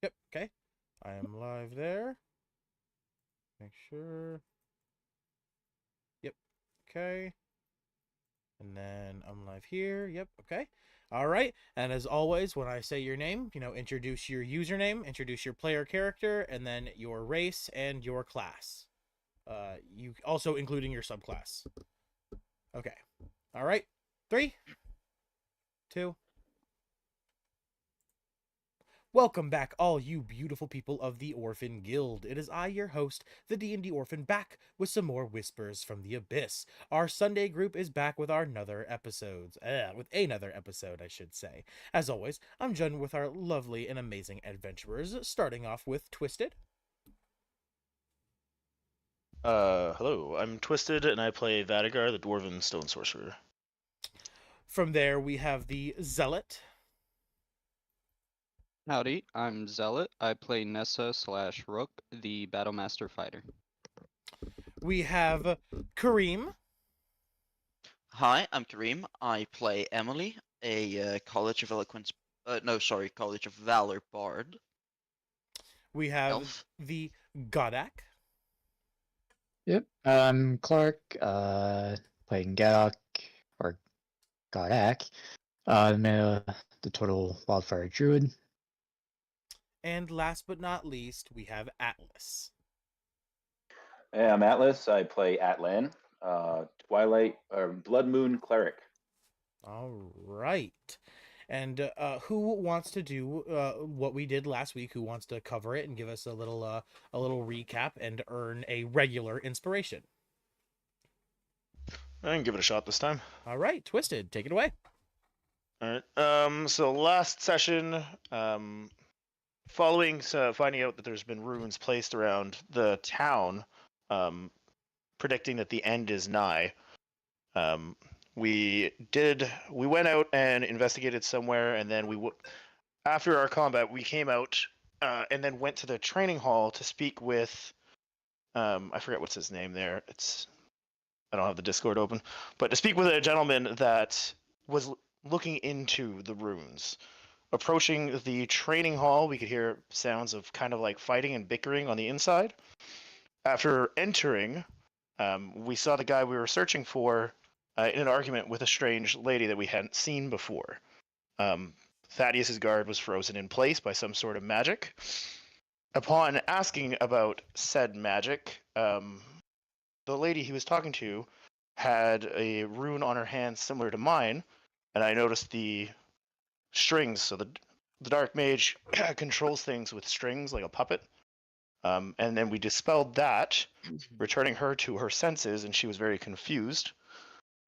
Yep, okay. I am live there. Make sure. Yep, okay. And then I'm live here. Yep, okay. All right. And as always, when I say your name, introduce your username, introduce your player character, and then your race and your class. You also including your subclass. Okay. All right. 3, 2, welcome back, all you beautiful people of the Orphan Guild. It is I, your host, the D&D Orphan, back with some more Whispers from the Abyss. Our Sunday group is back with another episode. With another episode, I should say. As always, I'm joined with our lovely and amazing adventurers, starting off with Twisted. Hello, I'm Twisted, and I play Vadigar, the Dwarven Stone Sorcerer. From there, we have the Zealot. Howdy, I'm Zealot. I play Nessa/Rook, the Battlemaster Fighter. We have Kareem. Hi, I'm Kareem. I play Emily, a College of Eloquence. College of Valor bard. We have Elf. the Godak. Yep, I'm Clark, playing Gadok, or Godak. I'm the total wildfire druid. And last but not least, we have Atlas. Hey, I'm Atlas. I play Atlan, Twilight or Blood Moon cleric. All right. And who wants to do what we did last week? Who wants to cover it and give us a little recap and earn a regular inspiration? I can give it a shot this time. All right, Twisted, take it away. Alright, so last session, following finding out that there's been runes placed around the town, predicting that the end is nigh, we went out and investigated somewhere, and then after our combat, we came out and then went to the training hall to speak with, I forget what's his name there. I don't have the Discord open, but to speak with a gentleman that was looking into the runes. Approaching the training hall, we could hear sounds of kind of like fighting and bickering on the inside. After entering, we saw the guy we were searching for in an argument with a strange lady that we hadn't seen before. Thaddeus's guard was frozen in place by some sort of magic. Upon asking about said magic, the lady he was talking to had a rune on her hand similar to mine, and I noticed the strings. So the dark mage controls things with strings like a puppet. And then we dispelled that, returning her to her senses, and she was very confused.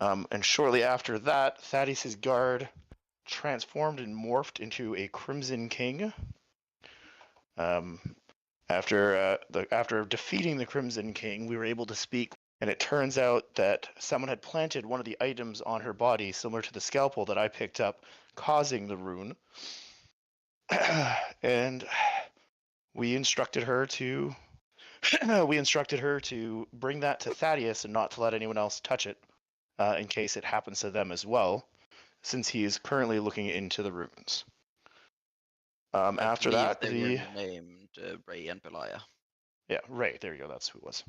And shortly after that, Thaddeus' guard transformed and morphed into a Crimson King. After defeating the Crimson King, we were able to speak, and it turns out that someone had planted one of the items on her body, similar to the scalpel that I picked up, causing the rune. And we instructed her to bring that to Thaddeus and not to let anyone else touch it, in case it happens to them as well, since he is currently looking into the runes. After that, they were named Ray and Belia. Yeah, Ray. There you go. That's who it was.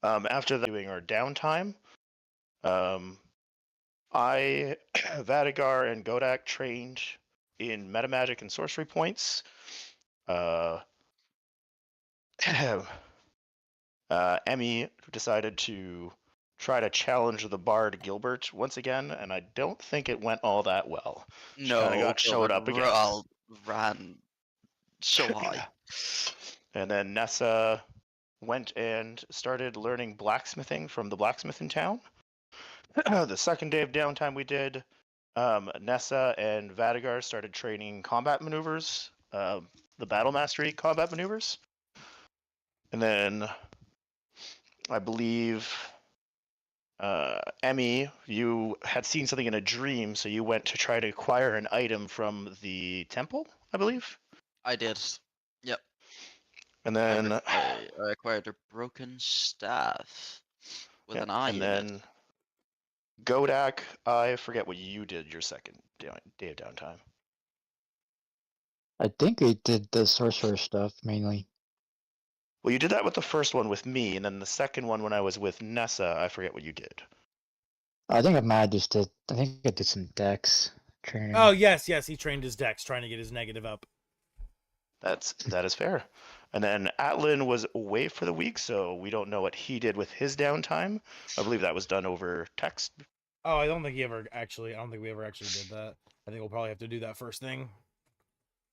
After that, doing our downtime, I, Vadigar, and Godak trained in metamagic and sorcery points. Emmy decided to try to challenge the bard Gilbert once again, and I don't think it went all that well. Showed up again. Ran so high. And then Nessa went and started learning blacksmithing from the blacksmith in town. The second day of downtime we did, Nessa and Vadigar started training combat maneuvers, the battle mastery combat maneuvers. And then I believe Emmy, you had seen something in a dream, so you went to try to acquire an item from the temple, I believe. I did. Yep. And then I acquired a broken staff with an eye and in then it. Godak, I forget what you did your second day of downtime. I think we did the sorcerer stuff mainly. Well, you did that with the first one with me, and then the second one when I was with Nessa, I forget what you did. I think I might have just did. I think I did some dex training. Oh yes, he trained his dex trying to get his negative up. That is fair. And then Atlin was away for the week, so we don't know what he did with his downtime. I believe that was done over text. Oh, I don't think we ever actually did that. I think we'll probably have to do that first thing.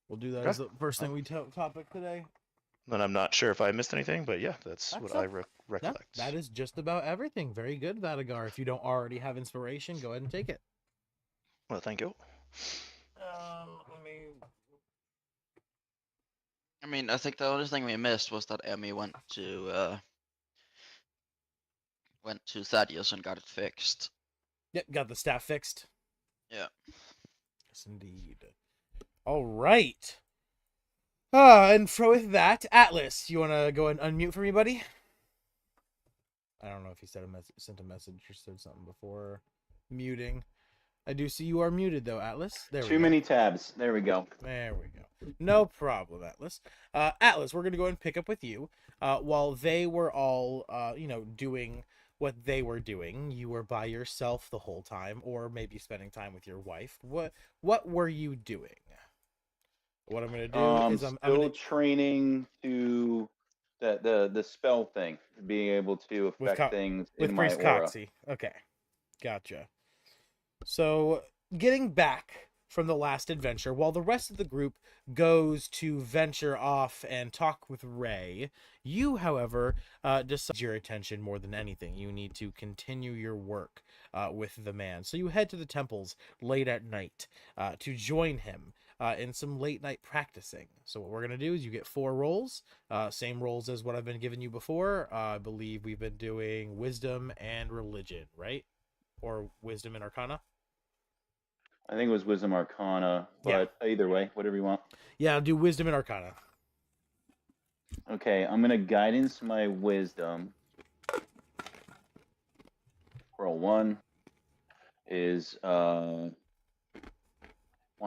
We'll do that Okay. as the first thing we topic today. Then I'm not sure if I missed anything, but yeah, that's what I No, recollect. that is just about everything. Very good, Vadagar. If you don't already have inspiration, go ahead and take it. Well, thank you. Let me. I mean, I think the only thing we missed was that Emmy went to Thaddeus and got it fixed. Yep, got the staff fixed. Yeah. Yes, indeed. All right. And with that, Atlas, you want to go and unmute for me, buddy? I don't know if he sent a message or said something before muting. I do see you are muted, though, Atlas. There we go. Too many tabs. There we go. There we go. No problem, Atlas. Atlas, we're going to go and pick up with you. While they were all, doing what they were doing, you were by yourself the whole time, or maybe spending time with your wife. What were you doing? What I'm going to do is I'm still gonna, training to the spell thing, being able to affect things with in my Priest aura. Coxey. Okay, gotcha. So, getting back from the last adventure, while the rest of the group goes to venture off and talk with Ray, you, however, decide your attention more than anything. You need to continue your work with the man. So you head to the temples late at night to join him in some late night practicing. So what we're going to do is you get 4 rolls, same rolls as what I've been giving you before. I believe we've been doing wisdom and religion, right? Or wisdom and arcana? I think it was Wisdom Arcana, but either way, whatever you want. Yeah, I'll do wisdom and arcana. Okay, I'm gonna guidance my wisdom. Roll 1 is why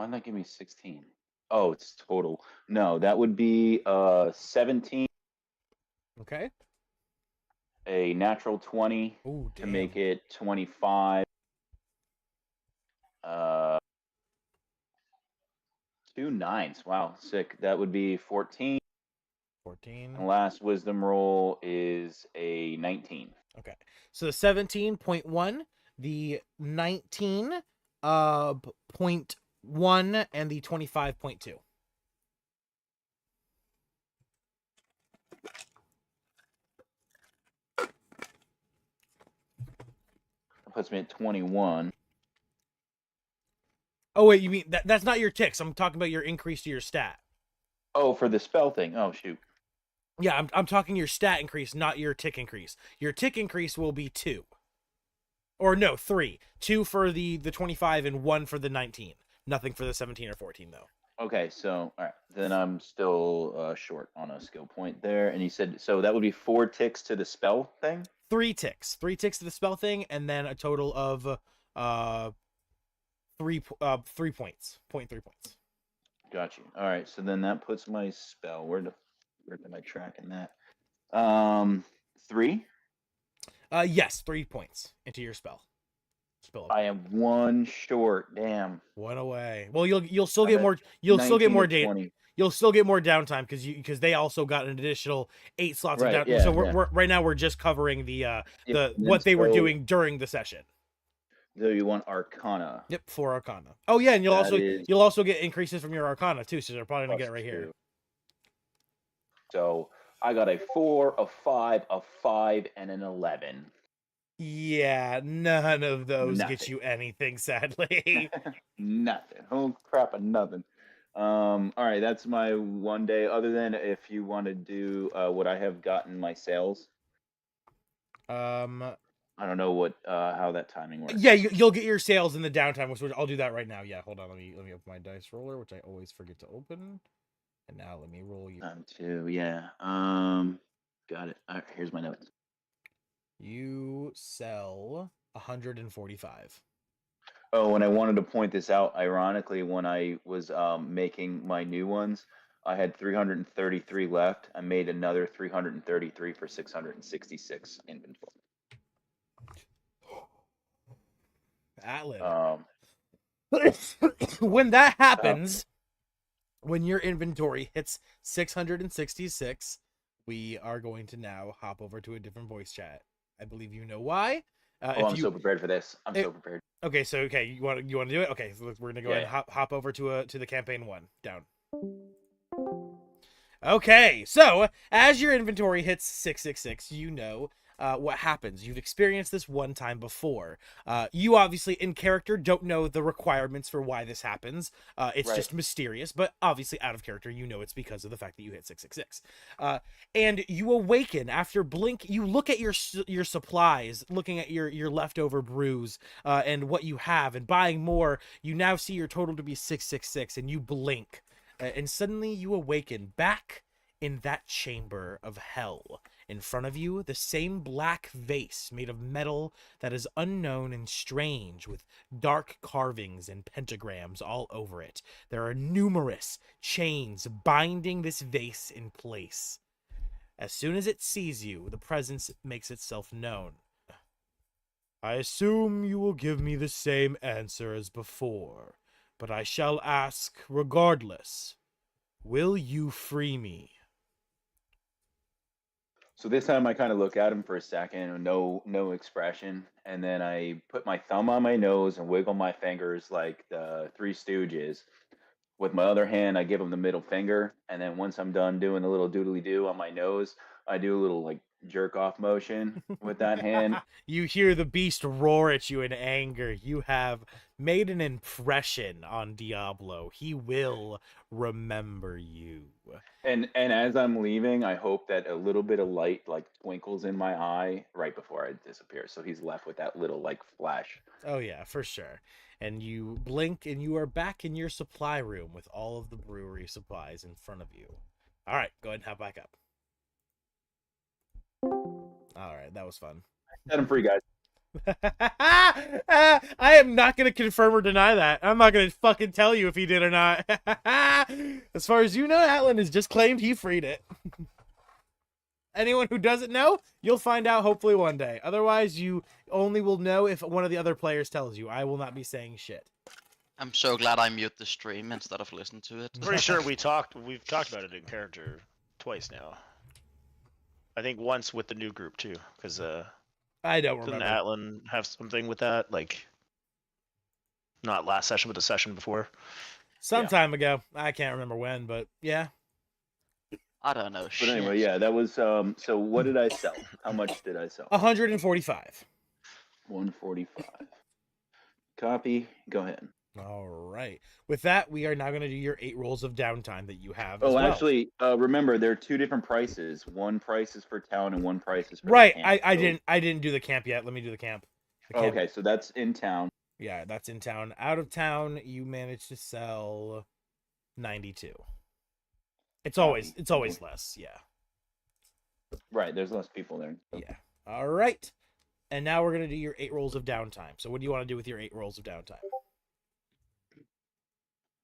did that give me 16? Oh, it's total. No, that would be 17. Okay. A natural 20 Ooh, to damn. make it 25. 2 9s. Wow, sick. That would be 14. 14. And last wisdom roll is a 19. Okay. So the 17.1, the 19 .1, and the 25.2. That puts me at 21. Oh wait, you mean that's not your ticks. I'm talking about your increase to your stat. Oh, for the spell thing. Oh, shoot. Yeah, I'm talking your stat increase, not your tick increase. Your tick increase will be 2. Or no, 3. 2 for the 25 and 1 for the 19. Nothing for the 17 or 14 though. Okay, so all right, then I'm still short on a skill point there. And he said so that would be 4 ticks to the spell thing. 3 ticks to the spell thing, and then a total of 3 points. 0.3 points. Got you. All right, so then that puts my spell. Where am I tracking that? 3. Yes, 3 points into your spell. I am 1 short. Damn. 1 away. Well, you'll still I'm get at more. You'll still get 19 more to data. 20. You'll still get more downtime because they also got an additional 8 slots Right, of downtime. yeah, So yeah. we're right now we're just covering the Yep, and what they were so- doing during the session. So you want Arcana? Yep, 4 Arcana. Oh yeah, and That you'll also get increases from your Arcana too. So they're probably gonna plus get it right here. 2. So I got a 4, a 5, a 5, and an 11. Yeah, none of those get Nothing. you anything, sadly. Nothing. Oh crap, nothing. All right, that's my one day. Other than if you want to do what I have gotten my sales. I don't know what how that timing works. Yeah, you'll get your sales in the downtime, which I'll do that right now. Yeah, hold on. Let me open my dice roller, which I always forget to open. And now let me roll you. 2, yeah. Got it. All right, here's my notes. You sell 145. Oh, and I wanted to point this out. Ironically, when I was making my new ones, I had 333 left. I made another 333 for 666 inventory. Atlan. Um, When that happens, when your inventory hits 666, we are going to now hop over to a different voice chat. I believe you know why. I'm so prepared for this. I'm It- so prepared. Okay, so you want to do it? Okay, so we're gonna go ahead and hop over to the campaign 1 down. Okay, so as your inventory hits 666, you know what happens. You've experienced this one time before. You obviously, in character, don't know the requirements for why this happens. It's Right. just mysterious, but obviously out of character, you know it's because of the fact that you hit 666. And you awaken after blink. You look at your supplies, looking at your leftover brews and what you have, and buying more. You now see your total to be 666, and you blink. And suddenly you awaken back in that chamber of hell. In front of you, the same black vase made of metal that is unknown and strange, with dark carvings and pentagrams all over it. There are numerous chains binding this vase in place. As soon as it sees you, the presence makes itself known. I assume you will give me the same answer as before, but I shall ask regardless. Will you free me? So this time I kind of look at him for a second, no expression, and then I put my thumb on my nose and wiggle my fingers like the Three Stooges. With my other hand, I give him the middle finger, and then once I'm done doing a little doodly doo on my nose, I do a little like jerk off motion with that hand. You hear the beast roar at you in anger. You have made an impression on Diablo. He will remember you. And as I'm leaving, I hope that a little bit of light like twinkles in my eye right before I disappear. So he's left with that little like flash. Oh yeah, for sure. And you blink and you are back in your supply room with all of the brewery supplies in front of you. All right, go ahead and hop back up. All right, that was fun. Set him free, guys. I am not going to confirm or deny that. I'm not going to fucking tell you if he did or not. As far as you know, Atlan has just claimed he freed it. Anyone who doesn't know, you'll find out hopefully one day. Otherwise, you only will know if one of the other players tells you. I will not be saying shit. I'm so glad I mute the stream instead of listen to it. Pretty sure we've talked about it in character twice now. I think once with the new group too, because I don't didn't remember. Atlan have something with that? Like, not last session, but the session before. Some time ago. I can't remember when, but yeah. I don't know. But anyway, yeah, that was so what did I sell? How much did I sell? 145. 145. Copy. Go ahead. All right. With that, we are now going to do your 8 rolls of downtime that you have. Oh, as well. actually, remember there are 2 different prices. One price is for town and one price is for Right. the camp. I didn't do the camp yet. Let me do the camp. The camp. Okay, so that's in town. Yeah, that's in town. Out of town, you managed to sell 92. It's always less. Yeah. Right, there's less people there. Yeah. All right. And now we're going to do your 8 rolls of downtime. So what do you want to do with your 8 rolls of downtime?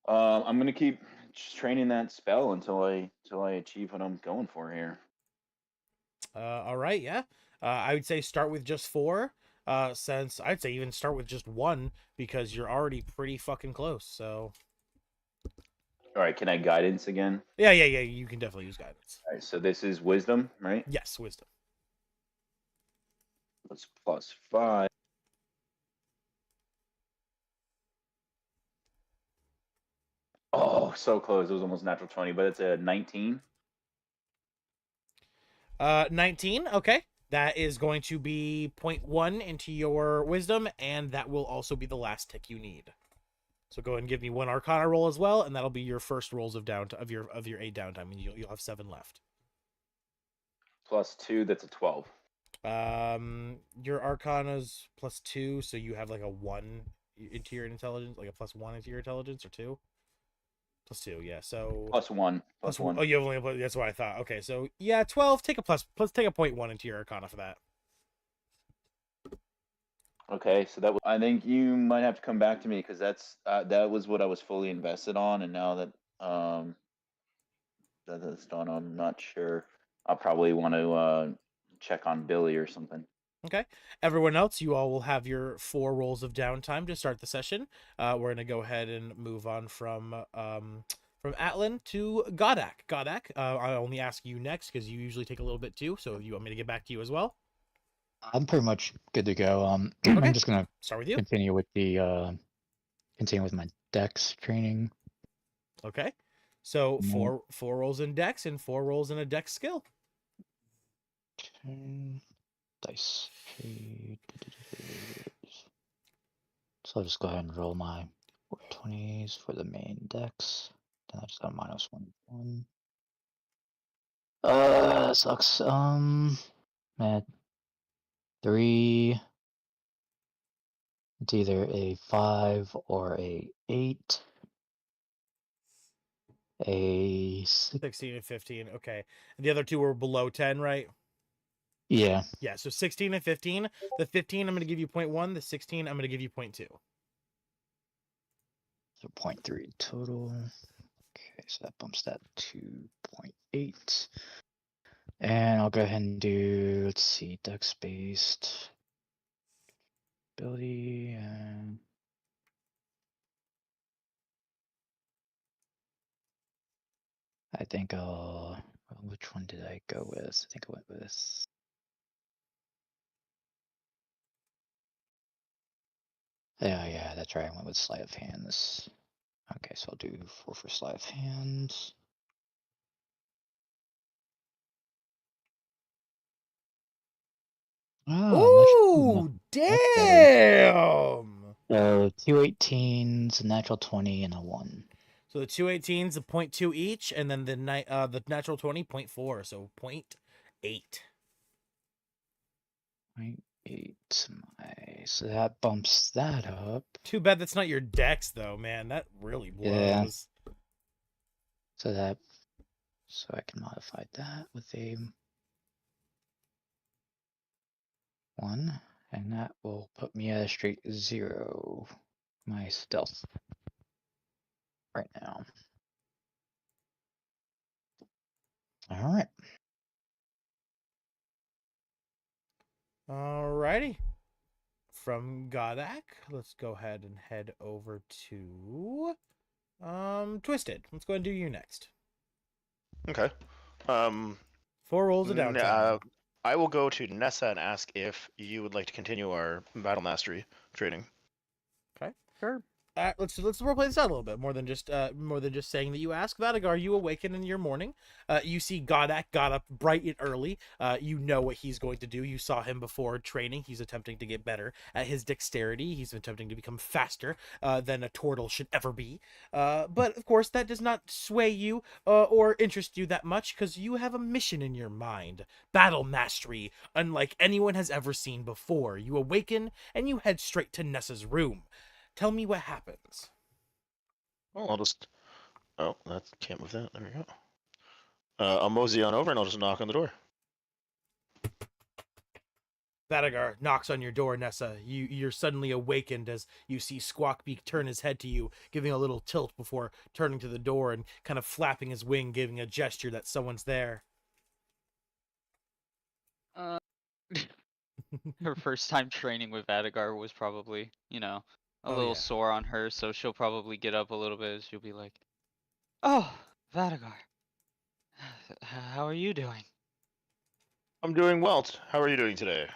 I'm gonna keep just training that spell until I achieve what I'm going for here. All right, yeah. I would say start with just 4. Since I'd say even start with just 1 because you're already pretty fucking close. So All right, can I guidance again? yeah. You can definitely use guidance. All right, so this is wisdom, right? Yes, wisdom. That's +5. Oh, so close. It was almost natural 20, but it's a 19. 19. Okay. That is going to be 0.1 into your wisdom, and that will also be the last tick you need. So go ahead and give me 1 Arcana roll as well, and that'll be your first rolls of downtime of your 8 downtime, and you'll have 7 left. +2, that's a 12. Your Arcana's +2, so you have like a 1 into your intelligence, like a +1 into your intelligence, or 2. +2, yeah. So +1. +1. Oh, you have only. That's what I thought. Okay, so yeah, 12. Take a plus. Take a 0.1 into your Arcana for that. Okay, so I think you might have to come back to me because that was what I was fully invested on, and now that's done, I'm not sure. I'll probably want to check on Billy or something. Okay. Everyone else, you all will have your 4 rolls of downtime to start the session. We're gonna go ahead and move on from Atlan to Godak. Godak, I only ask you next because you usually take a little bit too. So you want me to get back to you as well? I'm pretty much good to go. Okay. I'm just gonna Start with you. continue with my dex training. Okay. So Mhm. four rolls in Dex and 4 rolls in a Dex skill. Dice trade. So I'll just go ahead and roll my 420s for the main dex. Then I just got -1. That sucks. At 3. It's either a 5 or a 8. A 6. 16 and 15. Okay. And the other 2 were below 10, right? Yeah. Yeah. So 16 and 15. The 15, I'm going to give you 0.1. The 16, I'm going to give you 0.2. So 0.3 total. Okay, so that bumps that to 0.8. And I'll go ahead and do, let's see, dex based ability. And I think which one did I go with? I think I went with. Yeah, that's right. I went with sleight of hands. Okay, so I'll do 4 for sleight of hands. Ooh, Much better. damn! So 2 18s, a natural 20, and a 1. So the 2 18s, a 0.2 each, and then the natural 20, 0.4, so 0.8. 0.8. So that bumps that up. Too bad that's not your Dex, though, man. That really blows. Yeah. So I can modify that with a 1, and that will put me at a straight 0. My stealth right now. All right. Alrighty. From Godak, let's go ahead and head over to Twisted. Let's go ahead and do you next. Okay. 4 rolls of downtime. I will go to Nessa and ask if you would like to continue our battle mastery training. Okay. Sure. Let's roleplay this out a little bit more than just saying that you ask. Vadagar, you awaken in your morning. You see Godak got up bright and early. You know what he's going to do. You saw him before training. He's attempting to get better at his dexterity. He's attempting to become faster than a turtle should ever be. But of course, that does not sway you or interest you that much because you have a mission in your mind: battle mastery, unlike anyone has ever seen before. You awaken and you head straight to Nessa's room. Tell me what happens. Well, I'll just. Oh, that can't move that. There we go. I'll mosey on over and I'll just knock on the door. Vadagar knocks on your door, Nessa. You're suddenly awakened as you see Squawkbeak turn his head to you, giving a little tilt before turning to the door and kind of flapping his wing, giving a gesture that someone's there. Her first time training with Vadagar was probably, a Oh, little yeah. sore on her, so she'll probably get up a little bit. She'll be like, "Oh, Vadagar, how are you doing?" I'm doing well. How are you doing today?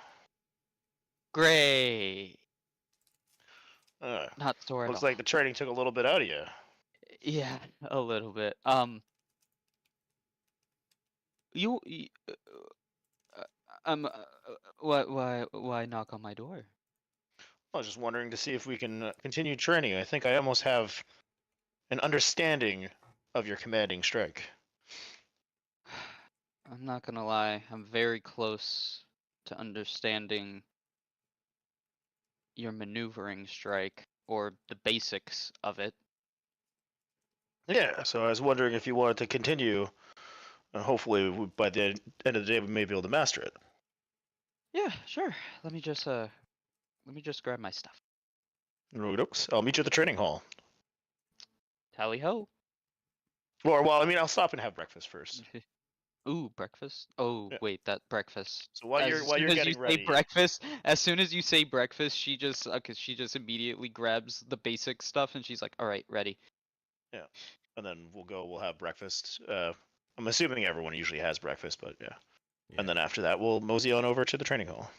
Great. Not sore at Looks all. like the training took a little bit out of you. Yeah, a little bit. You, why knock on my door? I was just wondering to see if we can continue training. I think I almost have an understanding of your commanding strike. I'm not gonna lie, I'm very close to understanding your maneuvering strike, or the basics of it. Yeah, so I was wondering if you wanted to continue. Hopefully, by the end of the day, we may be able to master it. Yeah, sure. Let me just Let me just grab my stuff. Rodokes. I'll meet you at the training hall. Tally ho. Or, well, I mean, I'll stop and have breakfast first. Ooh, breakfast. Oh, Yeah. wait, that breakfast. So while you're As soon as you getting say ready, breakfast, as soon as you say breakfast, she just she just immediately grabs the basic stuff and she's like, "All right, ready." and then we'll have breakfast. I'm assuming everyone usually has breakfast, but yeah. And then after that, we'll mosey on over to the training hall.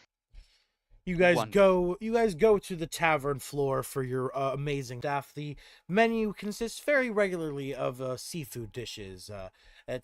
You guys Wonderful. go to the tavern floor for your amazing staff. The menu consists very regularly of seafood dishes.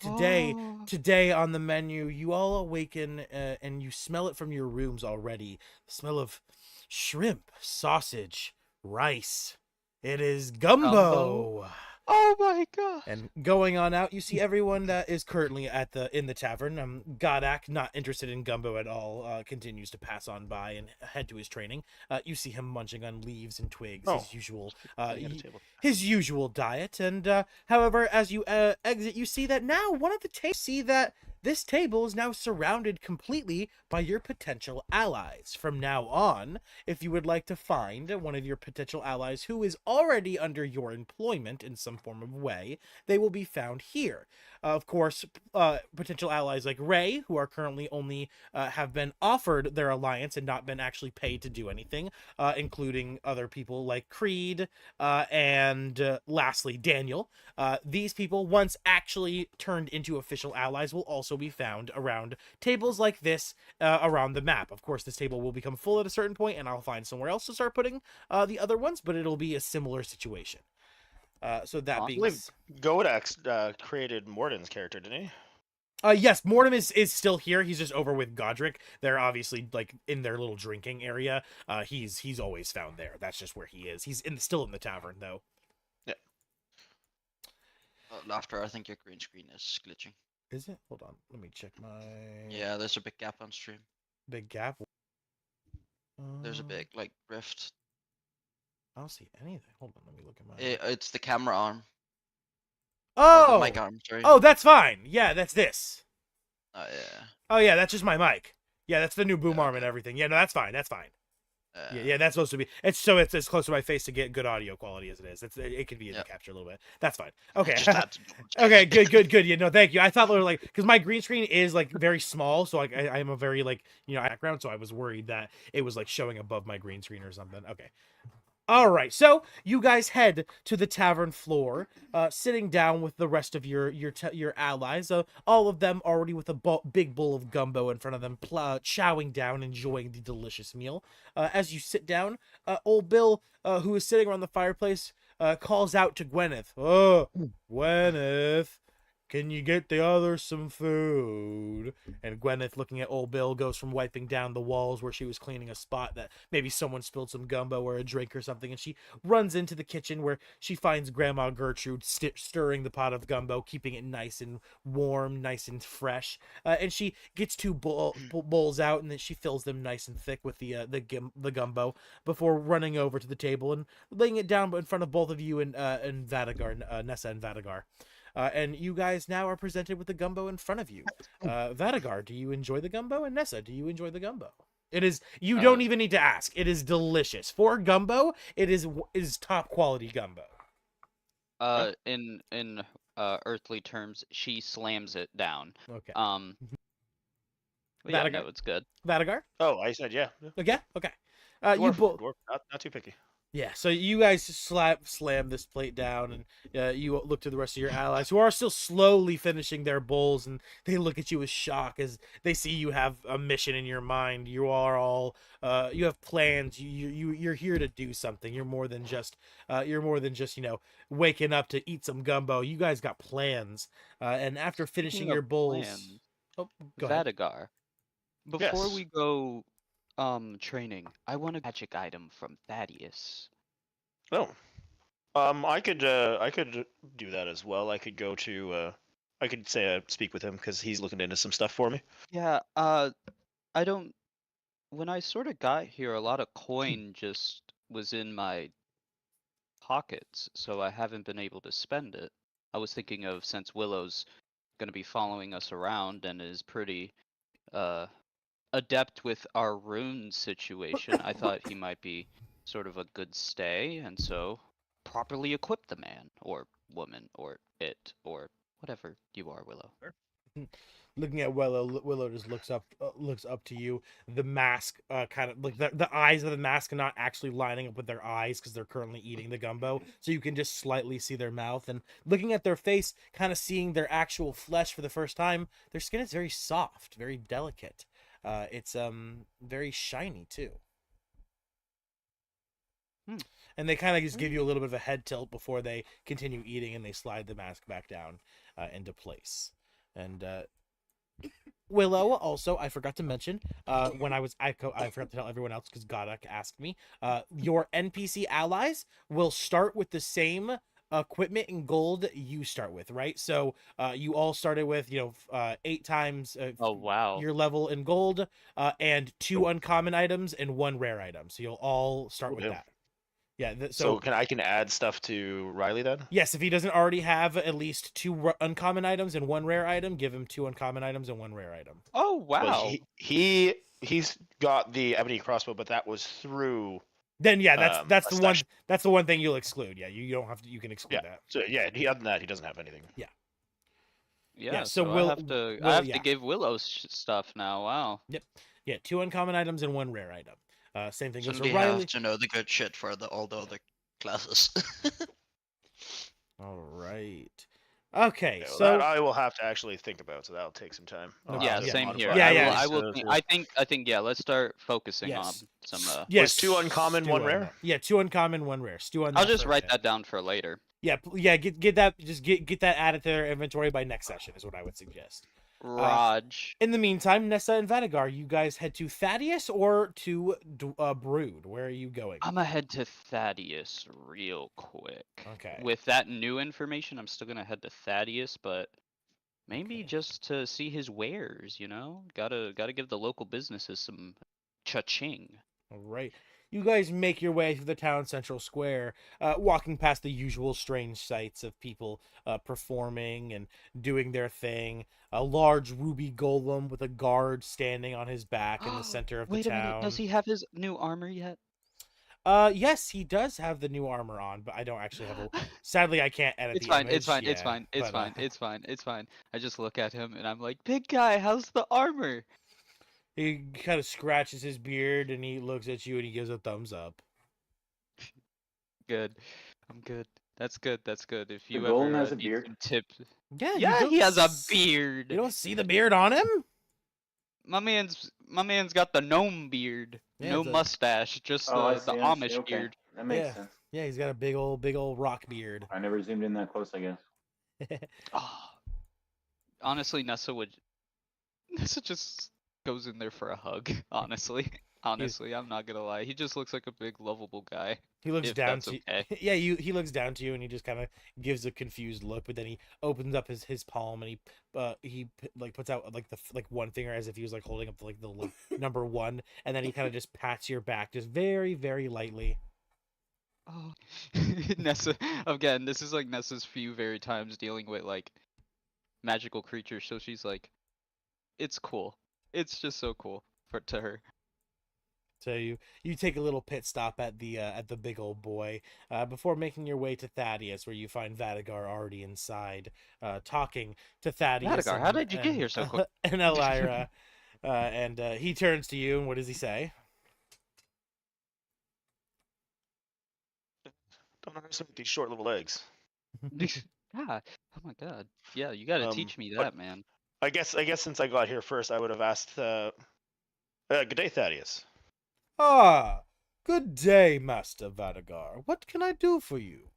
Today on the menu, you all awaken and you smell it from your rooms already. The smell of shrimp, sausage, rice. It is gumbo. Oh my god. And going on out, you see everyone that is currently in the tavern. Godak, not interested in gumbo at all, continues to pass on by and head to his training. You see him munching on leaves and twigs, Oh, his usual Sitting at a table. his usual diet. And however, as you exit, you see that now one of the this table is now surrounded completely by your potential allies. From now on, if you would like to find one of your potential allies who is already under your employment in some form of way, they will be found here. Of course, potential allies like Ray, who are currently only have been offered their alliance and not been actually paid to do anything, including other people like Creed, and lastly, Daniel. These people, once actually turned into official allies, will also be found around tables like this around the map. Of course, this table will become full at a certain point, and I'll find somewhere else to start putting the other ones, but it'll be a similar situation. So that Awesome. being I believe Godax created Morden's character, didn't he? yes, Mortem is still here. He's just over with Godric. They're obviously like in their little drinking area. He's always found there. That's just where he is. He's still in the tavern though. Laughter, I think your green screen is glitching. Is it? Hold on. Let me check my Yeah, there's a big gap on stream. big gap. There's a big, like, rift. I don't see anything. Hold on. Let me look at my. It's the camera arm. Oh. The mic arm, sorry. Oh, that's fine. Yeah, that's this. Yeah. Oh yeah, that's just my mic. Yeah, that's the new boom arm and Okay. everything. Yeah, no, that's fine. That's fine. Yeah, that's supposed to be. It's as close to my face to get good audio quality as it is. It can be in the capture a little bit. That's fine. Okay. Just had to double check. Okay, good. Yeah, no, thank you. I thought they were like, because my green screen is like very small, so like I'm a very like background, so I was worried that it was like showing above my green screen or something. Okay. All right, so you guys head to the tavern floor, sitting down with the rest of your allies. All of them already with a big bowl of gumbo in front of them, chowing down, enjoying the delicious meal. As you sit down, old Bill, who is sitting around the fireplace, calls out to Gwyneth. "Oh, Gwyneth, can you get the others some food?" And Gwyneth, looking at old Bill, goes from wiping down the walls where she was cleaning a spot that maybe someone spilled some gumbo or a drink or something, and she runs into the kitchen where she finds Grandma Gertrude stirring the pot of gumbo, keeping it nice and warm, nice and fresh. And she gets two bowls out, and then she fills them nice and thick with the gumbo before running over to the table and laying it down in front of both of you and Vadagar, Nessa and Vadagar. And you guys now are presented with the gumbo in front of you. Vadagar, do you enjoy the gumbo? And Nessa, do you enjoy the gumbo? It is. You don't even need to ask. It is delicious. For gumbo, it is top quality gumbo. In earthly terms, she slams it down. Okay. But yeah, no, it's good. Vadagar? Oh, I said yeah. Okay. Okay. Dwarf, not too picky. Yeah, so you guys slam this plate down, and you look to the rest of your allies who are still slowly finishing their bowls, and they look at you with shock as they see you have a mission in your mind. You are all you have plans. You're here to do something. You're more than just waking up to eat some gumbo. You guys got plans. And after finishing Speaking your of bowls, plans, go ahead. Vadagar, before Yes. we go training, I want a magic item from Thaddeus. Oh. I could do that as well. I could go to I could say speak with him because he's looking into some stuff for me. Yeah, when I sort of got here, a lot of coin just was in my pockets, so I haven't been able to spend it. I was thinking of, since Willow's going to be following us around and is pretty adept with our rune situation, I thought he might be sort of a good stay, and so properly equip the man or woman or it or whatever you are, Willow. Looking at Willow, Willow just looks up to you. The mask, kind of like the eyes of the mask are not actually lining up with their eyes because they're currently eating the gumbo, so you can just slightly see their mouth. And looking at their face, kind of seeing their actual flesh for the first time, their skin is very soft, very delicate. It's very shiny too. And they kind of just give you a little bit of a head tilt before they continue eating, and they slide the mask back down into place. And Willow, also, I forgot to mention, when I forgot to tell everyone else because Godok asked me, your NPC allies will start with the same equipment and gold you start with, right? So you all started with, 8 times Oh wow. your level in gold, and 2 uncommon items and 1 rare item. So you'll all start with Okay. that. Yeah. So I can add stuff to Riley then? Yes, if he doesn't already have at least 2 uncommon items and 1 rare item, give him 2 uncommon items and 1 rare item. Oh Well, wow. he's got the ebony crossbow, but that was through. Then yeah, that's a the one stash- that's the one thing you'll exclude. Yeah, you don't have to. You can exclude that. So yeah, other than that, he doesn't have anything. Yeah, so so Will- I have to Will- yeah. give Willow stuff now. Wow. Yeah, 2 uncommon items and 1 rare item. Same thing goes Shouldn't for we Riley. have to know the good shit for all the other classes? All right. Okay, Yeah, well, so that I will have to actually think about, so that'll take some time. I'll Yeah, have to same modify here. it. Yeah, I yeah. will. I will. So- I think. Yeah. Let's start focusing Yes. on some. yes, Was 2 uncommon, stew 1 on rare? that. Yeah, 2 uncommon, 1 rare. Stew on I'll that just for a write minute. that down for later. Yeah, yeah. Get that. Just get that added to their inventory by next session is what I would suggest. Raj. In the meantime, Nessa and Vanagar, you guys head to Thaddeus or to Brood. Where are you going? I'm gonna head to Thaddeus real quick. Okay. With that new information, I'm still gonna head to Thaddeus, but maybe Okay. just to see his wares. Gotta give the local businesses some cha-ching. All right. You guys make your way through the town central square, walking past the usual strange sights of people performing and doing their thing. A large ruby golem with a guard standing on his back in the center of the Wait a town. minute. Does he have his new armor yet? Yes, he does have the new armor on, but I don't actually have a. Sadly, I can't edit It's the fine. image. It's fine. It's Yeah, fine. It's but, fine. It's fine. It's fine. I just look at him and I'm like, big guy, how's the armor? He kind of scratches his beard and he looks at you and he gives a thumbs up. Good. I'm good. That's good. That's good. If you golem ever has a need beard? some tips. Yeah, you Yeah, don't he has a s- beard. You don't see the beard on him? My man's got the gnome beard. Yeah, No it's a- mustache, just Oh, I the see, I see, Amish okay. beard. That makes Yeah. sense. Yeah, he's got a big old rock beard. I never zoomed in that close, I guess. Oh. Honestly, Nessa just goes in there for a hug. Honestly, I'm not gonna lie. He just looks like a big lovable guy. He looks If down that's to okay. Yeah, he looks down to you and he just kind of gives a confused look, but then he opens up his palm and he puts out like one finger as if he was like holding up the number 1, and then he kind of just pats your back just very very lightly. Oh, Nessa. Again, this is like Nessa's few very times dealing with like magical creatures, so she's like, it's cool. It's just so cool to her. So you take a little pit stop at the big old boy before making your way to Thaddeus, where you find Vadagar already inside, talking to Thaddeus. Vadagar, how did you get here so quick? And Elira, and he turns to you, and what does he say? Don't underestimate these short little legs. Yeah. Oh my god. Yeah, you gotta teach me but- that, man. I guess since I got here first, I would have asked. Good day, Thaddeus. Ah, good day, Master Vadagar. What can I do for you?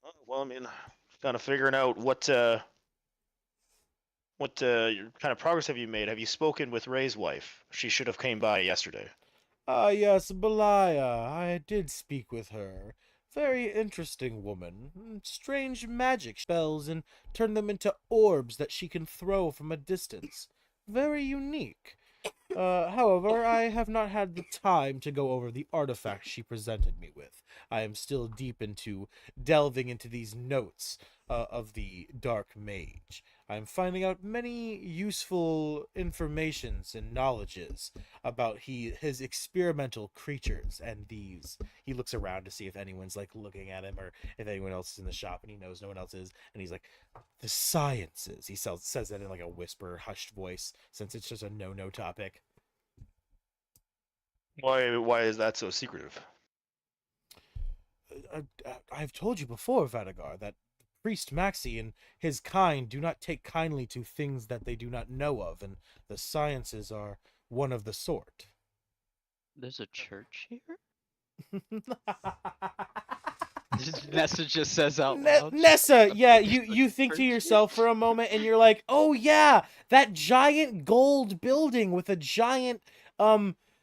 Oh, well, I mean, kind of figuring out what kind of progress have you made? Have you spoken with Ray's wife? She should have came by yesterday. Ah, yes, Belaya. I did speak with her. Very interesting woman. Strange magic spells and turn them into orbs that she can throw from a distance. Very unique. However, I have not had the time to go over the artifacts she presented me with. I am still deep into delving into these notes of the Dark Mage. I'm finding out many useful informations and knowledges about his experimental creatures and these. He looks around to see if anyone's like looking at him or if anyone else is in the shop, and he knows no one else is. And he's like, the sciences. He says that in like a whisper, hushed voice, since it's just a no topic. Why is that so secretive? I've told you before, Vadagar, that priest Maxi and his kind do not take kindly to things that they do not know of, and the sciences are one of the sort. There's a church here? Nessa just says out loud. Nessa, yeah, There's you a think to church yourself for a moment, and you're like, oh yeah, that giant gold building with a giant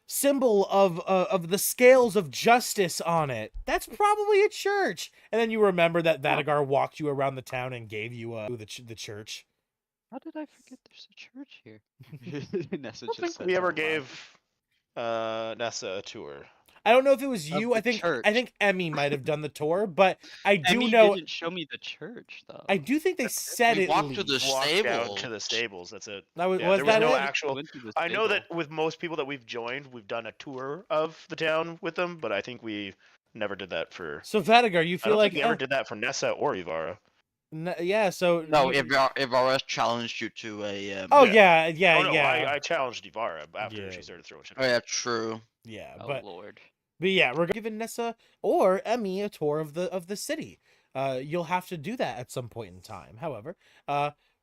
symbol of the scales of justice on it. That's probably a church. And then you remember that Vadagar walked you around the town and gave you the church. How did I forget there's a church here? Nessa I don't just think says we ever out loud. gave Nessa a tour. I don't know if it was Of you. the I think church. Emmy might have done the tour, but I do Emmy know. didn't show me the church though. I do think they said We it. walked to the Walked down to stable. the stables. That's it. That was, Yeah, was there was that no it? actual. Went to the I know that stable. with most people that we've joined, we've done a tour of the town with them, but I think we never did that for. So Vadagar, you I feel don't like think we ever did that for Nessa or Ivara. yeah. So No, you- Ivara challenged you to a. Oh Yeah. yeah. Oh no, yeah. I challenged Ivara after Yeah. she started throwing shit. Oh yeah, true. Yeah, Oh but lord. yeah, we're giving Nessa or Emmy a tour of the city. You'll have to do that at some point in time. However,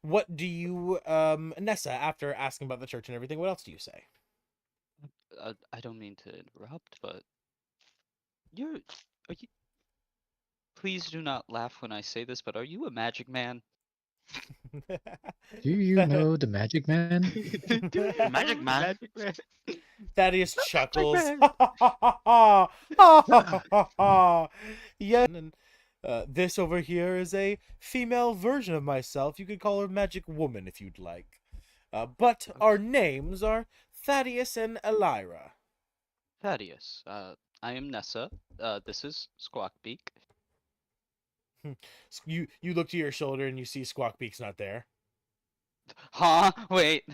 what do you Nessa, after asking about the church and everything, what else do you say? I don't mean to interrupt, but are you? Please do not laugh when I say this, but are you a magic man? Do you know the Magic Man? Do you Magic know the man? Magic man? Thaddeus The chuckles. man. Yeah, and this over here is a female version of myself. You could call her Magic Woman if you'd like. But our names are Thaddeus and Elira. Thaddeus, I am Nessa. This is Squawkbeak. You look to your shoulder and you see Squawkbeak's not there. Huh? Wait.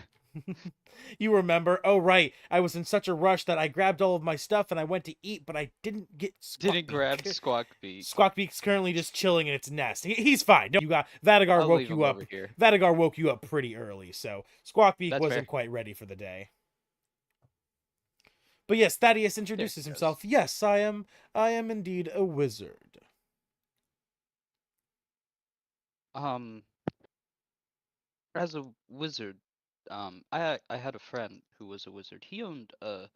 You remember? Oh right, I was in such a rush that I grabbed all of my stuff and I went to eat, but I didn't get Didn't grab Squawkbeak. Squawkbeak. Squawkbeak's currently just chilling in its nest. He's fine. You got Vadagar I'll woke leave you him up. over here. Vadagar woke you up pretty early, so Squawkbeak That's wasn't fair. quite ready for the day. But yes, Thaddeus introduces he goes. himself. Yes, I am indeed a wizard. As a wizard, I had a friend who was a wizard. He owned a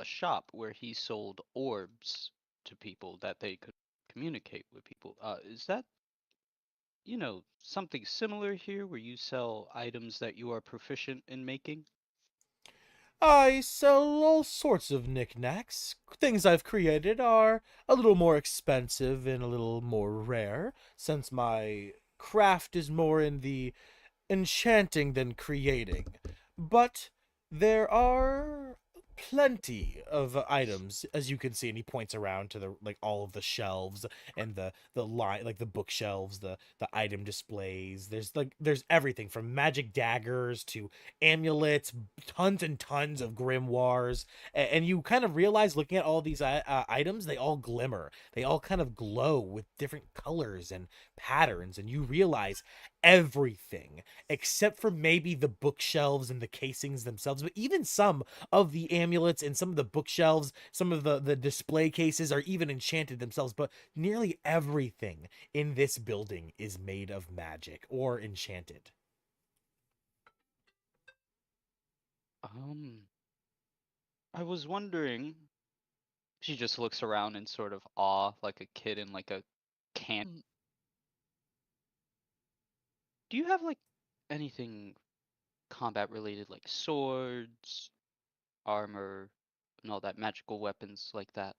shop where he sold orbs to people that they could communicate with people. Is that something similar here where you sell items that you are proficient in making? I sell all sorts of knickknacks. Things I've created are a little more expensive and a little more rare, since my craft is more in the enchanting than creating. But there are plenty of items, as you can see, and he points around to the all of the shelves and the line, like the bookshelves, the item displays. There's everything from magic daggers to amulets, tons and tons of grimoires, and you kind of realize looking at all these items, they all glimmer, they all kind of glow with different colors and patterns, and you realize everything except for maybe the bookshelves and the casings themselves, but even some of the amulets and some of the bookshelves, some of the display cases are even enchanted themselves, but nearly everything in this building is made of magic or enchanted. I was wondering. She just looks around in sort of awe, like a kid in like a can. Do you have like anything combat related, like swords, armor, and all that magical weapons like that?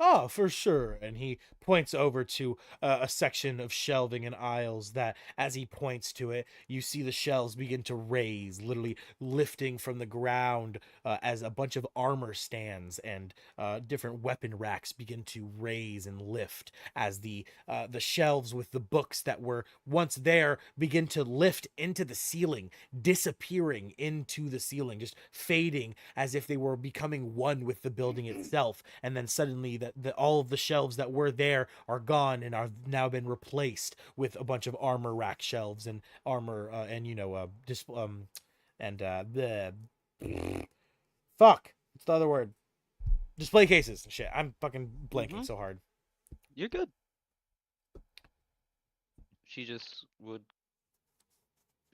Oh, for sure. And he points over to a section of shelving and aisles that, as he points to it, you see the shelves begin to raise, literally lifting from the ground as a bunch of armor stands and different weapon racks begin to raise and lift as the shelves with the books that were once there begin to lift into the ceiling, disappearing into the ceiling, just fading as if they were becoming one with the building itself. And then suddenly all of the shelves that were there are gone and are now been replaced with a bunch of armor rack shelves and armor and the fuck, what's the other word, display cases and shit. I'm fucking blanking so hard. You're good. She just would,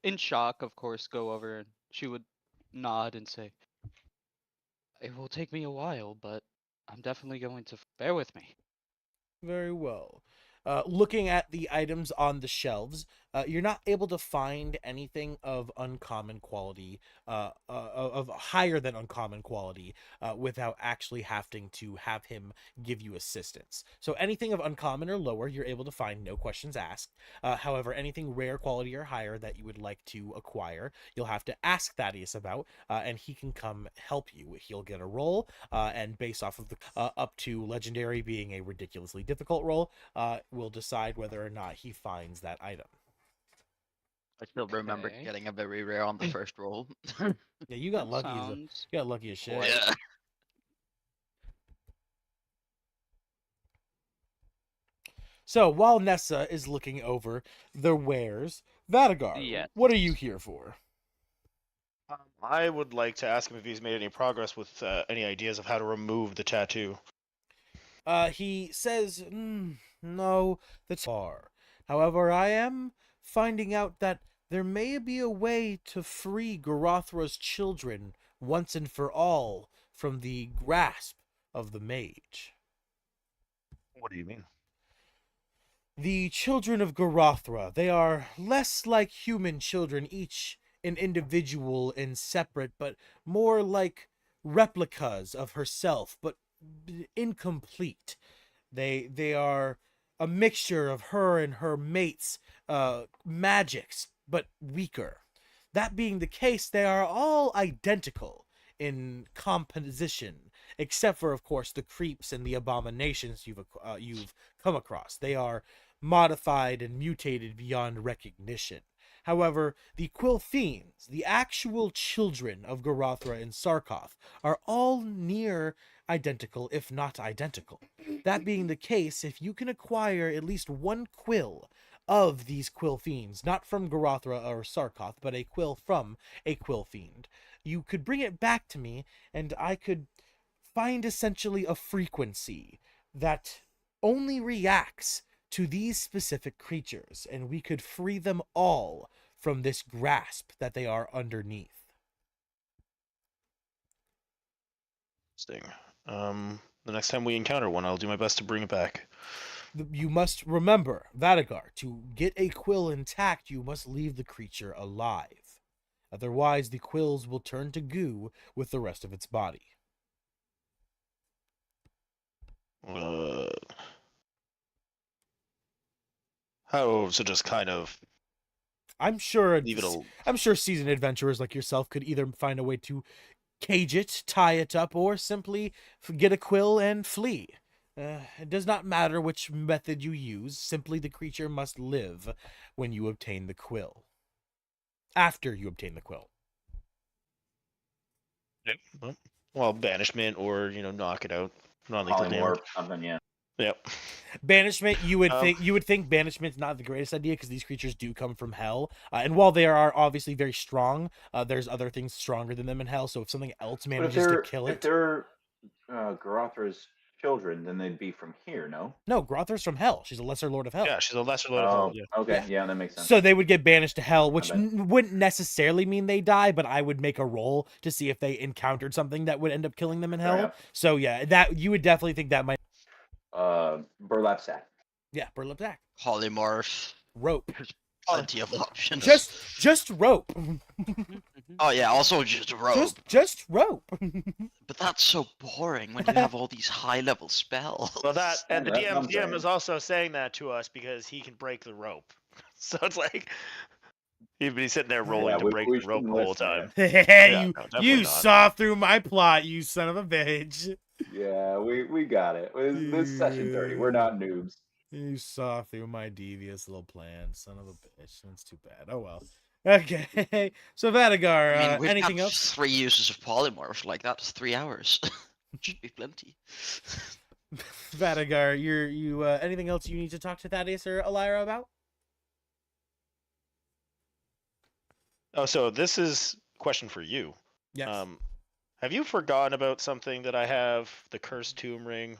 in shock, of course, go over and she would nod and say, "It will take me a while, but I'm definitely going to bear with me." Very well. Looking at the items on the shelves, you're not able to find anything of uncommon quality, of higher than uncommon quality, without actually having to have him give you assistance. So anything of uncommon or lower, you're able to find, no questions asked. However, anything rare quality or higher that you would like to acquire, you'll have to ask Thaddeus about, and he can come help you. He'll get a roll, and based off of the up to legendary being a ridiculously difficult roll, will decide whether or not he finds that item. I still remember Okay. getting a very rare on the first roll. Yeah, you got That lucky. sounds You got lucky as shit. quite- Yeah. So while Nessa is looking over the wares, Vadagar, Yes. what are you here for? I would like to ask him if he's made any progress with any ideas of how to remove the tattoo. He says, no, that's far. However, I am finding out that there may be a way to free Gorothra's children once and for all from the grasp of the mage. What do you mean? The children of Gorothra, they are less like human children, each an individual and separate, but more like replicas of herself, but incomplete. They are a mixture of her and her mates' magics, but weaker. That being the case, they are all identical in composition, except for, of course, the creeps and the abominations you've come across. They are modified and mutated beyond recognition. However, the Quill Fiends, the actual children of Gorothra and Sarkoth, are all near identical, if not identical. That being the case, if you can acquire at least one quill of these Quill Fiends, not from Gorothra or Sarkoth, but a quill from a Quill Fiend, you could bring it back to me, and I could find essentially a frequency that only reacts to these specific creatures, and we could free them all from this grasp that they are underneath. Interesting. The next time we encounter one, I'll do my best to bring it back. You must remember, Vadagar, to get a quill intact, you must leave the creature alive. Otherwise, the quills will turn to goo with the rest of its body. How, so just kind of I'm sure leave it alone. I'm sure seasoned adventurers like yourself could either find a way to cage it, tie it up, or simply get a quill and flee. It does not matter which method you use, simply the creature must live when you obtain the quill. After you obtain the quill. Yep. Well, banishment or, knock it out. Non-lethal damage. Polymorph, something, yeah. Yep. Banishment, you would think banishment's not the greatest idea because these creatures do come from hell, and while they are obviously very strong, there's other things stronger than them in hell. So if something else manages to kill If it, they're Gorothra's children, then they'd be from here, no? no, Grothra's from hell. She's a lesser lord of hell. Yeah, she's a lesser lord of hell. Oh, Yeah. okay, yeah, that makes sense. So they would get banished to hell, which bet. wouldn't necessarily mean they die, but I would make a roll to see if they encountered something that would end up killing them in Fair hell. enough. So yeah, that you would definitely think that might. Burlap sack. Yeah, burlap sack, Polymorph. rope. plenty of options. Just rope. Oh yeah, also just rope. Just rope. But that's so boring when you have all these high-level spells. Well, that and the That's what I'm DM saying. is also saying that to us because he can break the rope. So it's like he's sitting there rolling Yeah, to we- break we the rope the shouldn't whole listen to time. him. Hey, Yeah, you no, definitely not. saw through my plot, you son of a bitch. Yeah, we got it. This is session 30. We're not noobs. You saw through my devious little plan, son of a bitch. That's too bad. Oh well. Okay. So Vadagar, I mean, we've anything got else? 3 uses of polymorph, like that's 3 hours. Should be plenty. Vadagar, you anything else you need to talk to Thaddeus or Elira about? Oh, so this is a question for you. Yes. Have you forgotten about something that I have? The cursed tomb ring.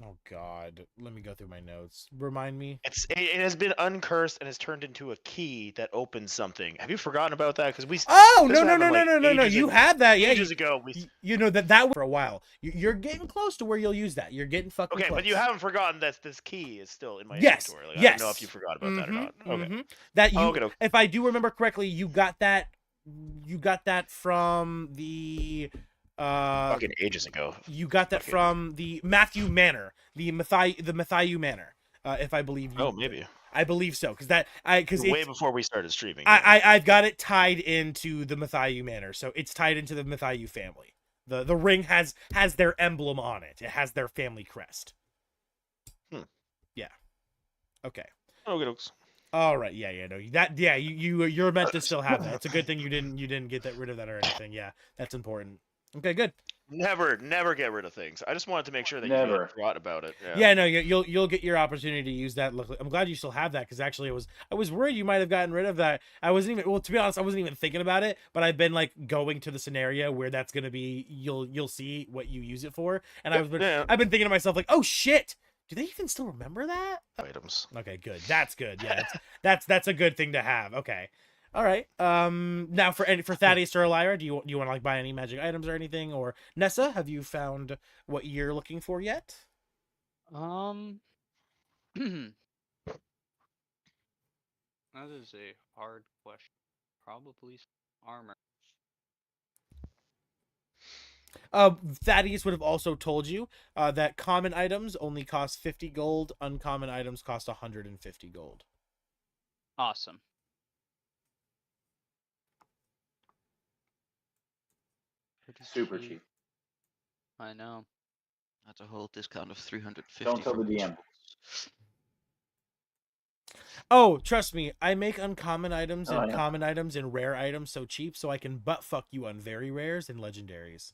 Oh God. Let me go through my notes. Remind me. It has been uncursed and has turned into a key that opens something. Have you forgotten about that? Because we Oh this no no happened, no like, no no no! ages You ago- had that, yeah. ages ago. You know that was for a while. You're getting close to where you'll use that. You're getting fucking Okay, close. but you haven't forgotten that this key is still in my Yes. inventory. Like, Yes. I don't know if you forgot about that or not. Okay. That you, Oh, okay. if I do remember correctly, you got that. You got that from the. Fucking ages ago. You got that Fucking- from the Matthew Manor, the Matthew Manor. If I believe you. Oh, maybe. I believe so, because Way before we started streaming. I've got it tied into the Matthew Manor, so it's tied into the Matthew family. The ring has their emblem on it. It has their family crest. Yeah. Okay. Oh, good. All right. Yeah. No. You're meant to still have that. It's a good thing you didn't get rid of that or anything. Yeah. That's important. Okay. Good. Never get rid of things. I just wanted to make sure that you Never. hadn't forgot about it. Yeah. No. You'll get your opportunity to use that. I'm glad you still have that, because actually I was worried you might have gotten rid of that. I wasn't even, well, to be honest, I wasn't even thinking about it, but I've been like going to the scenario where that's gonna be. You'll see what you use it for, and I've been thinking to myself like, oh shit. Do they even still remember that? Items. Okay, good. That's good. Yeah, that's a good thing to have. Okay, all right. Now for Thaddeus or Elira, do you want to like buy any magic items or anything? Or Nessa, have you found what you're looking for yet? That is a hard question. Probably armor. Thaddeus would have also told you that common items only cost 50 gold. Uncommon items cost 150 gold. Awesome. Pretty Super cheap. I know. That's a whole discount of 350. Don't tell for the DM. vegetables. Oh, trust me, I make uncommon items Oh, and yeah. common items and rare items so cheap so I can butt fuck you on very rares and legendaries.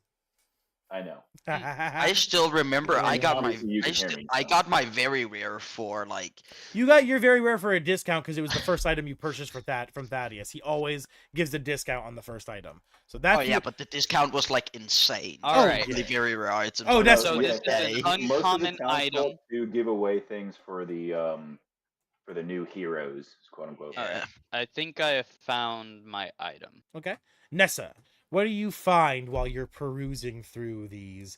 I know. I still remember Yeah, I got my obviously you can hear me, I so. got my very rare for like You got your very rare for a discount because it was the first item you purchased from Thaddeus. He always gives a discount on the first item. So that's oh yeah, but the discount was like insane. All right. Really very rare items. Oh, that's- So yeah, this is an most of the uncommon townsfolk item. do give away things for the new heroes, quote unquote. Alright. I think I have found my item. okay. Nessa, what do you find while you're perusing through these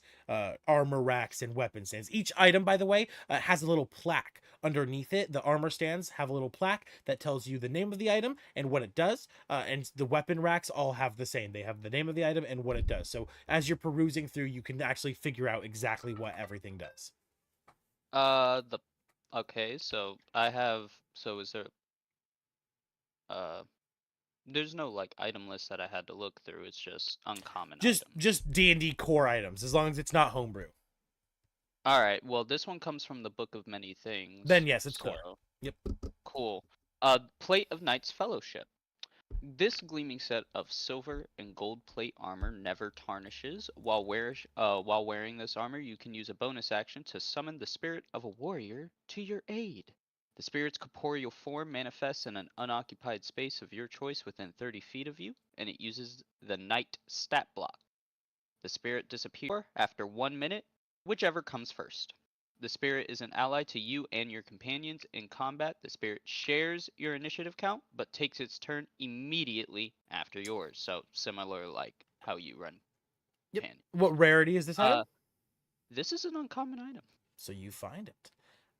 armor racks and weapon stands? Each item, by the way, has a little plaque underneath it. The armor stands have a little plaque that tells you the name of the item and what it does. And the weapon racks all have the same. They have the name of the item and what it does. So as you're perusing through, you can actually figure out exactly what everything does. Okay, so I have, so is there, there's no like item list that I had to look through. It's just uncommon items. Just D&D core items, as long as it's not homebrew. All right. Well, this one comes from the Book of Many Things. Then yes, it's core. so- Yep. Cool. Plate of Knights Fellowship. This gleaming set of silver and gold plate armor never tarnishes. While wearing this armor, you can use a bonus action to summon the spirit of a warrior to your aid. The spirit's corporeal form manifests in an unoccupied space of your choice within 30 feet of you, and it uses the Knight stat block. The spirit disappears after 1 minute, whichever comes first. The spirit is an ally to you and your companions in combat. The spirit shares your initiative count, but takes its turn immediately after yours. So similar like how you run. Yep. companion. What rarity is this item? This is an uncommon item. So you find it.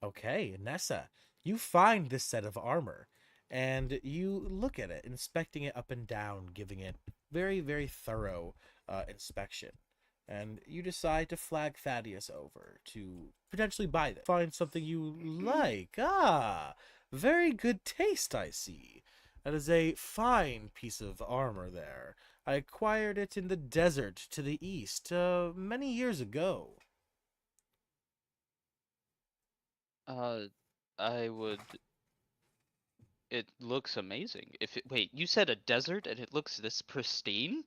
Okay, Nessa, you find this set of armor, and you look at it, inspecting it up and down, giving it very, very thorough inspection. And you decide to flag Thaddeus over to potentially buy this. Find something you like. Ah, very good taste, I see. That is a fine piece of armor there. I acquired it in the desert to the east many years ago. I would. It looks amazing. Wait, you said a desert and it looks this pristine?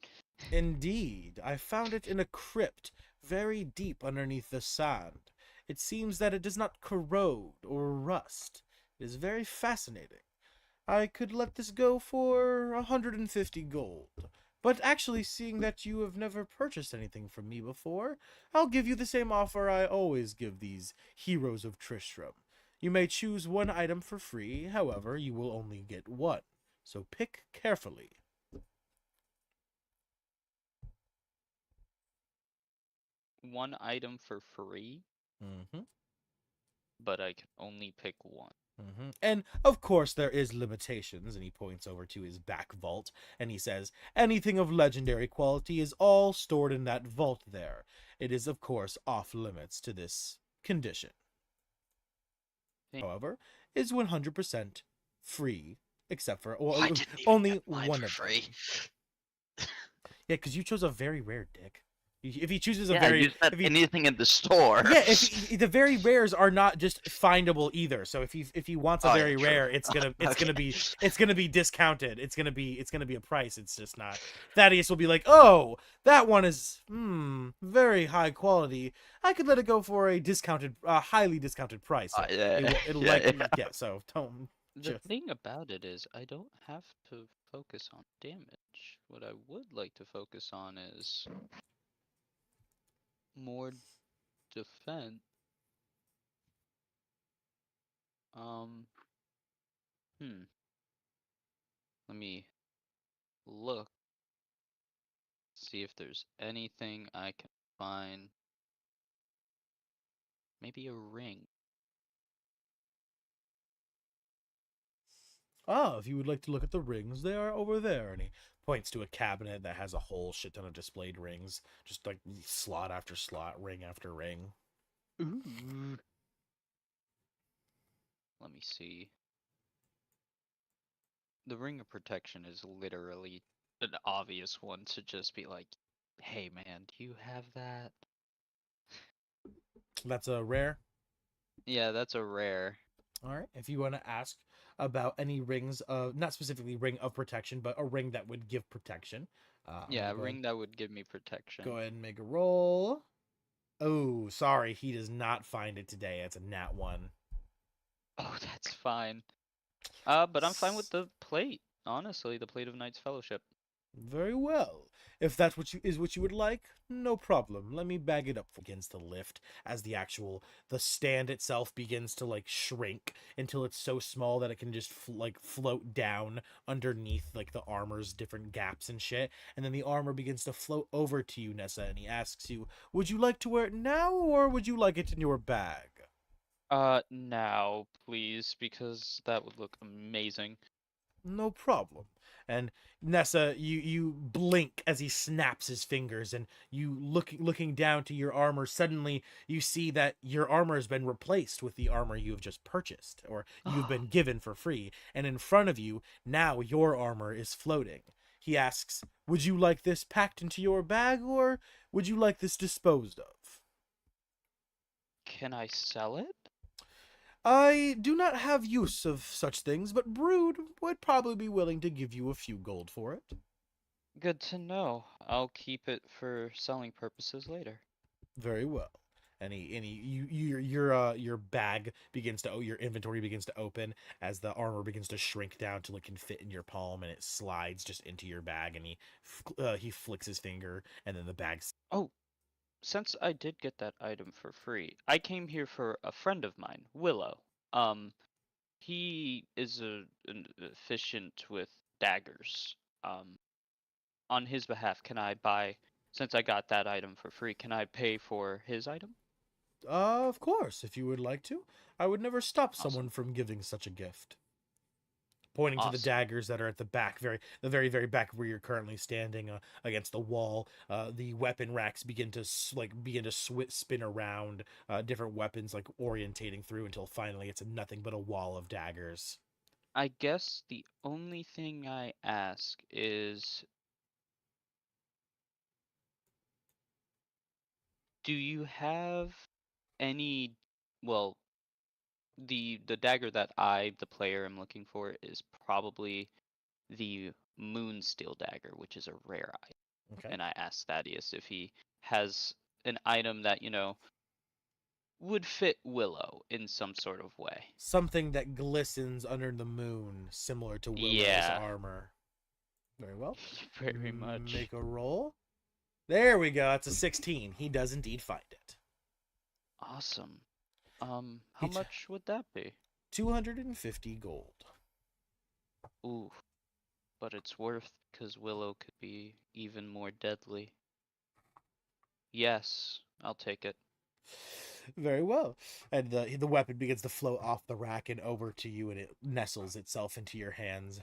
Indeed, I found it in a crypt very deep underneath the sand. It seems that it does not corrode or rust. It is very fascinating. I could let this go for 150 gold. But actually, seeing that you have never purchased anything from me before, I'll give you the same offer I always give these heroes of Tristram. You may choose one item for free, however, you will only get one. So pick carefully. One item for free, Mm-hmm. but I can only pick one. Mm-hmm. And of course there is limitations, and he points over to his back vault and he says, anything of legendary quality is all stored in that vault there. It is of course off limits to this condition. However, is 100% free, except for I didn't even only get mine one for of free. them. Yeah, because you chose a very rare dick. If he chooses a Yeah, very, you said if he, anything in the store. yeah, the very rares are not just findable either. So if he wants a Oh, yeah, very true. rare, it's gonna Okay. be discounted. It's gonna be a price. It's just not. Thaddeus will be like, oh, that one is very high quality. I could let it go for a discounted, highly discounted price. So Yeah, it'll yeah, likely, yeah. yeah. So don't. The Just, thing about it is, I don't have to focus on damage. What I would like to focus on is more defense. Um, Let me look, see if there's anything I can find. Maybe a ring. if you would like to look at the rings, they are over there. And he points to a cabinet that has a whole shit ton of displayed rings, just like slot after slot, ring after ring. Ooh. Let me see. The ring of protection is literally an obvious one to just be like, hey man, do you have that? That's a rare. Yeah, that's a rare. All right. If you want to ask about any rings of, not specifically ring of protection, but a ring that would give protection. I'm Yeah, gonna a ring that would give me protection. go ahead and make a roll. Oh, sorry, he does not find it today. It's a nat 1. Oh, that's fine. But I'm fine with the plate. Honestly, the plate of Knights Fellowship. Very well. If that's what you would like, no problem. Let me bag it up. Begins to lift as the stand itself begins to like shrink until it's so small that it can just float down underneath like the armor's different gaps and shit. And then the armor begins to float over to you, Nessa, and he asks you, "Would you like to wear it now, or would you like it in your bag?" Now, please, because that would look amazing. No problem. And Nessa, you blink as he snaps his fingers, and you looking down to your armor. Suddenly, you see that your armor has been replaced with the armor you have just purchased, or you've been given for free. And in front of you now, your armor is floating. He asks, "Would you like this packed into your bag, or would you like this disposed of?" Can I sell it? I do not have use of such things, but Brood would probably be willing to give you a few gold for it. Good to know. I'll keep it for selling purposes later. Very well. And your bag begins to, your inventory begins to open as the armor begins to shrink down till it can fit in your palm, and it slides just into your bag. And he flicks his finger, and then the bag. Oh, since I did get that item for free, I came here for a friend of mine, Willow. He is an efficient with daggers. On his behalf, can I buy? Since I got that item for free, can I pay for his item? Of course, if you would like to. I would never stop Awesome. someone from giving such a gift. pointing to the Awesome. daggers that are at the back, the very, very back where you're currently standing against the wall. The weapon racks begin to spin around, different weapons like orientating through until finally it's nothing but a wall of daggers. I guess the only thing I ask is, do you have any, well, the dagger that I, the player, am looking for is probably the Moonsteel dagger, which is a rare item. Okay. And I asked Thaddeus if he has an item that, would fit Willow in some sort of way. Something that glistens under the moon, similar to Willow's Yeah. armor. Very well. Very much. Make a roll. There we go. It's a 16. He does indeed find it. Awesome. How Each- much would that be? 250 gold. Ooh. But it's worth, because Willow could be even more deadly. Yes, I'll take it. Very well. And the weapon begins to float off the rack and over to you, and it nestles itself into your hands.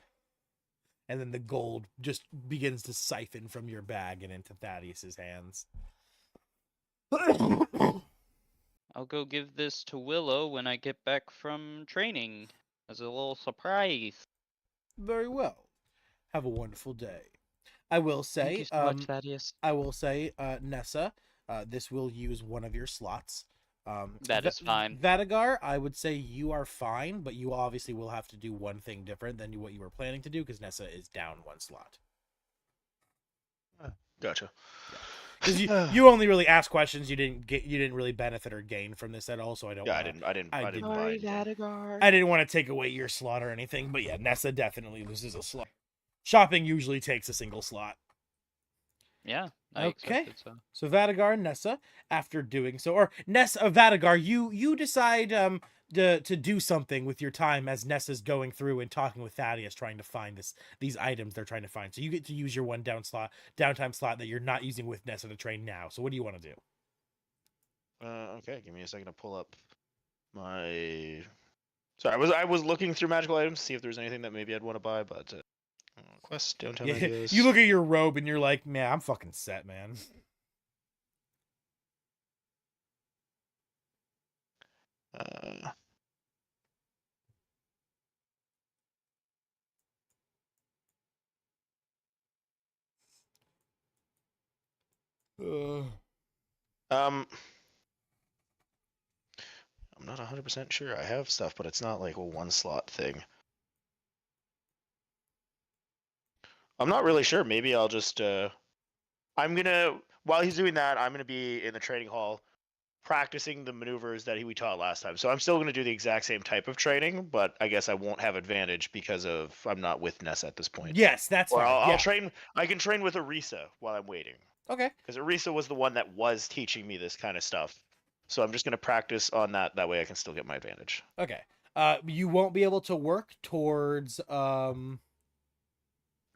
And then the gold just begins to siphon from your bag and into Thaddeus's hands. I'll go give this to Willow when I get back from training as a little surprise. Very well. Have a wonderful day. I will say, Thank you so much, Thaddeus. I will say, Nessa, this will use one of your slots. That is fine. Vadagar, I would say you are fine, but you obviously will have to do one thing different than what you were planning to do because Nessa is down one slot. Gotcha. Because you only really ask questions. You didn't really benefit or gain from this at all. So I don't. Yeah, wanna, I didn't buy anything. I didn't want to take away your slot or anything, but yeah, Nessa definitely loses a slot. Shopping usually takes a single slot. Yeah, I Okay. accepted so. So Vadagar and Nessa, after doing so, or Nessa, Vadagar, you decide to do something with your time as Nessa's going through and talking with Thaddeus, trying to find these items they're trying to find. So you get to use your one downtime slot that you're not using with Nessa to train now. So what do you want to do? Okay, give me a second to pull up my. Sorry, I was looking through magical items to see if there's anything that maybe I'd want to buy, but quest downtime Yeah, ideas. you look at your robe and you're like, man, I'm fucking set, man. I'm not 100% sure. I have stuff, but it's not like a one slot thing. I'm not really sure. Maybe I'll just while he's doing that, I'm gonna be in the training hall practicing the maneuvers that we taught last time. So I'm still gonna do the exact same type of training, but I guess I won't have advantage because I'm not with Ness at this point. Yes, that's Or fine. I'll train. I can train with Arisa while I'm waiting. Okay. Because Arisa was the one that was teaching me this kind of stuff. So I'm just gonna practice on that. That way I can still get my advantage. Okay. You won't be able to work towards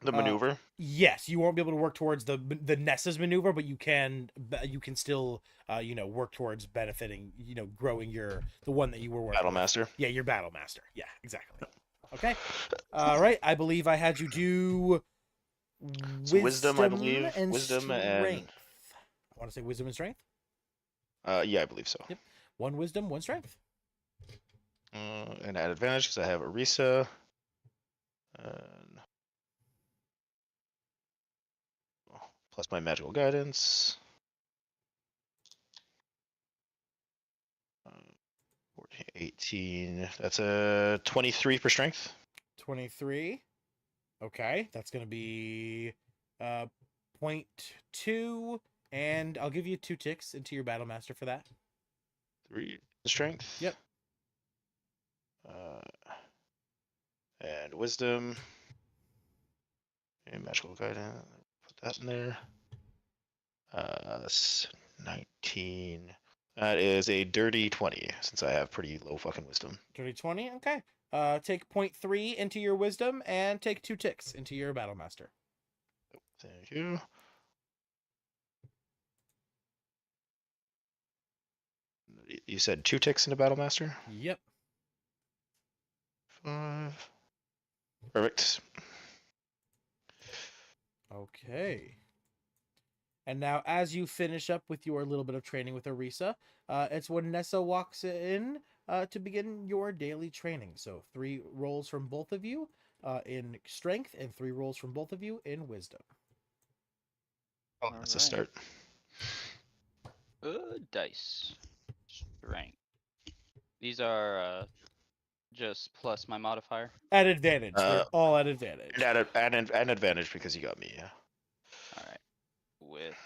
The maneuver. Yes, you won't be able to work towards the Nessa's maneuver, but you can still work towards benefiting, growing the one that you were working Battle with. Master. Yeah, your battle master. Yeah, exactly. Okay. All right. I believe I had you do wisdom, I believe. and Wisdom strength. and I want to say wisdom and strength. yeah, I believe so. Yep. One wisdom, one strength. And at advantage because I have Arisa. And plus my magical guidance. 14, 18. That's a 23 for strength. 23. Okay, that's going to be 0.2, and I'll give you 2 ticks into your battle master for that. 3 strength. Yep. And wisdom. And magical guidance. Put that in there. 19. That is a dirty 20, since I have pretty low fucking wisdom. Dirty 20, okay. Take 0.3 into your wisdom, and take 2 ticks into your battle master. Thank you. You said 2 ticks into battle master? Yep. 5. Perfect. Okay. And now, as you finish up with your little bit of training with Orisa, it's when Nessa walks in to begin your daily training. So 3 rolls from both of you in strength, and 3 rolls from both of you in wisdom. Oh, that's a start. Dice. Strength. These are just plus my modifier. At advantage. They're all at advantage. And an advantage because you got me. Yeah. All right. With.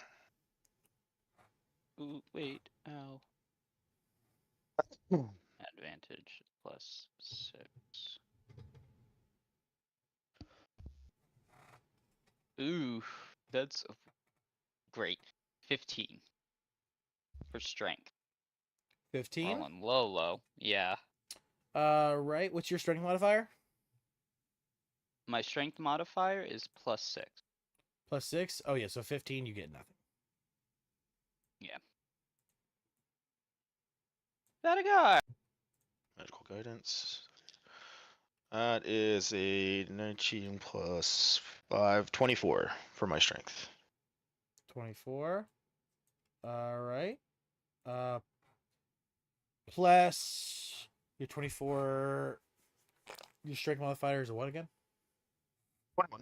Ooh, wait. Ow. Advantage plus 6. Ooh, that's great. 15 for strength. 15. Rolling low. Yeah. Right. What's your strength modifier? My strength modifier is plus 6. Plus 6. Oh yeah, so 15. You get nothing. Yeah. That a guy. Magical guidance. That is a 19 plus 5, 24 for my strength. 24. All right. Plus your 24. Your strength modifier is a what again? 21.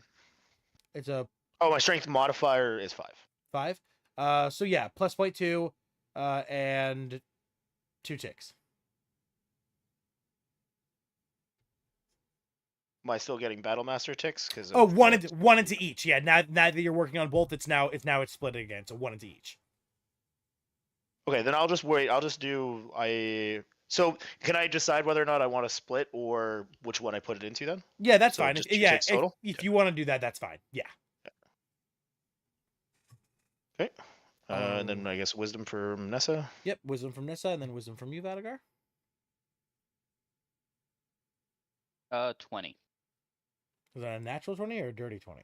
It's a Oh, my strength modifier is 5. 5. So yeah, plus 0.2, and 2 ticks. Am I still getting Battle Master ticks? Because One into each. Yeah. Now that you're working on both, it's split again. So 1 into each. Okay, then I'll just wait. I'll just do So can I decide whether or not I want to split or which one I put it into then? Yeah, that's So fine. just If, 2 yeah, ticks total? if you want to do that, that's fine. Yeah. Okay. And then I guess wisdom for Nessa. Yep. Wisdom from Nissa, and then wisdom from you, Vadagar. 20. Is that a natural 20 or a dirty 20?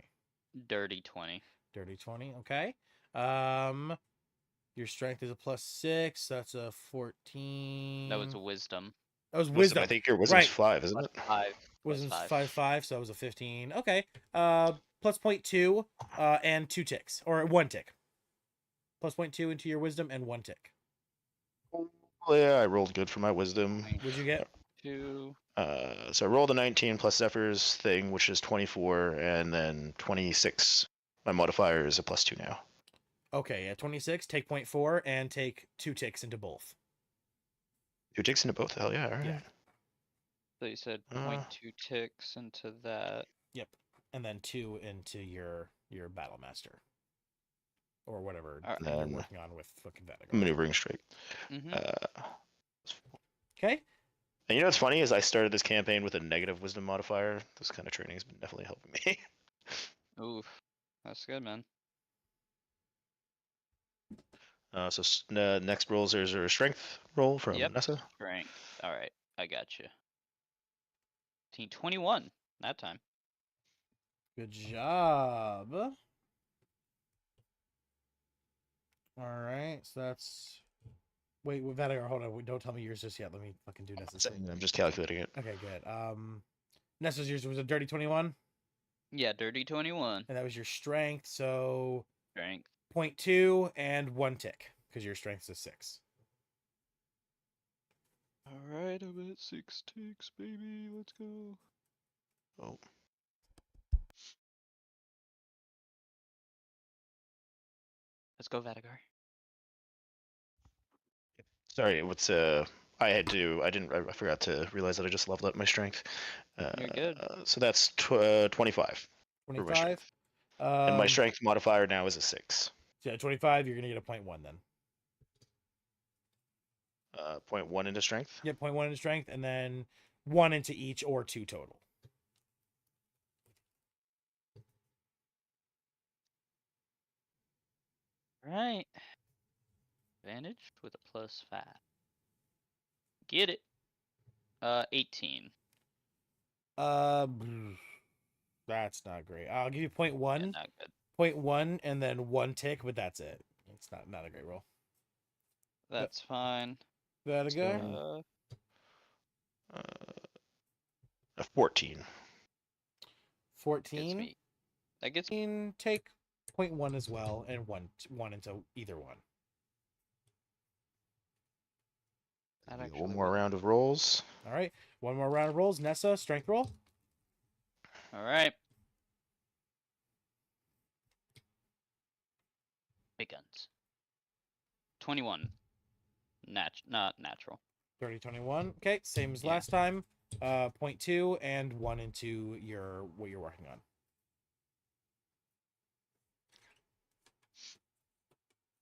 Dirty 20. Dirty 20. Okay. Your strength is a plus 6. That's a 14. That was wisdom. That was wisdom. I think your wisdom's Right. 5, isn't Plus it? 5. Wisdom's Plus 5, so that was a 15. Okay. Plus 0.2, and 2 ticks. Or 1 tick. Plus 0.2 into your wisdom and 1 tick. Oh, yeah, I rolled good for my wisdom. What'd you get? 2. So I rolled a 19 plus Zephyr's thing, which is 24, and then 26. My modifier is a plus 2 now. Okay, yeah, 26. Take 0.4 and take 2 ticks into both. 2 ticks into both. Hell yeah! All right. Yeah. So you said 0.2 ticks into that. Yep. And then 2 into your battle master. Or whatever you're working on with fucking Vadagar. Maneuvering straight. Okay. And you know what's funny is I started this campaign with a negative wisdom modifier. This kind of training has been definitely helping me. Oof. That's good, man. So next rolls there's a strength roll from Nessa. Strength. All right. I got you. 21 that time. Good job. All right, so that's. Wait, Vadagar, hold on. Don't tell me yours just yet. Let me fucking do Nessa's. I'm just calculating it. Okay, good. Nessa's yours was a dirty 21. Yeah, dirty 21. And that was your strength, so Strength. 0.2 and 1 tick because your strength is 6. All right, I'm at 6 ticks, baby. Let's go. Oh. Let's go, Vadagar. Sorry, I forgot to realize that I just leveled up my strength. You're good. So that's 25. 25. And my strength modifier now is a 6. So yeah, 25, you're going to get a 0.1 then. 0.1 into strength? Yeah, 0.1 into strength, and then 1 into each or 2 total. Right. Advantage with a plus 5. Get it. 18. That's not great. I'll give you 0.1. Yeah, not good. 0.1 and then 1 tick, but that's it. It's not a great roll. That's fine. That a go? A 14. 14. me. That gets 14, take 0.1 as well, and one into either one. that One actually more will. round of rolls. All right, one more round of rolls. Nessa, strength roll. All right. Big guns. 21. Not natural. 30, 21. Okay, same as Yeah. last time. 0.2 and one into what you're working on.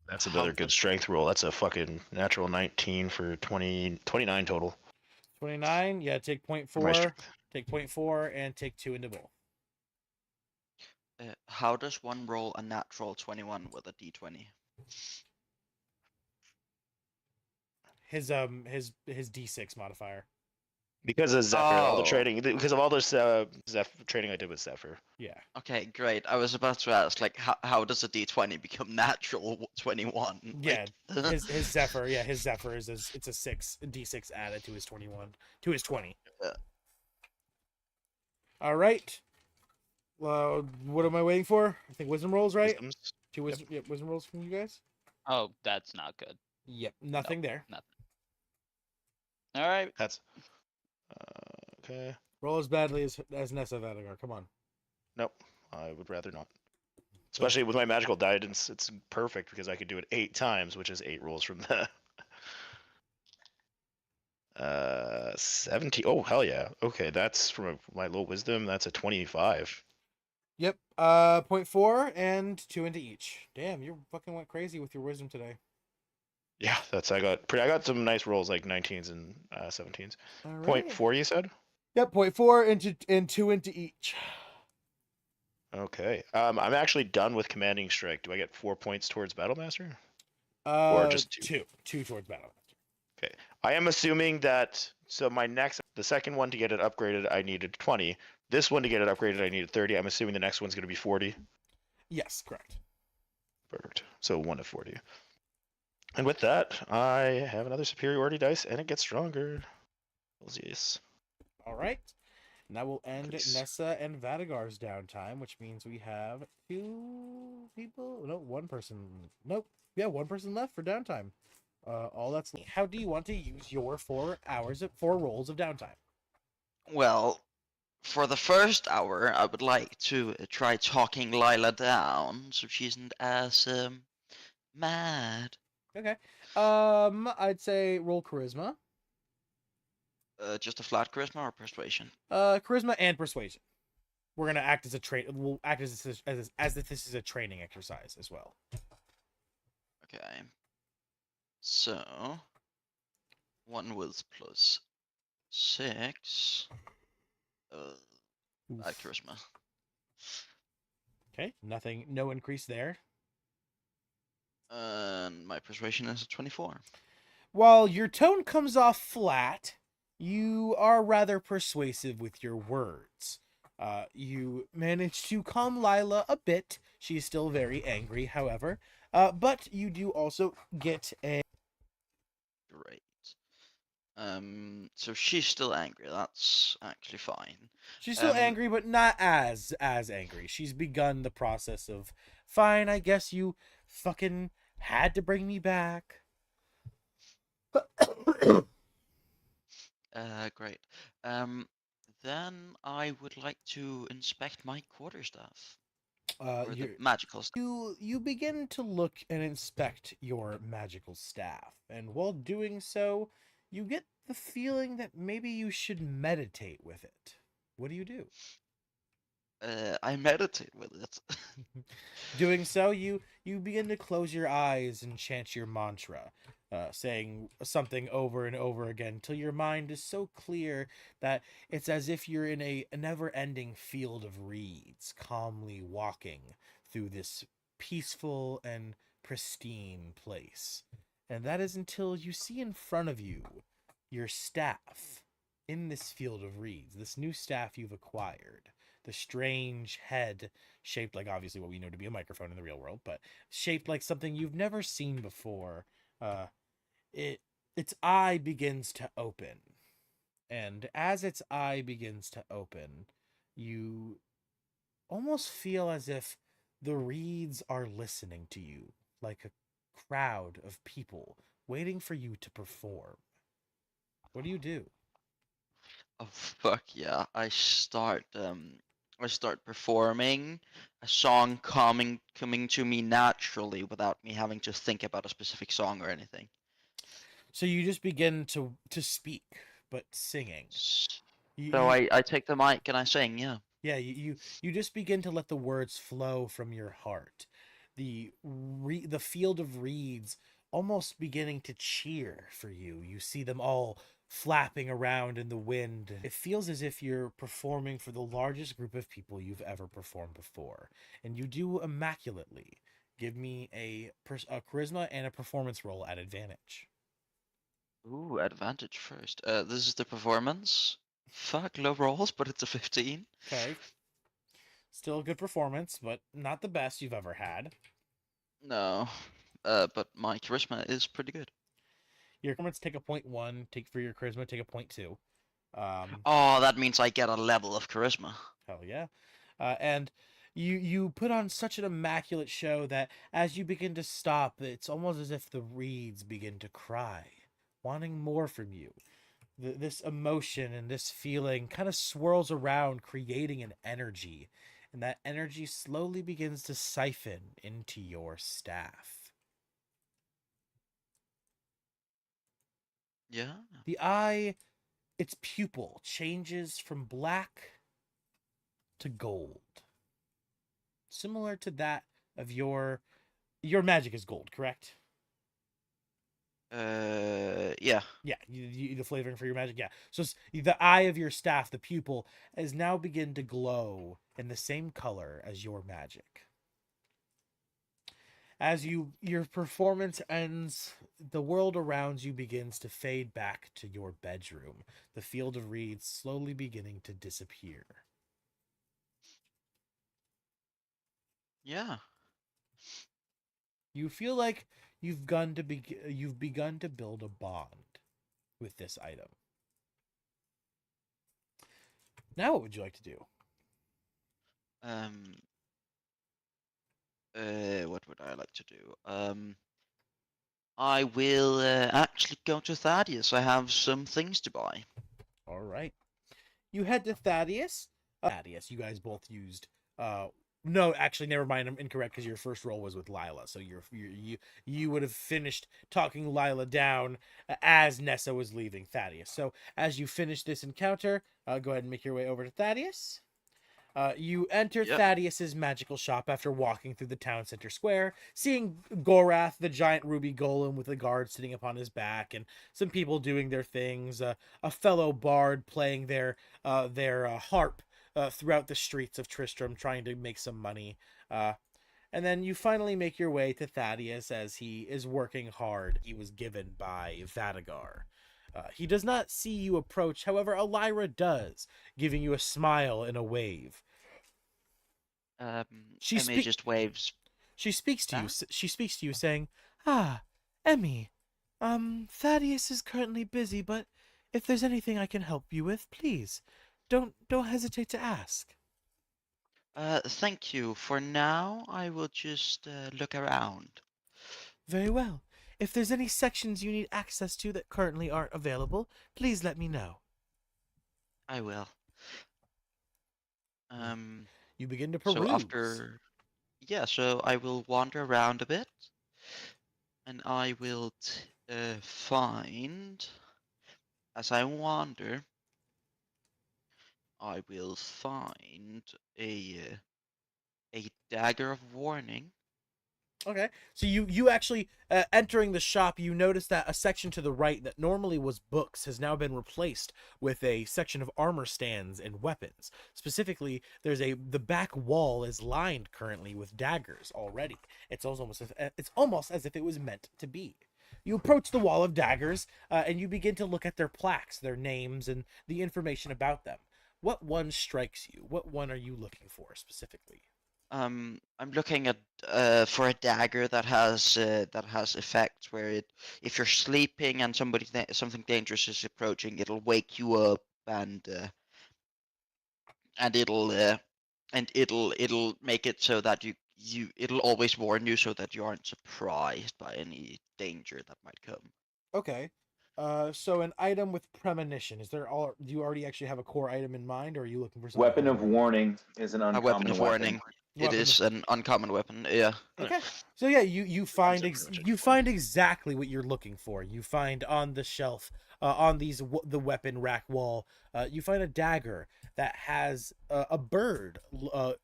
That's another good strength roll. That's a fucking natural 19 for 29 total 29. Yeah, take for my 0.4. strength. Take 0.4 and take 2 into both. How does one roll a natural 21 with a d20? His D6 modifier. Because of Zephyr, all the Oh. trading, because of all this trading I did with Zephyr. Yeah. Okay, great. I was about to ask, like, how does a d20 become natural 21? Yeah. Like, His Zephyr. Yeah, his Zephyr is it's a D6 added to his 21 to his 20. Yeah. All right. What am I waiting for? I think wisdom rolls, right? Wisdoms. 2 wisdom, yep, wisdom rolls from you guys. Oh, that's not good. Yep, nothing there. Nothing. All right. That's okay. Roll as badly as Nessa Vadigar. Come on. Nope, I would rather not. Especially with my magical guidance, it's perfect because I could do it 8 times, which is 8 rolls from the 70. Oh hell yeah. Okay, that's from my low wisdom. That's a 25. Yep. 0.4 and 2 into each. Damn, you fucking went crazy with your wisdom today. Yeah, I got some nice rolls like 19s and 17s. All right. 0.4 you said? Yep. 0.4 and 2 into each. Okay. I'm actually done with commanding strike. Do I get 4 points towards Battlemaster? Or just 2? 2 towards battle. I am assuming that the second one to get it upgraded, I needed 20. This one to get it upgraded, I needed 30. I'm assuming the next one's going to be 40. Yes, correct. Perfect. So 1 of 40. And with that, I have another superiority dice, and it gets stronger. Yes. All right. And that will end Please. Nessa and Vadigar's downtime, which means we have 2 people. No, 1 person. Nope. Yeah, 1 person left for downtime. All that's. How do you want to use your 4 rolls of downtime? well, for the first hour, I would like to try talking Lila down so she isn't as mad. Okay. I'd say roll charisma. Just a flat charisma or persuasion? Charisma and persuasion. We're gonna act as a We'll act as if this is a training exercise as well. Okay. So 1 with plus 6. Bad charisma. Okay. Nothing. No increase there. And my persuasion is a 24. While your tone comes off flat, you are rather persuasive with your words. You manage to calm Lila a bit. She's still very angry, however. But you do also get a. Great. So she's still angry. That's actually fine. She's still angry, but not as angry. She's begun the process of, fine, I guess you fucking had to bring me back. Great. Then I would like to inspect my quarterstaff. Or the magical stuff. You begin to look and inspect your magical staff, and while doing so, you get the feeling that maybe you should meditate with it. What do you do? I meditate with it. Doing so, you begin to close your eyes and chant your mantra, saying something over and over again till your mind is so clear that it's as if you're in a never-ending field of reeds, calmly walking through this peaceful and pristine place. And that is until you see in front of you your staff in this field of reeds, this new staff you've acquired. The strange head shaped like obviously what we know to be a microphone in the real world, but shaped like something you've never seen before. Its eye begins to open, and as its eye begins to open, you almost feel as if the reeds are listening to you, like a crowd of people waiting for you to perform. What do you do? Oh fuck yeah! I start performing a song coming to me naturally without me having to think about a specific song or anything. So you just begin to speak, but singing. S- You, So you I take the mic and I sing, yeah. yeah, you just begin to let the words flow from your heart. The field of reeds almost beginning to cheer for you. You see them all flapping around in the wind. It feels as if you're performing for the largest group of people you've ever performed before, and you do immaculately. Give me a charisma and a performance roll at advantage. Ooh, advantage first. This is the performance. Fuck, low rolls, but it's a 15. Okay, still a good performance, but not the best you've ever had. No. But my charisma is pretty good. Your performance take a 0.1. Take for your charisma, take a 0.2. Oh, that means I get a level of charisma. Hell yeah. And you put on such an immaculate show that as you begin to stop, it's almost as if the reeds begin to cry, wanting more from you. This emotion and this feeling kind of swirls around, creating an energy, and that energy slowly begins to siphon into your staff. Yeah. The eye, its pupil changes from black to gold, similar to that of your magic is gold, correct? Yeah. Yeah, the flavoring for your magic, yeah. So the eye of your staff, the pupil, has now begin to glow in the same color as your magic. As your performance ends, the world around you begins to fade back to your bedroom. The field of reeds slowly beginning to disappear. Yeah. You feel like you've begun to build a bond with this item. Now, what would you like to do? Um. What would I like to do? I will actually go to Thaddeus. I have some things to buy. All right. You head to Thaddeus. Thaddeus, you guys both used. No, actually, never mind. I'm incorrect because your first roll was with Lila, so you would have finished talking Lila down as Nessa was leaving Thaddeus. So as you finish this encounter, go ahead and make your way over to Thaddeus. You enter Yep. Thaddeus's magical shop after walking through the town center square, seeing Gorath, the giant ruby golem with a guard sitting upon his back, and some people doing their things. A fellow bard playing their harp throughout the streets of Tristram, trying to make some money. And then you finally make your way to Thaddeus as he is working hard. He was given by Vadagar. He does not see you approach, however, Elira does, giving you a smile and a wave. She Emmy just waves. She speaks to you. That? She speaks to you, saying, "Ah, Emmy, Thaddeus is currently busy, but if there's anything I can help you with, please, don't hesitate to ask." Thank you. For now, I will just look around. Very well. If there's any sections you need access to that currently aren't available, please let me know. I will. Um, You begin to so peruse. so I will wander around a bit, and I will find, as I wander, I will find a dagger of warning. Okay, so you actually entering the shop, you notice that a section to the right that normally was books has now been replaced with a section of armor stands and weapons. Specifically, the back wall is lined currently with daggers already. It's almost as if it was meant to be. You approach the wall of daggers and you begin to look at their plaques, their names, and the information about them. What one strikes you? What one are you looking for specifically? I'm looking at for a dagger that has effects where if you're sleeping and something dangerous is approaching, it'll wake you up and and it'll make it so that it'll always warn you so that you aren't surprised by any danger that might come. Okay. So an item with premonition. Do you already actually have a core item in mind, or are you looking for something Weapon of more? warning is an A weapon uncommon of weapon. warning. It Weapon is an uncommon weapon. Yeah. Okay. So yeah, you find Sounds like you find exactly what you're looking for. You find on the shelf, on the weapon rack wall, you find a dagger that has a bird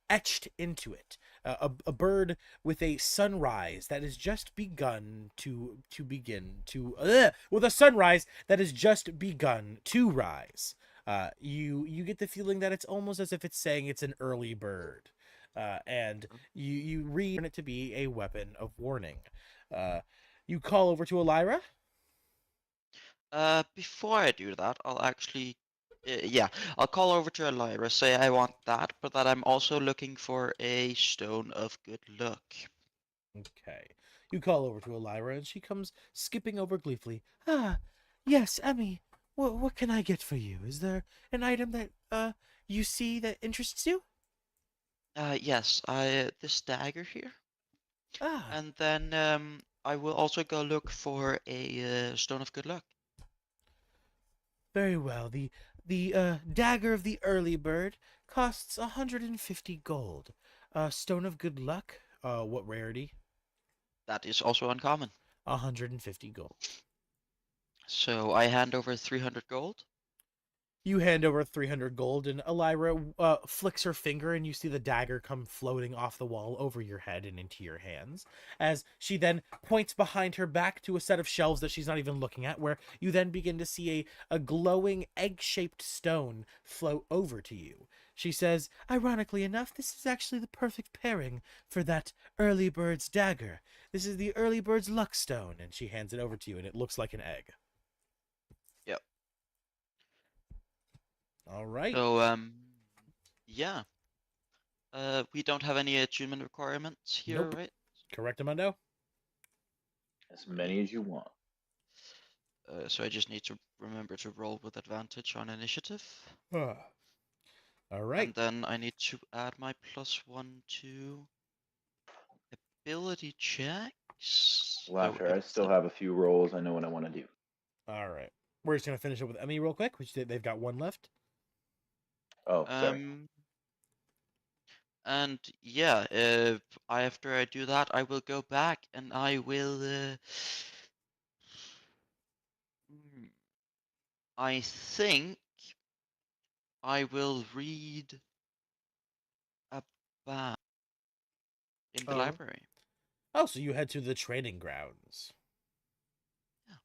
etched into it. A bird with a sunrise that has just begun to begin to with a sunrise that has just begun to rise. You get the feeling that it's almost as if it's saying it's an early bird. And you read it to be a weapon of warning. You call over to Elira. Before I do that, I'll actually, yeah, I'll call over to Elira, say I want that, but that I'm also looking for a stone of good luck. Okay. You call over to Elira, and she comes skipping over gleefully. Ah, yes, Emmy. What can I get for you? Is there an item that you see that interests you? Yes, this dagger here, Ah, and then I will also go look for a stone of good luck. very well. The dagger of the early bird costs 150 gold. Stone of good luck. What rarity? That is also uncommon. 150 gold. So I hand over 300 gold. You hand over 300 gold, and Elira flicks her finger, and you see the dagger come floating off the wall over your head and into your hands. As she then points behind her back to a set of shelves that she's not even looking at, where you then begin to see a glowing egg-shaped stone float over to you. She says, ironically enough, this is actually the perfect pairing for that early bird's dagger. This is the early bird's luck stone, and she hands it over to you, and it looks like an egg. Yep. All right. So yeah. We don't have any attunement requirements here, Nope. right? Correct, Amundo? As many as you want. So I just need to remember to roll with advantage on initiative. All right. And then I need to add my +1 to ability checks. Well, after I still have a few rolls, I know what I want to do. All right. We're just going to finish up with Emmy real quick, which they've got one left. Oh, sorry. And yeah, after I do that, I will go back and I will. I think I will read about in the library. Oh, so you head to the training grounds. Yeah.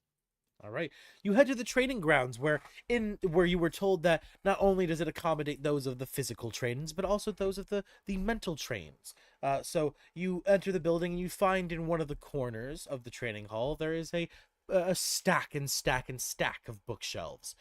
All right. You head to the training grounds where you were told that not only does it accommodate those of the physical trains, but also those of the mental trains. So you enter the building and you find in one of the corners of the training hall there is a stack and stack and stack of bookshelves.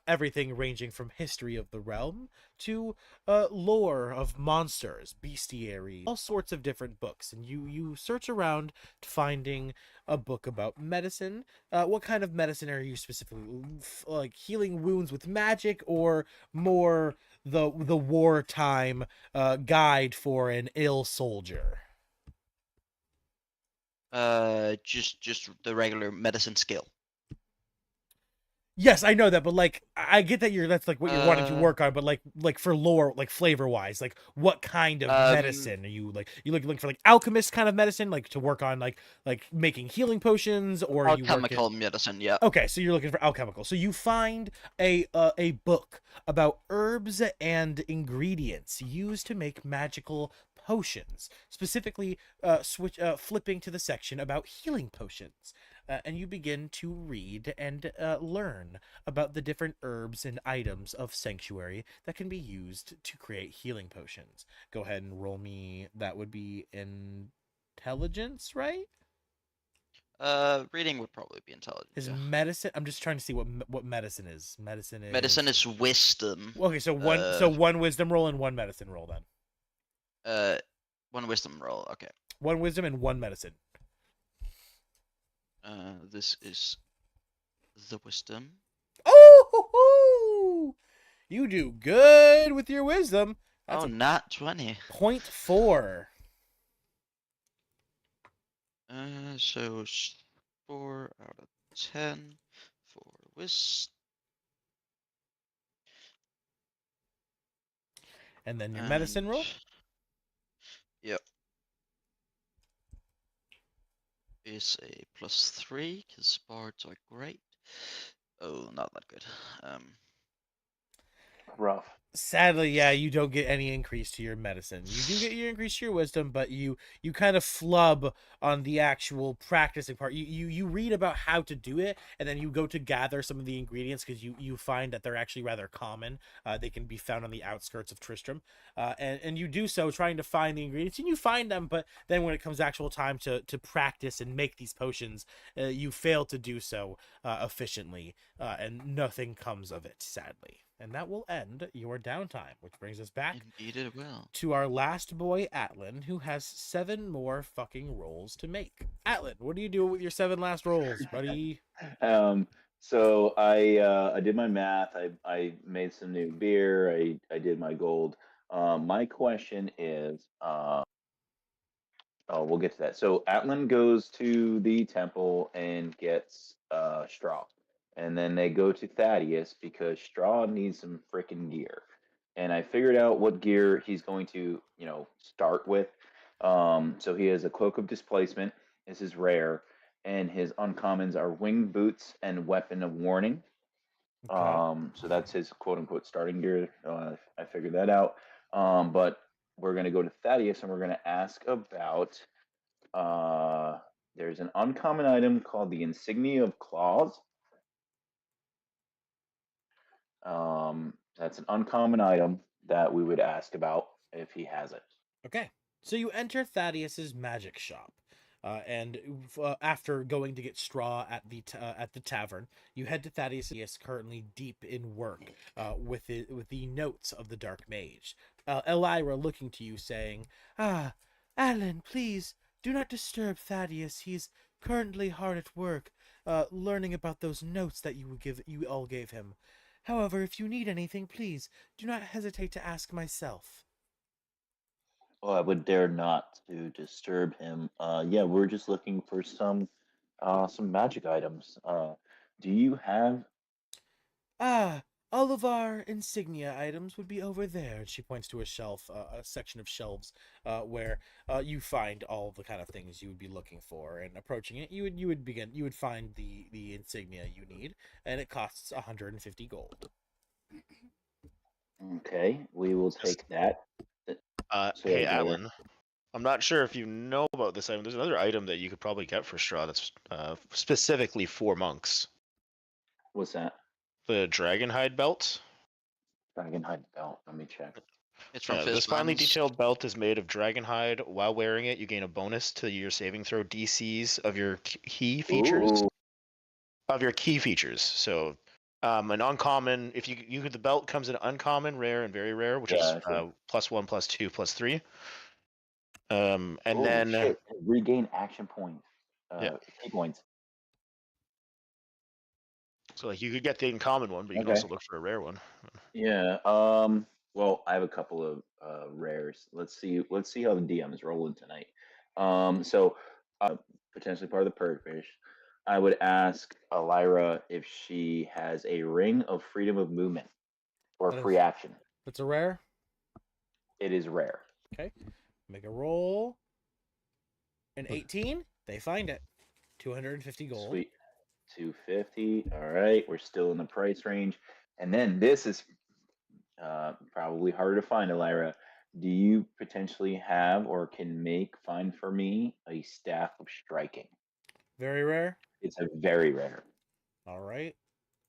Everything ranging from history of the realm to lore of monsters, bestiary, all sorts of different books. And you search around finding a book about medicine. What kind of medicine are you specifically like? Healing wounds with magic, or more the wartime guide for an ill soldier? Just the regular medicine skill. Yes, I know that, but like I get that that's like what you're wanting to work on, but like for lore, like flavor wise, like what kind of medicine are you like? You looking for like alchemist kind of medicine, like to work on like making healing potions, or you alchemical medicine? Yeah. Okay, so you're looking for alchemical. So you find a book about herbs and ingredients used to make magical potions. Specifically, flipping to the section about healing potions. And you begin to read and learn about the different herbs and items of Sanctuary that can be used to create healing potions. Go ahead and roll me. That would be intelligence, right? Reading would probably be intelligence. Is yeah. medicine? I'm just trying to see what medicine is. Medicine is wisdom. Okay, so one wisdom roll and one medicine roll then. One wisdom roll. Okay. One wisdom and one medicine. This is the wisdom. Oh, you do good with your wisdom. That's Oh, a not 20. 0.4. So 4 out of 10 for wisdom. And then your medicine roll. Yep. Is a +3 because bards are great. Oh, not that good. Rough. Sadly, yeah, you don't get any increase to your medicine. You do get your increase to your wisdom, but you kind of flub on the actual practicing part. You read about how to do it, and then you go to gather some of the ingredients because you find that they're actually rather common. They can be found on the outskirts of Tristram, and you do so trying to find the ingredients, and you find them. But then when it comes actual time to practice and make these potions, you fail to do so efficiently, and nothing comes of it, sadly. And that will end your downtime, which brings us back Indeed it will. to our last boy, Atlan, who has 7 more fucking rolls to make. Atlan, what do you do with your 7 last rolls, buddy? So I did my math. I made some new beer. I did my gold. My question is, oh, we'll get to that. So Atlan goes to the temple and gets straw, and then they go to Thaddeus because straw needs some freaking gear. And I figured out what gear he's going to, start with. So he has a cloak of displacement. This is rare, and his uncommons are winged boots and weapon of warning. Okay. So that's his quote unquote starting gear. I figured that out. But we're gonna go to Thaddeus and we're gonna ask about. There's an uncommon item called the insignia of claws. That's an uncommon item that we would ask about if he has it. Okay. So you enter Thaddeus's magic shop. And after going to get straw at the tavern, you head to Thaddeus, currently deep in work with the notes of the Dark Mage. Elira looking to you, saying, "Ah, Alan, please do not disturb Thaddeus. He's currently hard at work, learning about those notes that you all gave him. However, if you need anything, please do not hesitate to ask myself." Oh, I would dare not to disturb him. Yeah, we're just looking for some magic items. Do you have? "Ah, all of our insignia items would be over there." And she points to a shelf, a section of shelves, where you find all the kind of things you would be looking for. And approaching it, you would find the insignia you need, and it costs 150 gold. Okay, we will Just, take that. hey, Sorry, brother. Alan. I'm not sure if you know about this item. There's another item that you could probably get for straw that's specifically for monks. What's that? The dragonhide belt. Dragonhide belt. Let me check. It's from This finely Fizzlands. detailed belt is made of dragonhide. While wearing it, you gain a bonus to your saving throw DCs of your key features. Ooh, Of your key features. So, an uncommon. If the belt comes in uncommon, rare, and very rare, which is yeah, sure. +1, +2, +3. And Oh then shit! Regain action points. yeah, Key points. so like you could get the uncommon one, but you can Okay. also look for a rare one. Yeah. Well, I have a couple of rares. Let's see. Let's see how the DM is rolling tonight. So potentially part of the purpose. I would ask Elira if she has a ring of freedom of movement or That free is, action. that's a rare. It is rare. Okay, make a roll. An 18. They find it. 250 gold. Sweet. 250. All right. We're still in the price range. And then this is probably harder to find, Elira. Do you potentially have or can find for me a staff of striking? Very rare. It's a very rare. All right.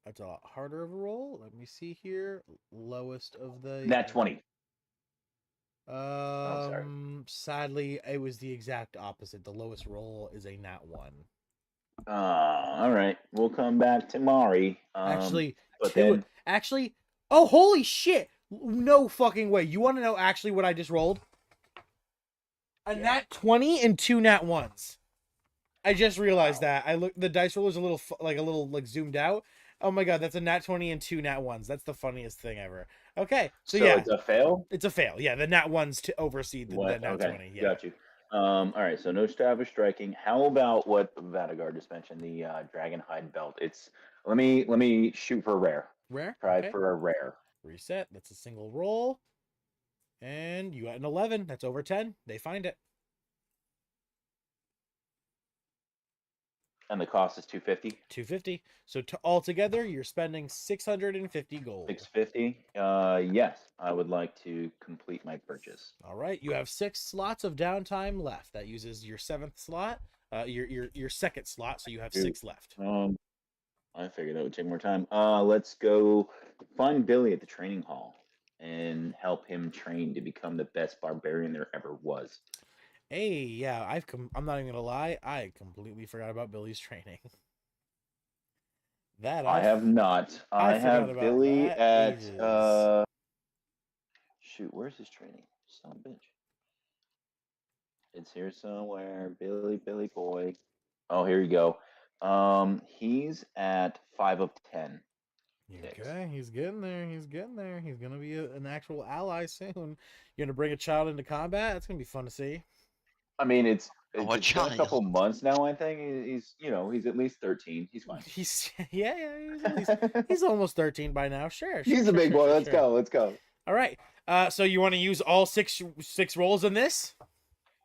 That's a lot harder of a roll. Let me see here. Lowest of the. Nat 20. I'm sorry. Sadly, it was the exact opposite. The lowest roll is a nat 1. All right. We'll come back to Mari. Actually, but two. then Actually, oh holy shit! No fucking way. You want to know actually what I just rolled? A Yeah. nat 20 and 2 nat 1s. I just realized that. I look. The dice roll is a little like zoomed out. Oh my god, that's a nat 20 and 2 nat 1s. That's the funniest thing ever. Okay, so So yeah, it's a fail. it's a fail. Yeah, the nat 1s to oversee the What? nat Okay, 20. Yeah. got you. All right. So no stab or striking. How about what Vadagar just mentioned? The dragon hide belt. It's let me shoot for a rare. Rare. Try Okay. for a rare. Reset. That's a single roll. And you got an 11. That's over 10. They find it. And the cost is 250. 250. So altogether, you're spending 650 gold. 650. Yes, I would like to complete my purchase. All right. You have 6 slots of downtime left. That uses your 7th slot. Your second slot. So you have Dude. 6 left. I figured that would take more time. Let's go find Billy at the training hall and help him train to become the best barbarian there ever was. Hey, yeah, I'm not even gonna lie. I completely forgot about Billy's training. That I have not. I forgot have about Billy that at ages. shoot, where's his training? Son of a bitch. It's here somewhere. Billy boy. Oh, here you go. He's at 5 of 10. Ticks. Okay, he's getting there. He's getting there. He's gonna be an actual ally soon. You're gonna bring a child into combat. That's gonna be fun to see. I mean, it's What it's been a couple child? months now. I think he's at least 13. He's fine. He's yeah, he's at least he's almost 13 by now. Sure, He's a big boy. Let's go. Let's go. All right. So you want to use all six rolls in this?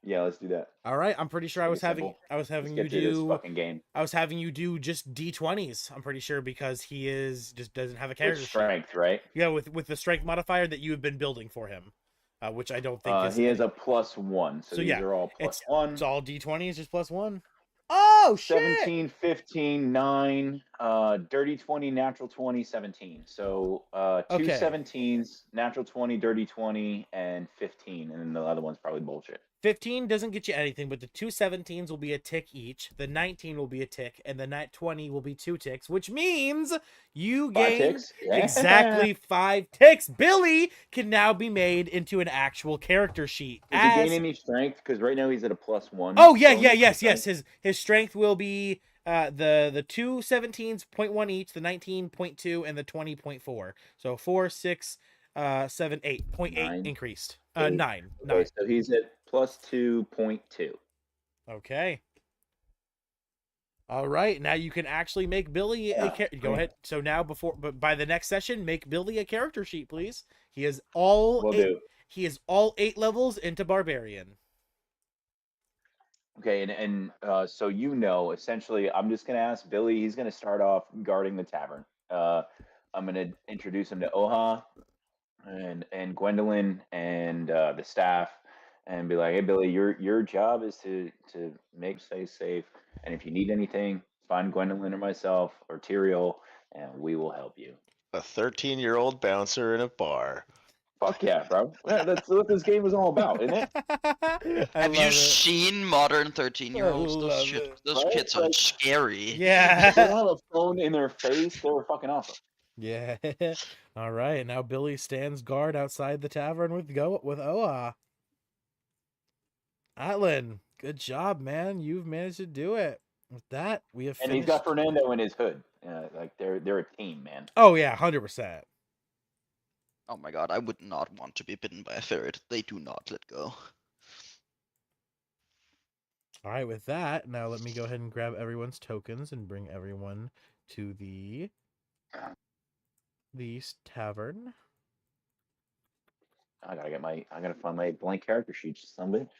Yeah, let's do that. All right. I'm pretty sure I Make was it having simple. Let's you get through this do fucking game. I was having you do just d20s. I'm pretty sure because he is just doesn't have a With character sheet. strength, right? Yeah, with the strength modifier that you have been building for him, which I don't think is. He has a +1, so these yeah, are all +1. It's all d20s, just +1. Oh shit! 17, 15, 9, dirty 20, natural 20, 17. So two Okay. 17s, natural 20, dirty 20, and 15. And then the other one's probably bullshit. 15 doesn't get you anything, but the two 17s will be a tick each. The 19 will be a tick, and the nat 20 will be 2 ticks, which means you 5 gain ticks? Yeah. exactly 5 ticks. Billy can now be made into an actual character sheet. Does he gain any strength? Because right now he's at a +1. Oh yeah, bonus to yes. strength. His strength will be the two 17s 0.1 each, the 19.2 and the 20.4. So 4, 6, 7, 8. 0.8 9. increased. 8. 9. Okay, 9. so he's at +2.2. Okay. All right, now you can actually make Billy a go ahead. So now but by the next session, make Billy a character sheet, please. He is all Will 8, do. he is all 8 levels into barbarian. Okay, and so essentially, I'm just gonna ask Billy. He's gonna start off guarding the tavern. I'm gonna introduce him to Oha and Gwendolyn and the staff, and be like, "Hey, Billy, your job is to make stay safe, and if you need anything, find Gwendolyn or myself or Tyrael, and we will help you." A 13-year-old bouncer in a bar. Fuck yeah, bro! Yeah, that's what this game is all about, isn't it? Have you seen modern 13-year-olds? I Those love shit, it. those Right? kids are Like- scary. They Yeah. don't have a phone in their face. They were fucking awesome. Yeah. All right. Now Billy stands guard outside the tavern with Oa. Atlan, good job, man. You've managed to do it. With that, we have And finished. he's got Fernando in his hood. Like they're a team, man. Oh yeah, 100%. Oh my god, I would not want to be bitten by a ferret. They do not let go. All right, with that, now let me go ahead and grab everyone's tokens and bring everyone to the tavern. I gotta find my blank character sheet, son of a bitch.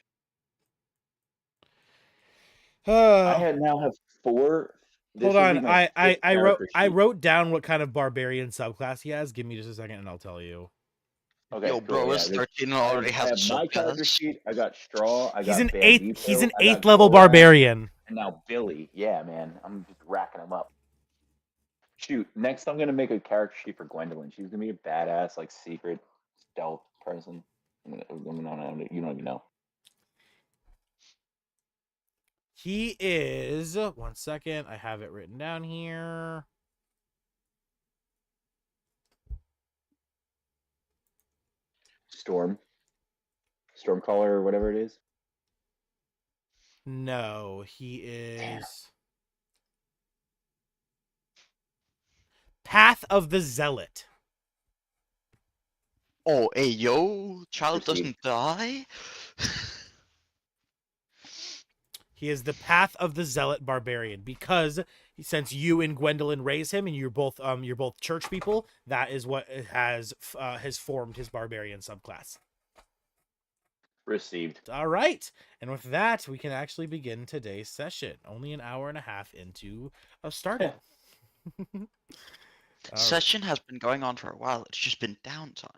I now have 4. This Hold will be on. my fifth character sheet. wrote down what kind of barbarian subclass he has. Give me just a second and I'll tell you. Okay, Yo, cool, bro is this- 13 and already I has a have my character subclass. sheet. I got Straw. I He's got an Bandito, he's an I got 8th level Gorak, barbarian. And now Billy. Yeah, man. I'm just racking them up. Shoot, next I'm gonna make a character sheet for Gwendolyn. She's gonna be a badass, like secret stealth person. You don't even know. He is 1 second. I have it written down here. Stormcaller or whatever it is. No, he is. Path of the Zealot. Oh, hey, yo, child Received. doesn't die. He is the Path of the Zealot Barbarian because since you and Gwendolyn raise him, and you're both church people, that is what has formed his barbarian subclass. Received. All right, and with that, we can actually begin today's session. Only an hour and a half into starting. Session has been going on for a while. It's just been downtime.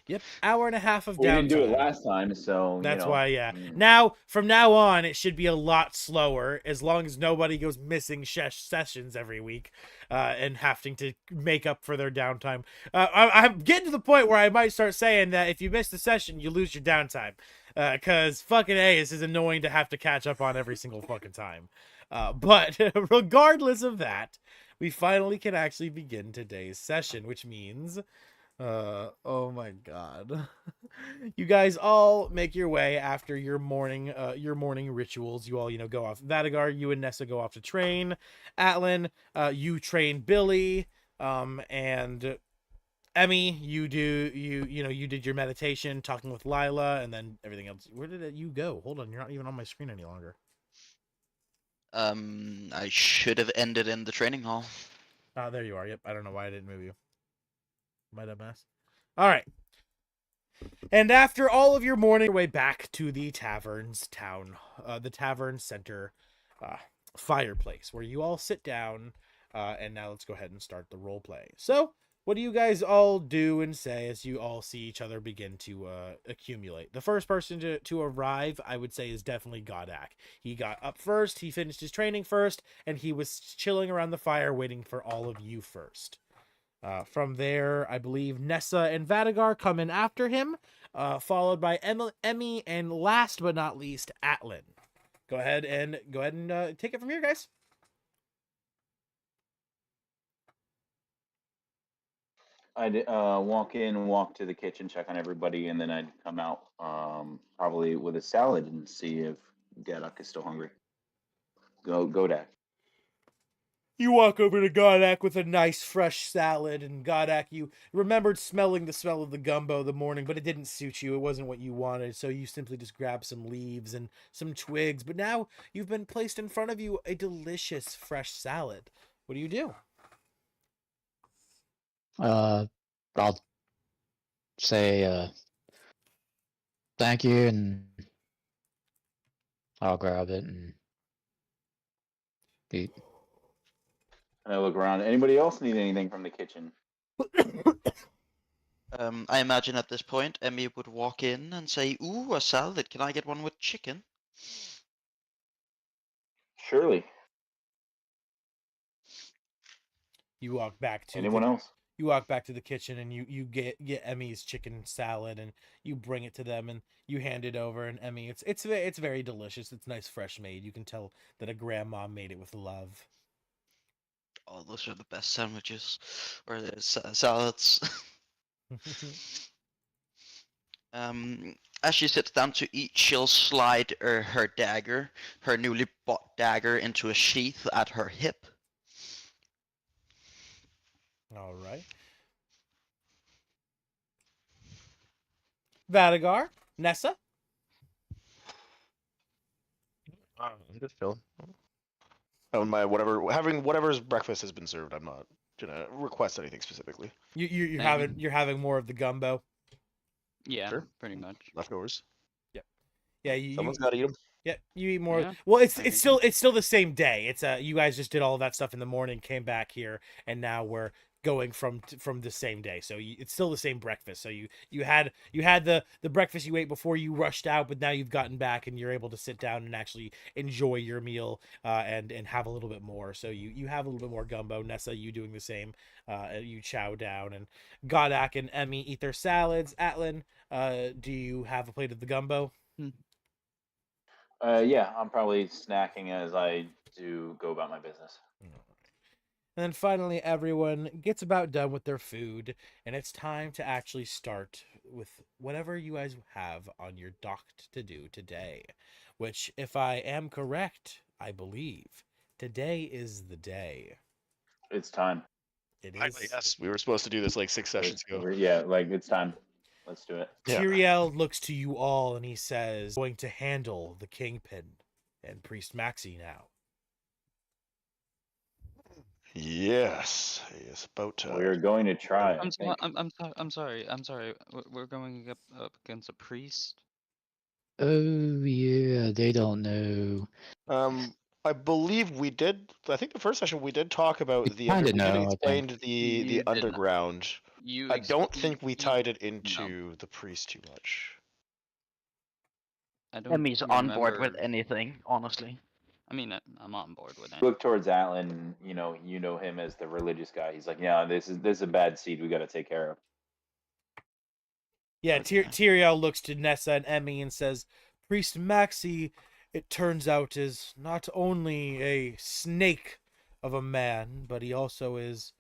Yep, hour and a half of We downtime. didn't do it last time, so That's you know. why, yeah. Now, from now on, it should be a lot slower, as long as nobody goes missing sessions every week, and having to make up for their downtime. I'm getting to the point where I might start saying that if you miss the session, you lose your downtime, because fucking this is annoying to have to catch up on every single fucking time. But regardless of that, we finally can actually begin today's session, which means oh my god. You guys all make your way after your morning rituals. You all, go off. Vadagar, you and Nessa go off to train. Atlan, you train Billy. And Emmy, you did your meditation, talking with Lila, and then everything else. Where did you go? Hold on, you're not even on my screen any longer. I should have ended in the training hall. There you are. Yep. I don't know why I didn't move you. My dumbass. All right. And after all of your morning, your way back to the tavern center fireplace, where you all sit down. And now let's go ahead and start the role play. So, what do you guys all do and say as you all see each other begin to accumulate? The first person to arrive, I would say, is definitely Godak. He got up first, he finished his training first, and he was chilling around the fire waiting for all of you first. From there, I believe Nessa and Vadagar come in after him, followed by Emmy, and last but not least, Atlan. Go ahead and take it from here, guys. I'd walk in, walk to the kitchen, check on everybody, and then I'd come out probably with a salad and see if Gadok is still hungry. Godak. You walk over to Godak with a nice fresh salad, and Godak, you remembered smelling the smell of the gumbo the morning, but it didn't suit you. It wasn't what you wanted, so you simply just grabbed some leaves and some twigs. But now you've been placed in front of you a delicious fresh salad. What do you do? I'll say thank you, and I'll grab it and eat. And I look around. Anybody else need anything from the kitchen? I imagine at this point, Emmy would walk in and say, "Ooh, a salad. Can I get one with chicken?" Surely. You walk back to Anyone else? You walk back to the kitchen, and you get Emmy's chicken salad, and you bring it to them, and you hand it over. And Emmy, it's very delicious. It's nice, fresh made. You can tell that a grandma made it with love. Oh, those are the best sandwiches, or salads. As she sits down to eat, she'll slide her dagger, her newly bought dagger, into a sheath at her hip. All right. Vadagar, Nessa. I'm just chilling. Having whatever's breakfast has been served. I'm not gonna request anything specifically. You're having more of the gumbo. Yeah, Sure. pretty much. Leftovers. Yeah, you Someone's got to eat them. Yeah, you eat more. Yeah, Well, I it's agree. still the same day. It's you guys just did all of that stuff in the morning, came back here, and now we're going from the same day. So it's still the same breakfast. So you had the breakfast you ate before you rushed out, but now you've gotten back and you're able to sit down and actually enjoy your meal and have a little bit more. So you have a little bit more gumbo. Nessa, you doing the same. You chow down, and Godak and Emmy eat their salads. Atlan, do you have a plate of the gumbo? Yeah, I'm probably snacking as I do go about my business. And then finally, everyone gets about done with their food, and it's time to actually start with whatever you guys have on your docket to do today. Which, if I am correct, I believe today is the day. It's time. It Finally, is. yes, we were supposed to do this like 6 sessions ago. Yeah, like it's time. Let's do it. Yeah. Tyrael looks to you all and he says, "Going to handle the Kingpin and Priest Maxi now." Yes, it's about time. We're going to try. I I'm think. sorry. We're going up against a priest. Oh yeah, they don't know. I believe we did. I think the first session we did talk about the Kinda We did know, I explain think. the You did not. underground. You I don't you- think we you- tied it no. into the priest too much. I don't Emmy's on board with remember. anything, honestly. I mean, I'm on board with it. Look towards Atlan. You know him as the religious guy. He's like, yeah, this is a bad seed. We got to take care of. Yeah, Okay. Tyrael looks to Nessa and Emmy and says, "Priest Maxi, it turns out, is not only a snake of a man, but he also is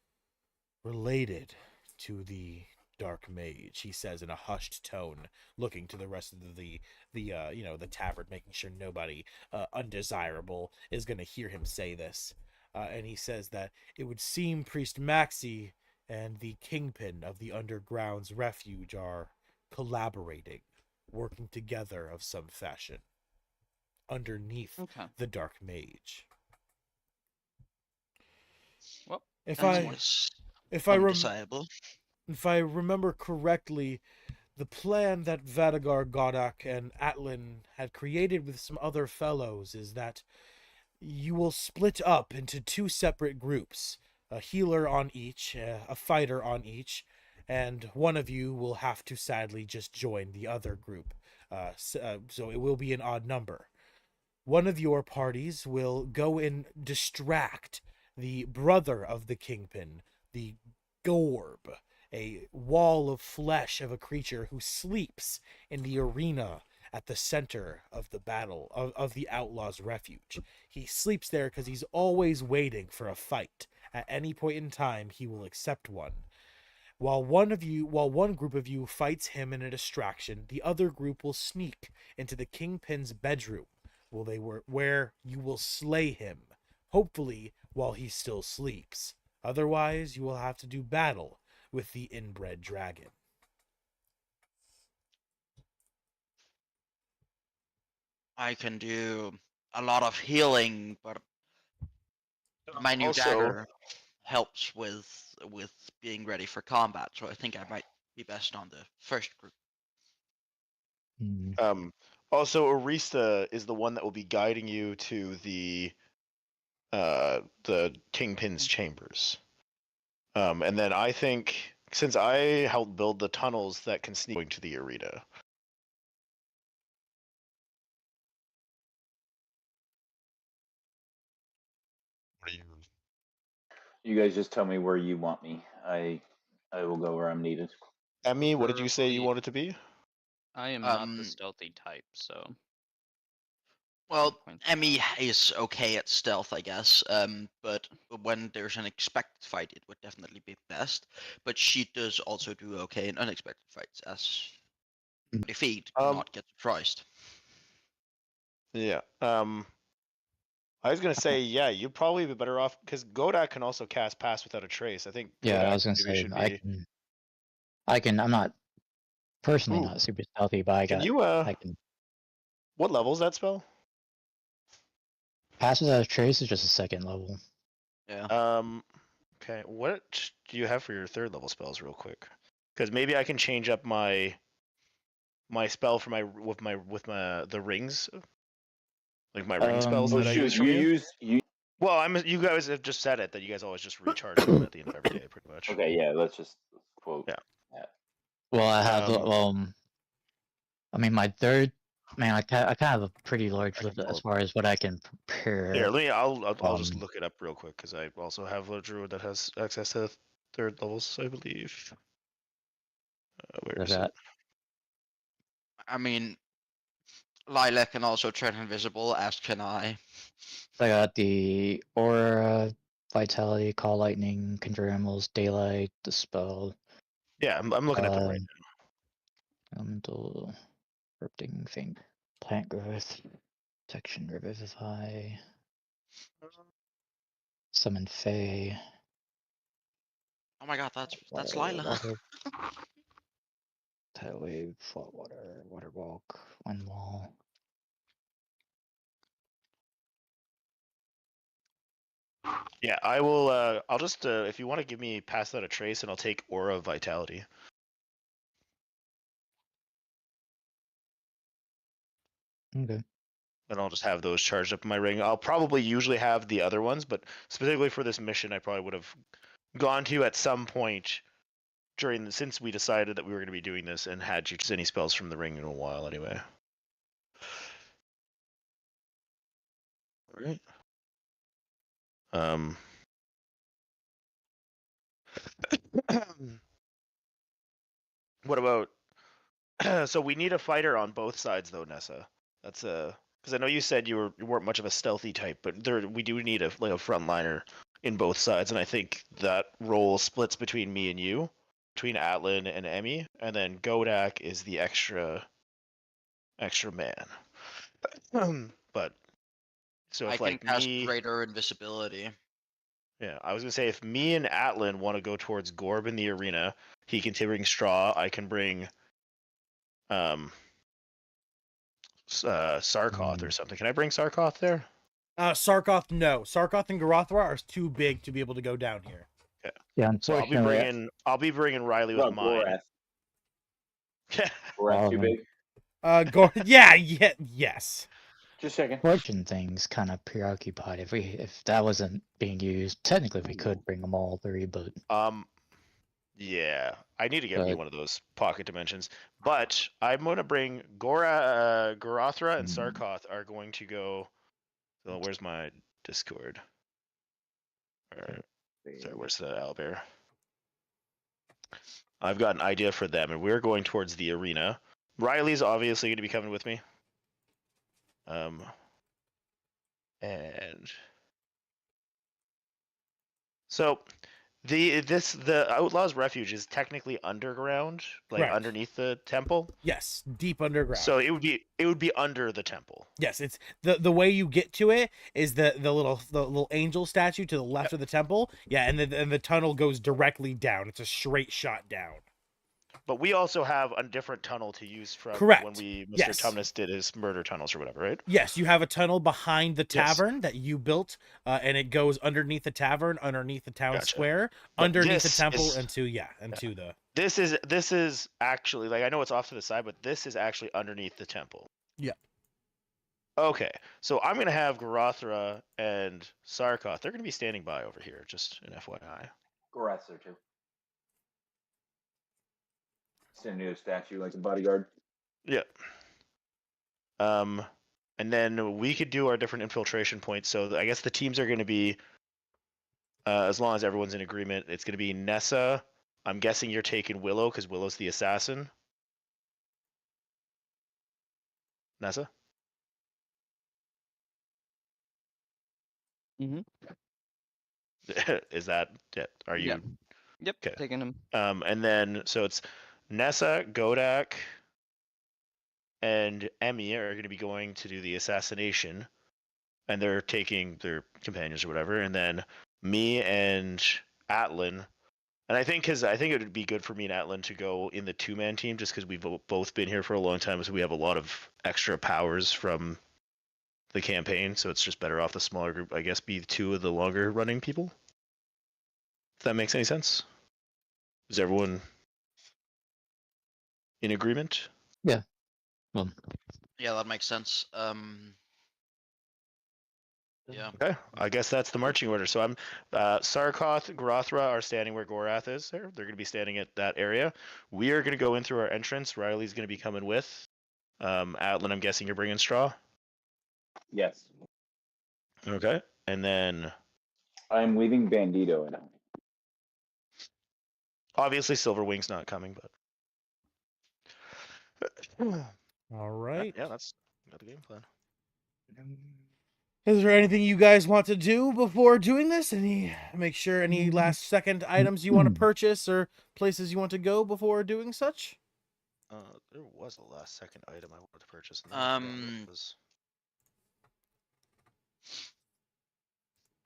related to the Dark Mage," he says in a hushed tone, looking to the rest of the tavern, making sure nobody undesirable is going to hear him say this. And he says that it would seem Priest Maxi and the Kingpin of the Underground's refuge are collaborating, working together of some fashion underneath Okay. the Dark Mage. Well, If That I was if I rem- undesirable. if I remember correctly, the plan that Vadagar, Godak, and Atlan had created with some other fellows is that you will split up into two separate groups, a healer on each, a fighter on each, and one of you will have to sadly just join the other group. So it will be an odd number. One of your parties will go and distract the brother of the Kingpin, the Gorb, a wall of flesh of a creature who sleeps in the arena at the center of the battle of the Outlaw's refuge. He sleeps there because he's always waiting for a fight. At any point in time, he will accept one. While one group of you fights him in a distraction, the other group will sneak into the Kingpin's bedroom, where you will slay him, hopefully while he still sleeps. Otherwise, you will have to do battle with the inbred dragon. I can do a lot of healing, but my new Also, dagger helps with being ready for combat, so I think I might be best on the first group. Hmm. also Arista is the one that will be guiding you to the Kingpin's chambers. And then I think since I helped build the tunnels that can sneak to the arena. What do you? You guys just tell me where you want me. I will go where I'm needed. Emmy, what did you say you Preferably- wanted to be? I am not the Um, stealthy type, so. Well, points Emmy out. is okay at stealth, I guess. But when there's an expected fight, it would definitely be best. But she does also do okay in unexpected fights, as defeat do not get surprised. Yeah. I was gonna say, yeah, you'd probably be better off because Godak can also cast Pass Without a Trace. I think Yeah, I Godak was gonna maybe say should I be. can. I'm not personally Ooh, not super stealthy, but can you I can. what level is that spell? Pass without a trace is just a second level. Yeah. Okay, what do you have for your third level spells, real quick? Because maybe I can change up my spell for my the rings, like my ring spells Oh that I shoot! use from You you. use you. Well, you guys have just said it that you guys always just recharge them at the end of every day, pretty much. Okay, yeah. Let's just quote. Yeah. that. Well, I have Um, I mean, my third. Man, I kind of have a pretty large I can list pull as up. far as what I can Here, prepare. I'll just Um, look it up real quick because I also have a druid that has access to third levels, I believe. Where Like is it? that. I mean, Lila can also turn invisible, as can I. I got the aura, vitality, call lightning, conjure animals, daylight, dispel, Yeah, I'm looking at them right elemental, corrupting faint, plant growth, protection, revivify, now. summon fey, Oh my god, that's Water, Lila. water, tidal wave, flood water, water walk, wind wall. Yeah, I will. I'll just if you want to give me pass that a trace, and I'll take aura of vitality. Okay. And I'll just have those charged up in my ring. I'll probably usually have the other ones, but specifically for this mission, I probably would have gone to at some point since we decided that we were going to be doing this and had used any spells from the ring in a while anyway. All right. What about? So we need a fighter on both sides, though, Nessa. That's because I know you said you weren't much of a stealthy type, but we do need a frontliner in both sides, and I think that role splits between me and you, between Atlan and Emmy, and then Godak is the extra man. But so I if can like cast me, greater invisibility. yeah, I was gonna say if me and Atlan want to go towards Gorb in the arena, he can bring Straw. I can bring Sarkoth or something. Can I bring Sarkoth there? Sarkoth, no. Sarkoth and Garothra are too big to be able to go down here. Yeah, So unfortunately, I'll be bringing Riley with What about mine. Gorath? Gorath too big? Yes. Just checking. fortune things kind of preoccupied. If that wasn't being used, technically we could bring them all three, but Yeah, I need to get me But- one of those pocket dimensions. But I'm gonna bring Gorothra and Sarkoth are going to go. So where's my Discord? Or, sorry, where's the owlbear? I've got an idea for them, and we're going towards the arena. Riley's obviously going to be coming with me. And so the Outlaw's Refuge is technically underground, like Correct. underneath the temple. Yes, deep underground. So it would be under the temple. Yes, it's the way you get to it is the little angel statue to the left of the temple. Yeah, and the tunnel goes directly down. It's a straight shot down. But we also have a different tunnel to use from Correct. when Mr. Yes. Tumnus did his murder tunnels or whatever, right? Yes, you have a tunnel behind the Yes. tavern that you built, and it goes underneath the tavern, underneath the town Gotcha. square, But underneath the this temple, is- into the. This is actually, like, I know it's off to the side, but this is actually underneath the temple. Yeah. Okay, so I'm gonna have Gorothra and Sarkoth. They're gonna be standing by over here, just an FYI. Gorath's there too. Standing near a statue like a bodyguard. Yeah. And then we could do our different infiltration points. So I guess the teams are going to be, as long as everyone's in agreement, it's going to be Nessa. I'm guessing you're taking Willow because Willow's the assassin. Nessa? Mhm. Is that it? Are you? Yeah. Yep. Okay. Taking him. And then so it's Nessa, Godak, and Emmy are going to be going to do the assassination, and they're taking their companions or whatever. And then me and Atlan, and I think it would be good for me and Atlan to go in the 2-man team just because we've both been here for a long time, so we have a lot of extra powers from the campaign. So it's just better off the smaller group, I guess, be 2 of the longer running people. If that makes any sense. Is everyone in agreement? well, Yeah, that makes sense. Yeah. Okay, I guess that's the marching order. So I'm Sarkoth, Gorothra are standing where Gorath is. They're going to be standing at that area. We are going to go in through our entrance. Riley's going to be coming with. Atlan, I'm guessing you're bringing Straw. Yes. Okay, and then I'm leaving Bandito in. obviously Silverwing's not coming, but All right. yeah, that's the game plan. Is there anything you guys want to do before doing this? Any last second items you want to purchase or places you want to go before doing such? There was a last second item I wanted to purchase. And then I forgot what it was.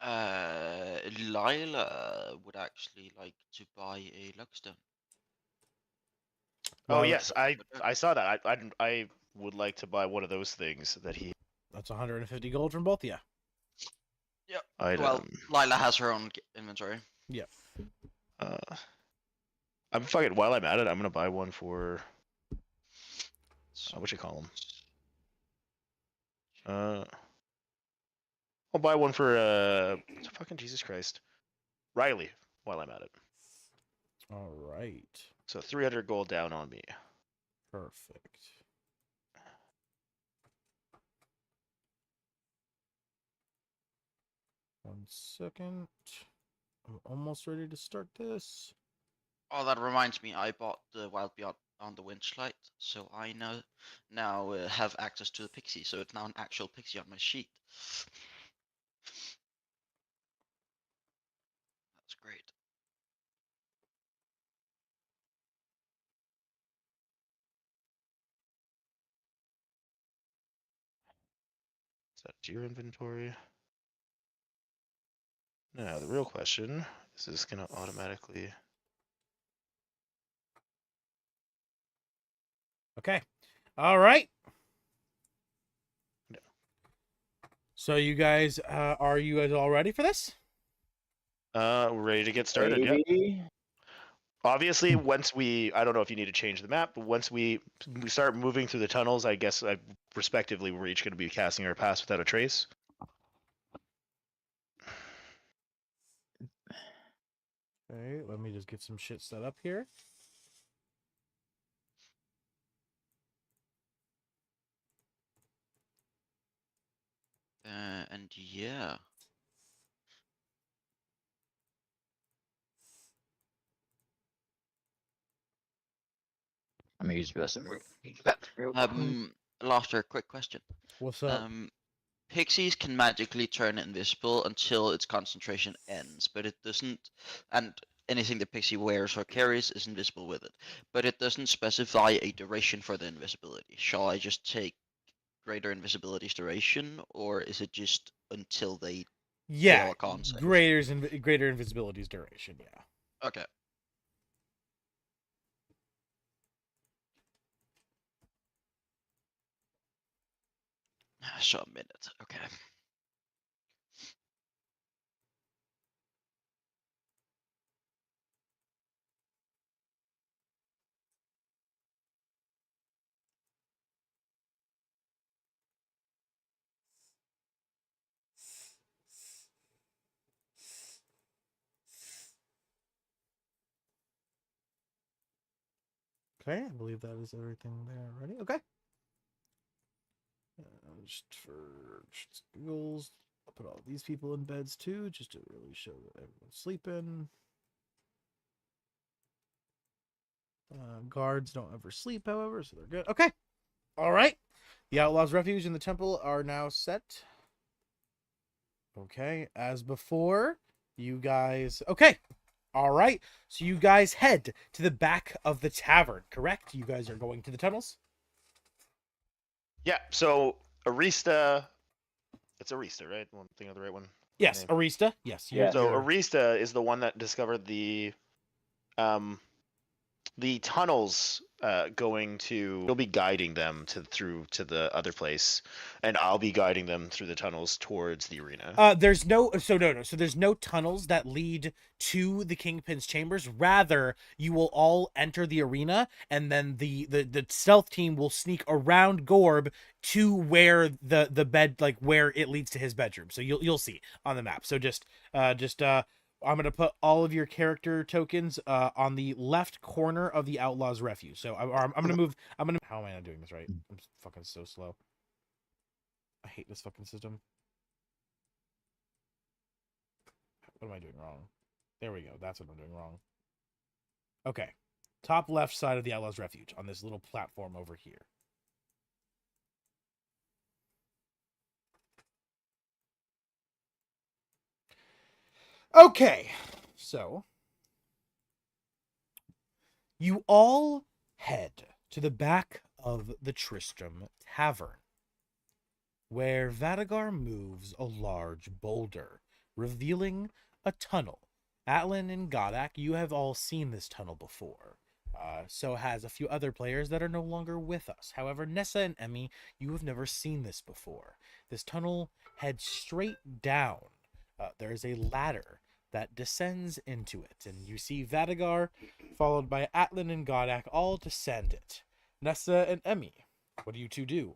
Lila would actually like to buy a luckstone. Oh Well, yes, I saw that. I would like to buy one of those things that he. that's 150 gold from both of you. Yep. I'd Well, Lila has her own inventory. Yep. I'm fucking. While I'm at it, I'm gonna buy one for. What you call them? I'll buy one for fucking Jesus Christ, Riley. While I'm at it, All right. so 300 gold down on me. Perfect. One second. I'm almost ready to start this. Oh, that reminds me. I bought the Wild Beyond on the Winchlight, so I now have access to the pixie. So it's now an actual pixie on my sheet. That's great. Is that your inventory? Now the real question is this gonna automatically? Okay. All right. No. So you guys, are you guys all ready for this? We're ready to get started. Yeah. Maybe. Obviously, once I don't know if you need to change the map, but once we start moving through the tunnels, I guess respectively, we're each going to be casting our pass without a trace. Okay, let me just get some shit set up here. And yeah. I'm gonna use this. Laughter, quick question. What's up? Pixies can magically turn invisible until its concentration ends, but it doesn't, and anything the pixie wears or carries is invisible with it. But it doesn't specify a duration for the invisibility. Shall I just take greater invisibility's duration, or is it just until they Yeah, fail a con save? greater invisibility's duration. Yeah. Okay. So a minute. Okay. Okay, I believe that is everything there already. Okay. Just for giggles, I'll put all these people in beds too, just to really show that everyone's sleeping. Guards don't ever sleep, however, so they're good. Okay. All right. The Outlaw's Refuge and the Temple are now set. Okay. As before, you guys... Okay. All right. So you guys head to the back of the tavern, correct? You guys are going to the tunnels? Yeah. So Arista, it's Arista, right? One thing of the right one. Yes, Name. Arista. Yes. Yeah. So Arista is the one that discovered the tunnels going to. You'll be guiding them through to the other place, and I'll be guiding them through the tunnels towards the arena. There's no so there's no tunnels that lead to the Kingpin's chambers. Rather, you will all enter the arena, and then the stealth team will sneak around Gorb to where the bed, like where it leads to his bedroom. So you'll see on the map. So just I'm gonna put all of your character tokens on the left corner of the Outlaw's Refuge. So I'm gonna move. How am I not doing this right? I'm fucking so slow. I hate this fucking system. What am I doing wrong? There we go. That's what I'm doing wrong. Okay. Top left side of the Outlaw's Refuge on this little platform over here. Okay. So, you all head to the back of the Tristram Tavern, where Vadagar moves a large boulder revealing a tunnel. Atlan and Godak, you have all seen this tunnel before. So has a few other players that are no longer with us. However, Nessa and Emmy, you have never seen this before. This tunnel heads straight down. There is a ladder that descends into it, and you see Vadagar, followed by Atlan and Godak, all descend it. Nessa and Emmy, what do you two do?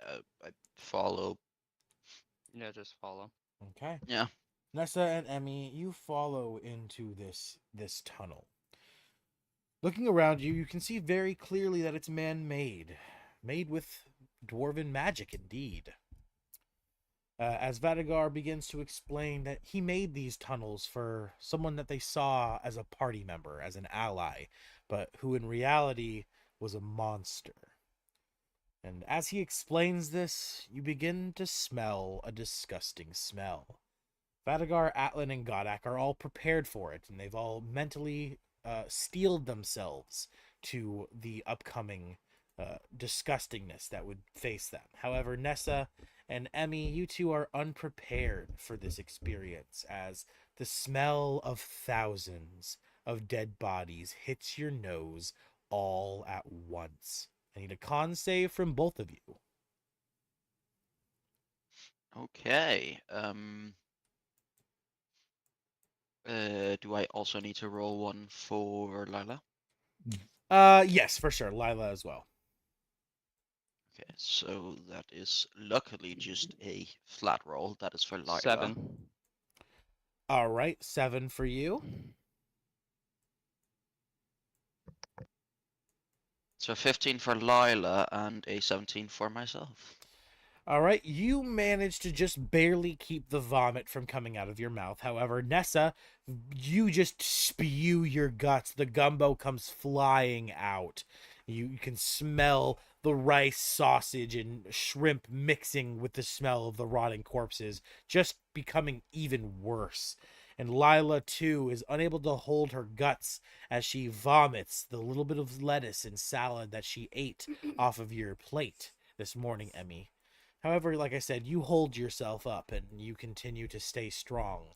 I follow. Yeah, just follow. Okay. Yeah. Nessa and Emmy, you follow into this tunnel. Looking around you, you can see very clearly that it's man-made, made with dwarven magic indeed. As Vadagar begins to explain that he made these tunnels for someone that they saw as a party member, as an ally, but who in reality was a monster. And as he explains this, you begin to smell a disgusting smell. Vadagar, Atlan, and Godak are all prepared for it, and they've all mentally steeled themselves to the upcoming disgustingness that would face them. However, Nessa and Emmy, you two are unprepared for this experience, as the smell of thousands of dead bodies hits your nose all at once. I need a con save from both of you. Okay. Do I also need to roll one for Lila? Yes, for sure. Lila as well. Okay, so that is luckily just a flat roll. That is for Lila. 7. All right, 7 for you. So 15 for Lila and a 17 for myself. All right, you managed to just barely keep the vomit from coming out of your mouth. However, Nessa, you just spew your guts. The gumbo comes flying out. You can smell the rice, sausage, and shrimp mixing with the smell of the rotting corpses, just becoming even worse. And Lila, too, is unable to hold her guts as she vomits the little bit of lettuce and salad that she ate off of your plate this morning, Emmy. However, like I said, you hold yourself up and you continue to stay strong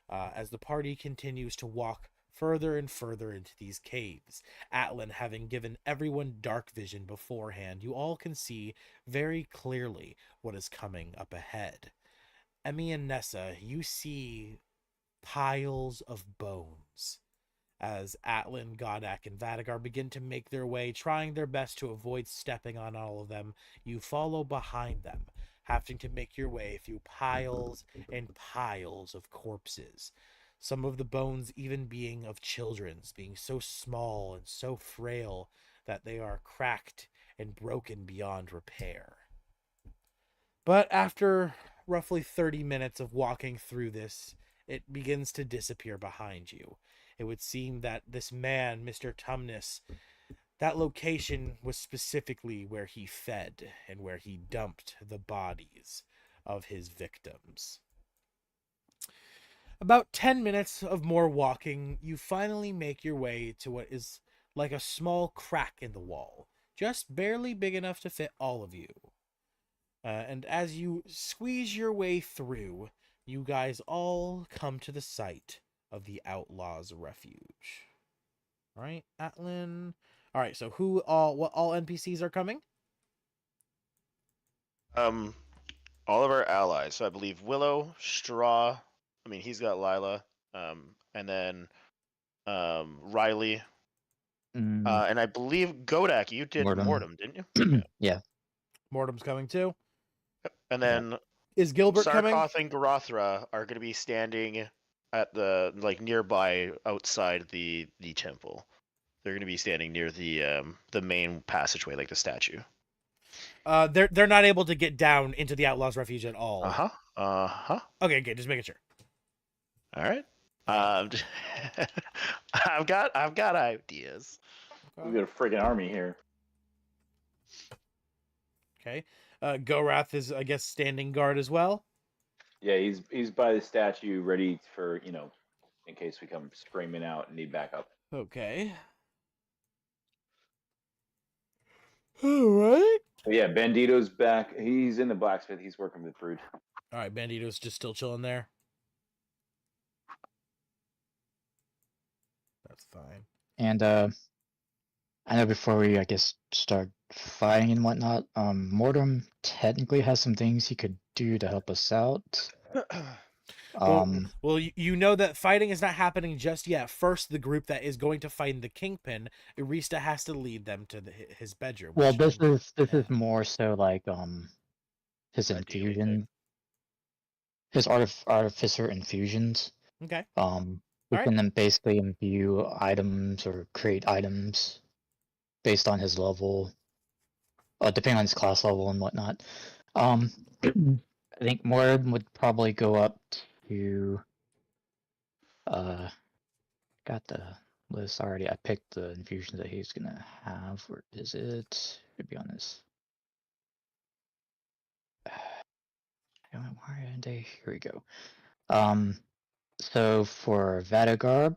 as the party continues to walk further and further into these caves. Atlan having given everyone dark vision beforehand, you all can see very clearly what is coming up ahead. Emmy and Nessa, you see piles of bones as Atlan, Godak, and Vadagar begin to make their way, trying their best to avoid stepping on all of them. You follow behind them, having to make your way through piles and piles of corpses. Some of the bones even being of children's, being so small and so frail that they are cracked and broken beyond repair. But after roughly 30 minutes of walking through this, it begins to disappear behind you. It would seem that this man, Mr. Tumnus, that location was specifically where he fed and where he dumped the bodies of his victims. About 10 minutes of more walking, you finally make your way to what is like a small crack in the wall, just barely big enough to fit all of you. And as you squeeze your way through, you guys all come to the site of the Outlaws' Refuge. All right, Atlan. All right, so what all NPCs are coming? All of our allies. So I believe Willow, Straw. I mean, he's got Lila. And then Riley. And I believe Godak, you did Mortem, didn't you? Yeah. Mortem's coming too. And Yeah. then Is Gilbert coming? Sarkoth and Garothra are going to be standing at the nearby outside the temple. They're going to be standing near the main passageway, like the statue. They're not able to get down into the Outlaws' Refuge at all. Okay, just making sure. All right. I've got ideas. We got a friggin' army here. Okay. Gorath is, I guess, standing guard as well. Yeah, he's by the statue, ready for in case we come screaming out and need backup. Okay. All right. So yeah, Bandito's back. He's in the blacksmith. He's working with Brood. All right, Bandito's just still chilling there. That's fine. And I know before we, I guess, start fighting and whatnot, Mortem technically has some things he could do to help us out. Well, you know that fighting is not happening just yet. First, the group that is going to find the Kingpin, Arista has to lead them to his bedroom. Well, which- this yeah. is more so like his Ideally infusion, thing. his artificer infusions. Okay. We Alright. can then basically imbue items or create items based on his level, depending on his class level and whatnot. I think Morin would probably go up to. Got the list already. I picked the infusions that he's gonna have. Where is it? To be honest. Why aren't they? Here we go. So for Vadagarb,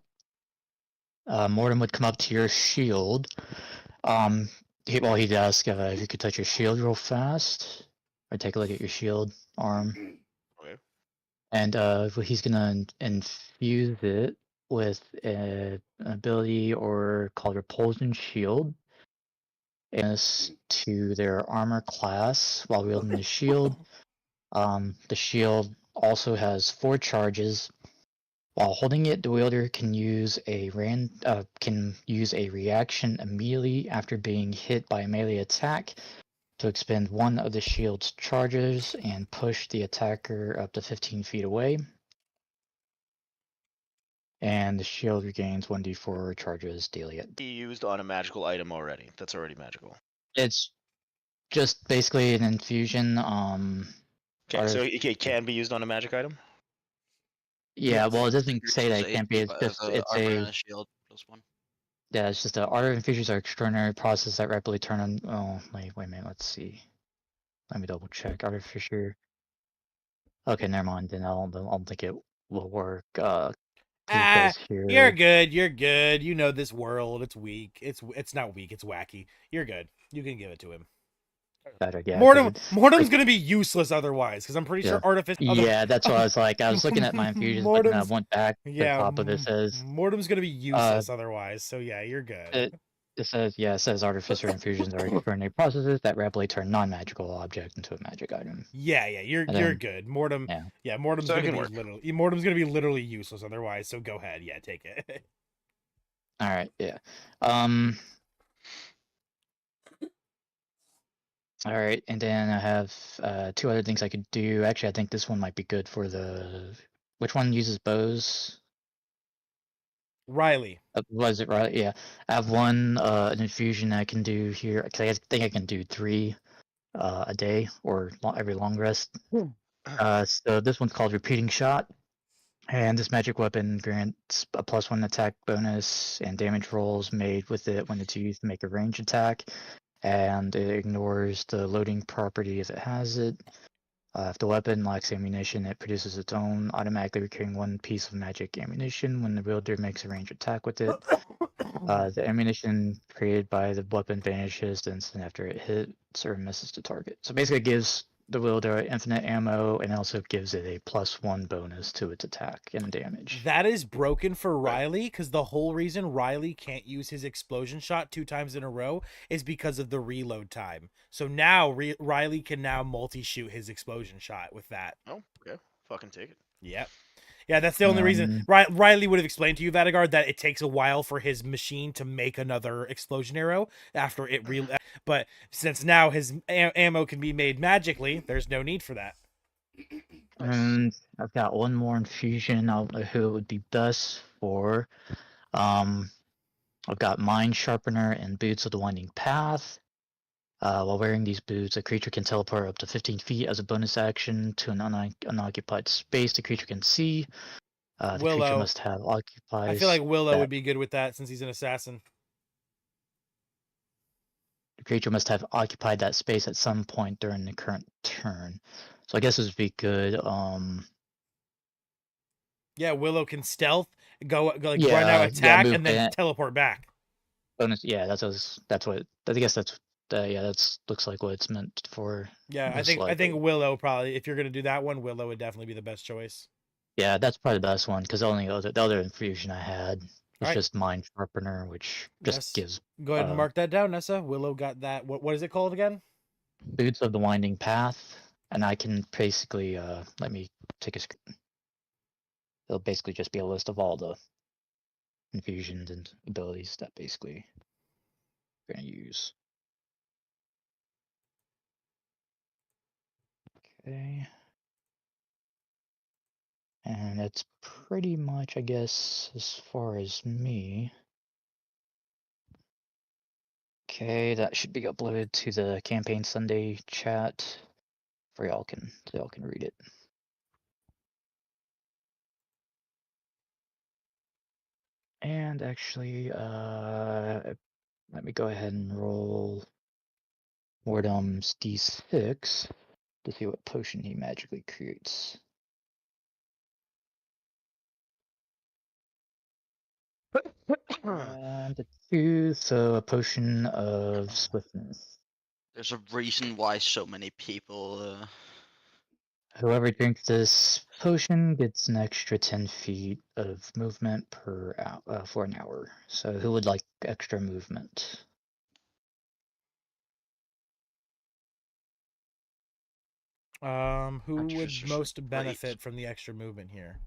Mortem would come up to your shield. He'd ask if you could touch your shield real fast, or take a look at your shield arm. Okay. And he's gonna infuse it with an ability or called Repulsion Shield. And to their armor class while wielding the shield. The shield also has 4 charges. While holding it, the wielder can use a reaction immediately after being hit by a melee attack to expend one of the shield's charges and push the attacker up to 15 feet away. And the shield regains 1d4 charges daily. He used on a magical item already. That's already magical. It's just basically an infusion. Okay, so it can be used on a magic item? Yeah, well, it doesn't say that it can't be. It's just it's armor a and a shield +1. yeah. It's just a art of infusions are extraordinary process that rapidly turn on. Oh, wait a minute. Let's see. Let me double check. Artificer. Okay, never mind. Then I don't think it will work. Because here. You're good. You're good. You know this world. It's weak. It's not weak. It's wacky. You're good. You can give it to him. Better, yeah. Mortem's gonna be useless otherwise, because I'm pretty sure Artificer. Yeah, that's what I was like. I was looking at my infusions, but then I went back to the top of this says. Mortem's gonna be useless otherwise. So yeah, you're good. It says artificer infusions are extraordinary processes that rapidly turn non-magical object into a magic item. Yeah, you're good. Mortem's So it gonna can be work. Mortem's gonna be literally useless otherwise. So go ahead, take it. All right, yeah. All right, and then I have 2 other things I could do. Actually, I think this one might be good for the. Which one uses bows? Riley. Was it right? Yeah, I have one an infusion I can do here. Cause I think I can do 3 a day or every long rest. So this one's called Repeating Shot, and this magic weapon grants a +1 attack bonus and damage rolls made with it when it's used to make a range attack. And it ignores the loading property if it has it. If the weapon lacks ammunition, it produces its own, automatically recurring 1 piece of magic ammunition when the wielder makes a ranged attack with it. The ammunition created by the weapon vanishes the instant after it hits or misses the target. So basically it gives the wielder infinite ammo and also gives it a +1 bonus to its attack and damage. That is broken for Riley, because the whole reason Riley can't use his explosion shot 2 times in a row is because of the reload time. So now Riley can now multi-shoot his explosion shot with that. Oh, okay. Fucking take it. Yep. Yeah, that's the only reason. Riley would have explained to you, Vadagard, that it takes a while for his machine to make another explosion arrow after it but since now his ammo can be made magically, there's no need for that. And I've got one more infusion. I don't know who it would be best for. I've got Mind Sharpener and Boots of the Winding Path. While wearing these boots, a creature can teleport up to 15 feet as a bonus action to an unoccupied space the creature can see. The creature must have occupied. I feel like Willow would be good with that since he's an assassin. The creature must have occupied that space at some point during the current turn. So I guess this would be good. Yeah, Willow can stealth, run out, attack, and then teleport back. Bonus, yeah, that's what. I guess that's Yeah, that's looks like what it's meant for. Yeah, I most think likely. Willow probably. If you're gonna do that one, Willow would definitely be the best choice. Yeah, that's probably the best one because the other infusion I had was Alright. just Mind Sharpener, which just Yes. gives Go ahead and mark that down, Nessa. Willow got that. What is it called again? Boots of the Winding Path, and I can basically let me take a screen. It'll basically just be a list of all the infusions and abilities that basically we're gonna use. Okay. And that's pretty much, I guess, as far as me. Okay, that should be uploaded to the Campaign Sunday chat for so y'all can read it. And actually, let me go ahead and roll Wardum's d6 to see what potion he magically creates. And a 2, so a potion of swiftness. There's a reason why so many people. Whoever drinks this potion gets an extra 10 feet of movement per hour, for an hour. So who would like extra movement? Who would Extras are most great. benefit from the extra movement here?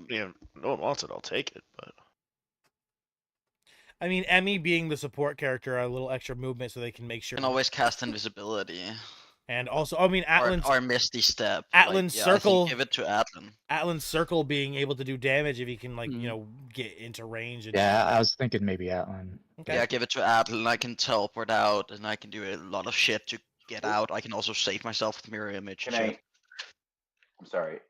Yeah, no one wants it. I'll take it, but I mean, Emmy being the support character, a little extra movement so they can make sure. Can always cast invisibility. And also, I mean, Atlan's Or Misty Step. Atlan's I circle. think give it to Atlan. Atlan's circle being able to do damage if he can, like, Mhm. get into range. And Yeah, I was thinking maybe Atlan. Okay. Yeah, give it to Atlan. I can teleport out, and I can do a lot of shit to get out. I can also save myself with mirror image. Can and shit. I'm sorry,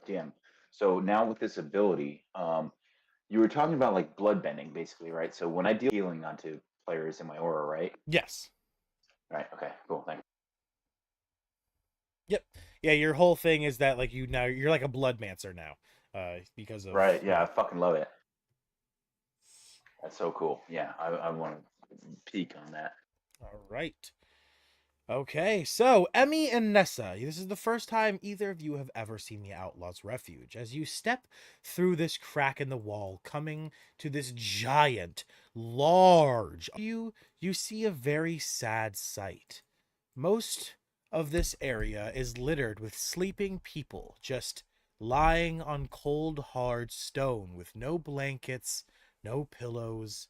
DM. So now with this ability, you were talking about like blood bending, basically, right? So when I deal healing onto players in my aura, right? Yes. Right. Okay. Cool. Thanks. Yep. Yeah, your whole thing is that like you're like a bloodmancer now, because of Right. Yeah, I fucking love it. That's so cool. Yeah, I want to peek on that. All right. Okay, so Emmy and Nessa, this is the first time either of you have ever seen the Outlaw's Refuge. As you step through this crack in the wall, coming to this giant, large, you see a very sad sight. Most of this area is littered with sleeping people, just lying on cold, hard stone with no blankets, no pillows,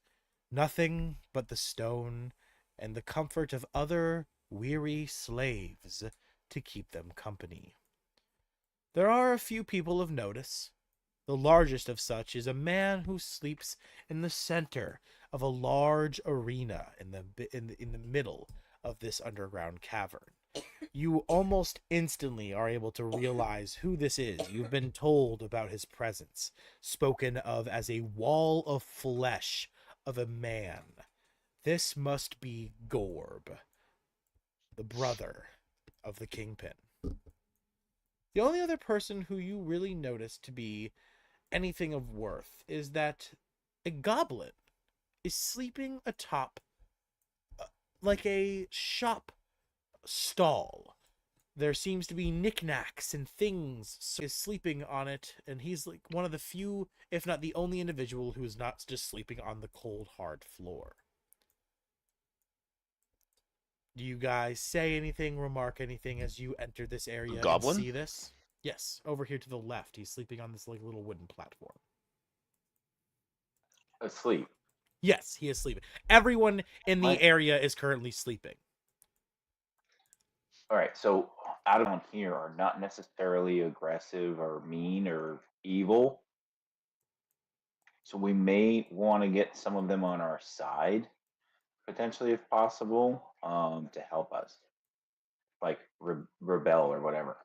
nothing but the stone and the comfort of other weary slaves to keep them company. There are a few people of notice. The largest of such is a man who sleeps in the center of a large arena in the middle of this underground cavern. You almost instantly are able to realize who this is. You've been told about his presence, spoken of as a wall of flesh of a man. This must be Gorb, the brother of the Kingpin. The only other person who you really notice to be anything of worth is that a goblin is sleeping atop like a shop stall. There seems to be knickknacks and things, so is sleeping on it, and he's like one of the few, if not the only individual who is not just sleeping on the cold, hard floor. Do you guys say anything, remark anything as you enter this area Goblin? and see this? Yes, over here to the left. He's sleeping on this like little wooden platform. Asleep. Yes, he is sleeping. Everyone in the What? area is currently sleeping. All right. So out of here are not necessarily aggressive or mean or evil. So we may want to get some of them on our side, potentially, if possible, to help us, like rebel or whatever.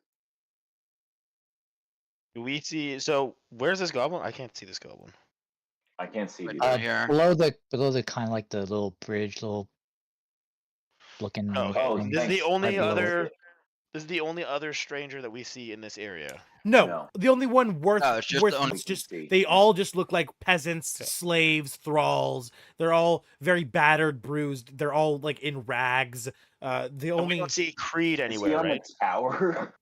do we see? So where's this goblin? I can't see this goblin. I can't see Right you. down here. Below the kind of like the little bridge, little looking. Oh, okay. Oh, thing. This is the thanks. only Right below other. it. This is the only other stranger that we see in this area. No, No. the only one worth No, it's just worth the only- it's just We can see. they Yeah. all just look like peasants, Yeah. slaves, thralls. They're all very battered, bruised. They're all like in rags. The And we only don't see Creed Is anywhere, he on right? the tower?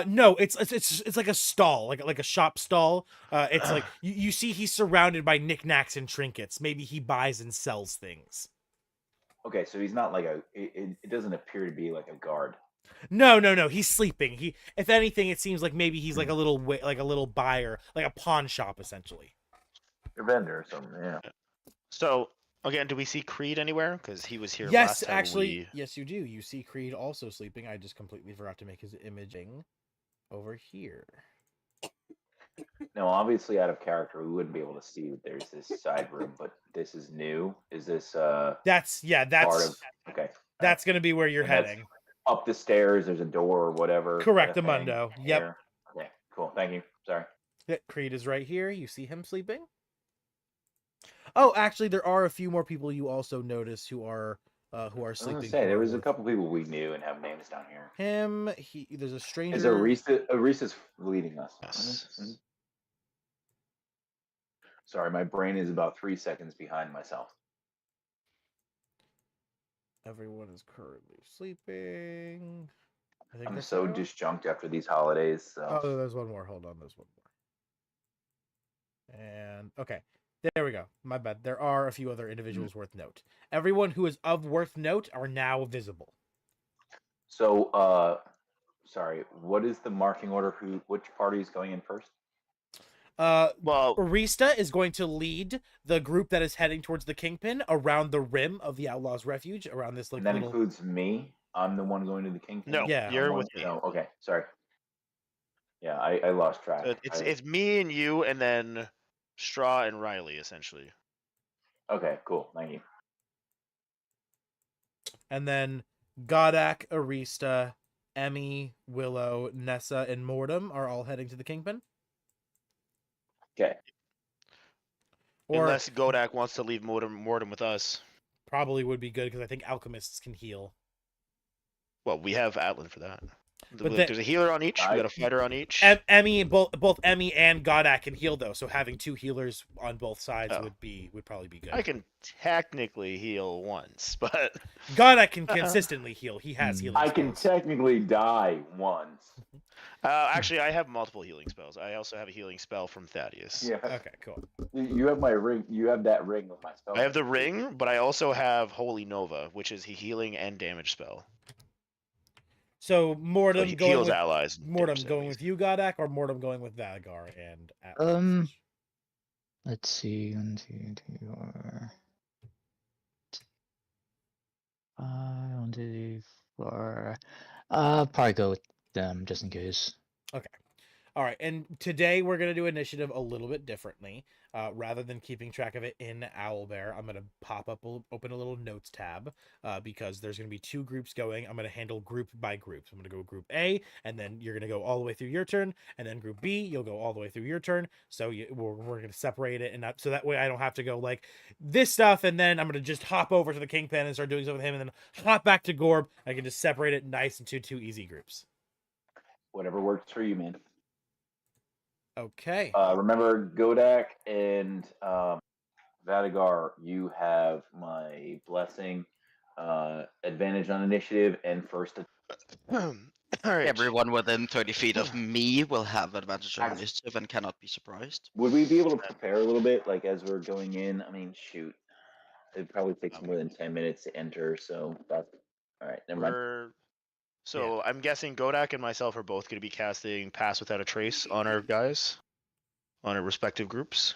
no, it's like a stall, like a shop stall. It's like you see he's surrounded by knickknacks and trinkets. Maybe he buys and sells things. Okay, so he's not like it doesn't appear to be like a guard. No, he's sleeping. If anything, it seems like maybe he's like a little buyer, like a pawn shop essentially. A vendor or something, yeah. So again, do we see Creed anywhere? Because he was here Yes, last time. actually, yes, you do. You see Creed also sleeping. I just completely forgot to make his imaging over here. No, obviously out of character, we wouldn't be able to see that there's this side room, but this is new. Is this That's part of okay? that's gonna be where you're And that's heading. up the stairs, there's a door or whatever. Correct, kind of thing Amundo. Yep. here. Okay, cool. Thank you. Sorry. Yeah, Creed is right here. You see him sleeping. Oh, actually, there are a few more people you also notice who are I was sleeping. gonna say who there are was a worth- couple people we knew and have names down here. Him. There's a stranger. Is Arista's leading us? Yes. Sorry, my brain is about 3 seconds behind myself. Everyone is currently sleeping. I think I'm that's so everyone. disjunct after these holidays. So Oh, there's one more. Hold on, there's one more. And okay, there we go. My bad. There are a few other individuals worth note. Everyone who is of worth note are now visible. So, sorry. What is the marching order? Which party is going in first? Well, Arista is going to lead the group that is heading towards the Kingpin around the rim of the Outlaws' Refuge, around this like And that little. includes me. I'm the one going to the Kingpin. no, Yeah, you're with me. No, okay, sorry. Yeah, I lost track. So it's me and you, and then Straw and Riley, essentially. Okay, cool. Thank you. And then Godak, Arista, Emmy, Willow, Nessa, and Mordem are all heading to the Kingpin. Okay. Or Unless Godak wants to leave Mordem with us. probably would be good because I think alchemists can heal. Well, we have Atlan for that. But There's a healer on each. We got a fighter on each. Emmy, both Emmy and Godak can heal though, so having two healers on both sides Oh. would probably be good. I can technically heal once, but Godak can consistently heal. He has healing. I can spells. technically die once. actually, I have multiple healing spells. I also have a healing spell from Thaddeus. Yeah. Okay, cool. You have my ring. You have that ring with my spell. I have the ring, but I also have Holy Nova, which is a healing and damage spell. So So Mordem he going heals with allies. and Mordem dips going enemies. with you, Godak, or Mordem going with Vadagar and Atlas? Let's see. 1, 2, 3, 4. 1, 2, 3, 4. Probably go with them just in case. All right, and today we're gonna do initiative a little bit differently. Rather than keeping track of it in Owlbear, I'm gonna open a little notes tab because there's gonna be two groups going. I'm gonna handle group by group. So I'm gonna go Group A, and then you're gonna go all the way through your turn, and then Group B, you'll go all the way through your turn. So we're gonna separate it, and so that way I don't have to go like this stuff, and then I'm gonna just hop over to the Kingpin and start doing stuff with him, and then hop back to Gorb. I can just separate it nice into two easy groups. Whatever works for you, man. Okay. Remember Godak and Vadagar, you have my blessing, advantage on initiative, and first. All right. Everyone within 30 feet of me will have advantage on Nice. initiative and cannot be surprised. Would we be able to prepare a little bit, like as we're going in? I mean, shoot, it probably takes more than 10 minutes to enter, so that's all right. Never mind. So I'm guessing Godak and myself are both going to be casting Pass Without a Trace on our guys, on our respective groups.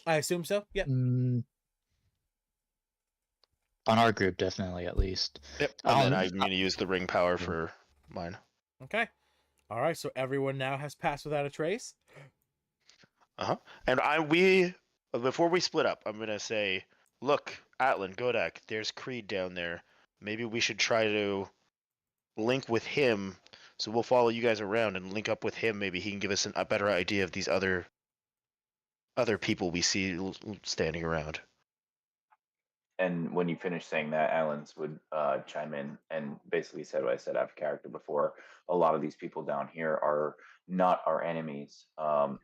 I assume so. Yep. On our group, definitely, at least. Yep. And then Um, I'm going to use the ring power for mine. Okay. All right. So everyone now has passed without a trace. And before we split up, I'm going to say, look, Atlan, Godak, there's Creed down there. Maybe we should try to link with him. So we'll follow you guys around and link up with him. Maybe he can give us a better idea of these other people we see standing around. And when you finish saying that, Allens would chime in and basically said what I said out of character before. A lot of these people down here are not our enemies.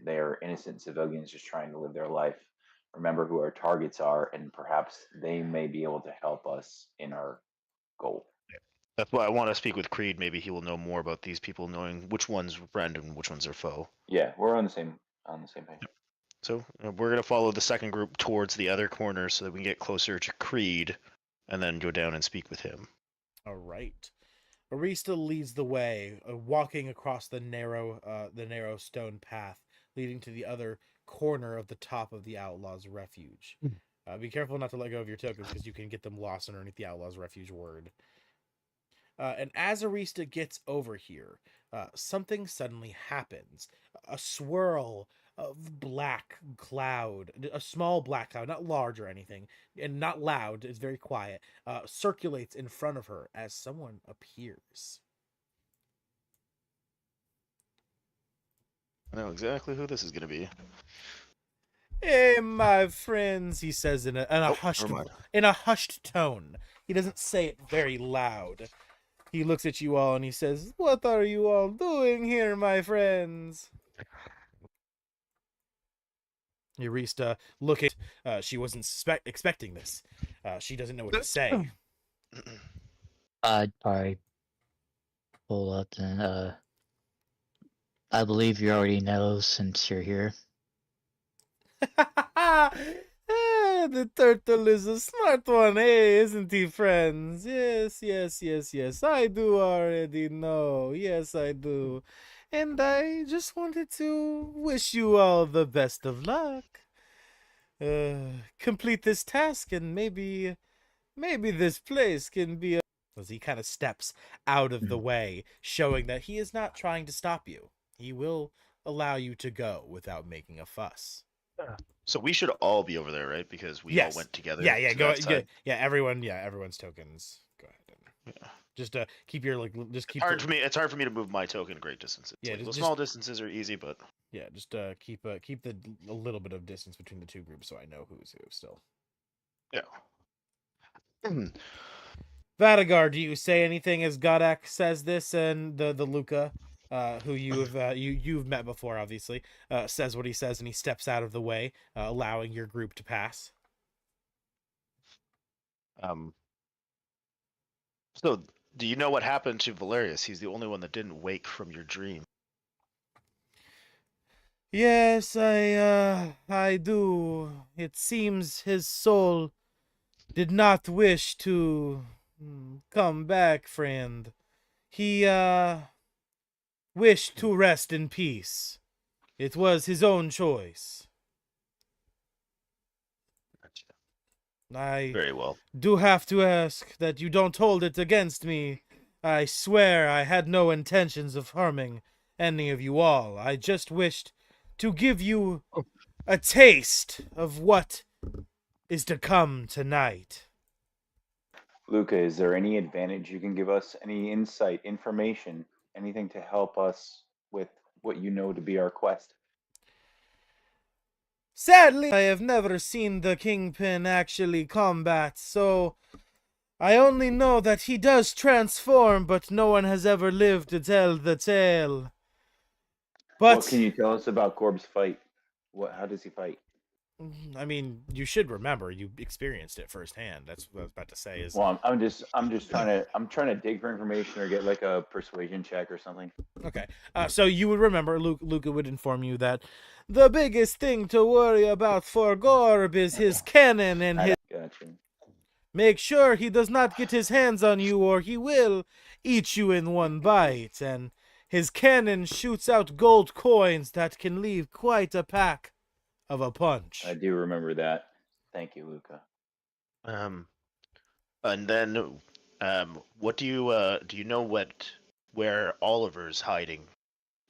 They are innocent civilians just trying to live their life. Remember who our targets are, and perhaps they may be able to help us in our goal. That's why I want to speak with Creed. Maybe he will know more about these people, knowing which one's friend and which one's their foe. Yeah, we're on the same page. So we're gonna follow the second group towards the other corner so that we can get closer to Creed, and then go down and speak with him. All right. Arista leads the way, walking across the narrow stone path leading to the other corner of the top of the Outlaws' refuge. Be careful not to let go of your tokens because you can get them lost underneath the Outlaws' refuge word. And as Arista gets over here, something suddenly happens. A swirl of black cloud, a small black cloud, not large or anything, and not loud, it's very quiet, circulates in front of her as someone appears. I know exactly who this is gonna be. Hey, my friends, he says in a hushed tone. He doesn't say it very loud. He looks at you all and he says, "What are you all doing here, my friends?" Eurista looking. She wasn't expecting this. She doesn't know what to say. I'd probably pull up and I believe you already know since you're here. The turtle is a smart one, isn't he, friends? Yes. I do already know. Yes, I do. And I just wanted to wish you all the best of luck. Complete this task and maybe this place can be a... As he kind of steps out of the way, showing that he is not trying to stop you. He will allow you to go without making a fuss. So we should all be over there, right? Because we all went together. Yeah, to go. that side. Everyone's tokens. Go ahead. Yeah. Just keep your just keep. It's hard for me to move my token great distances. Yeah, Like, small distances are easy, but yeah, just keep a little bit of distance between the two groups so I know who's who still. yeah. Vadagar, do you say anything as Godak says this, and the Luca, who you've met before, obviously, says what he says, and he steps out of the way, allowing your group to pass. So, do you know what happened to Valerius? He's the only one that didn't wake from your dream. Yes, I do. It seems his soul did not wish to come back, friend. He, wished to rest in peace. It was his own choice. I Very well. do have to ask that you don't hold it against me. I swear I had no intentions of harming any of you all. I just wished to give you a taste of what is to come tonight. Luca, is there any advantage you can give us? Any insight, information, anything to help us with what you know to be our quest? Sadly, I have never seen the Kingpin actually combat, so I only know that he does transform, but no one has ever lived to tell the tale. But what can you tell us about Corb's fight? How does he fight? I mean, you should remember you experienced it firsthand. That's what I was about to say. Is Well, I'm just trying to dig for information or get like a persuasion check or something. okay. So you would remember Luca would inform you that the biggest thing to worry about for Gorb is his cannon and his. Gotcha. Make sure he does not get his hands on you, or he will eat you in one bite. And his cannon shoots out gold coins that can leave quite a pack of a punch. I do remember that. Thank you, Luca. And then, what do you know where Oliver's hiding?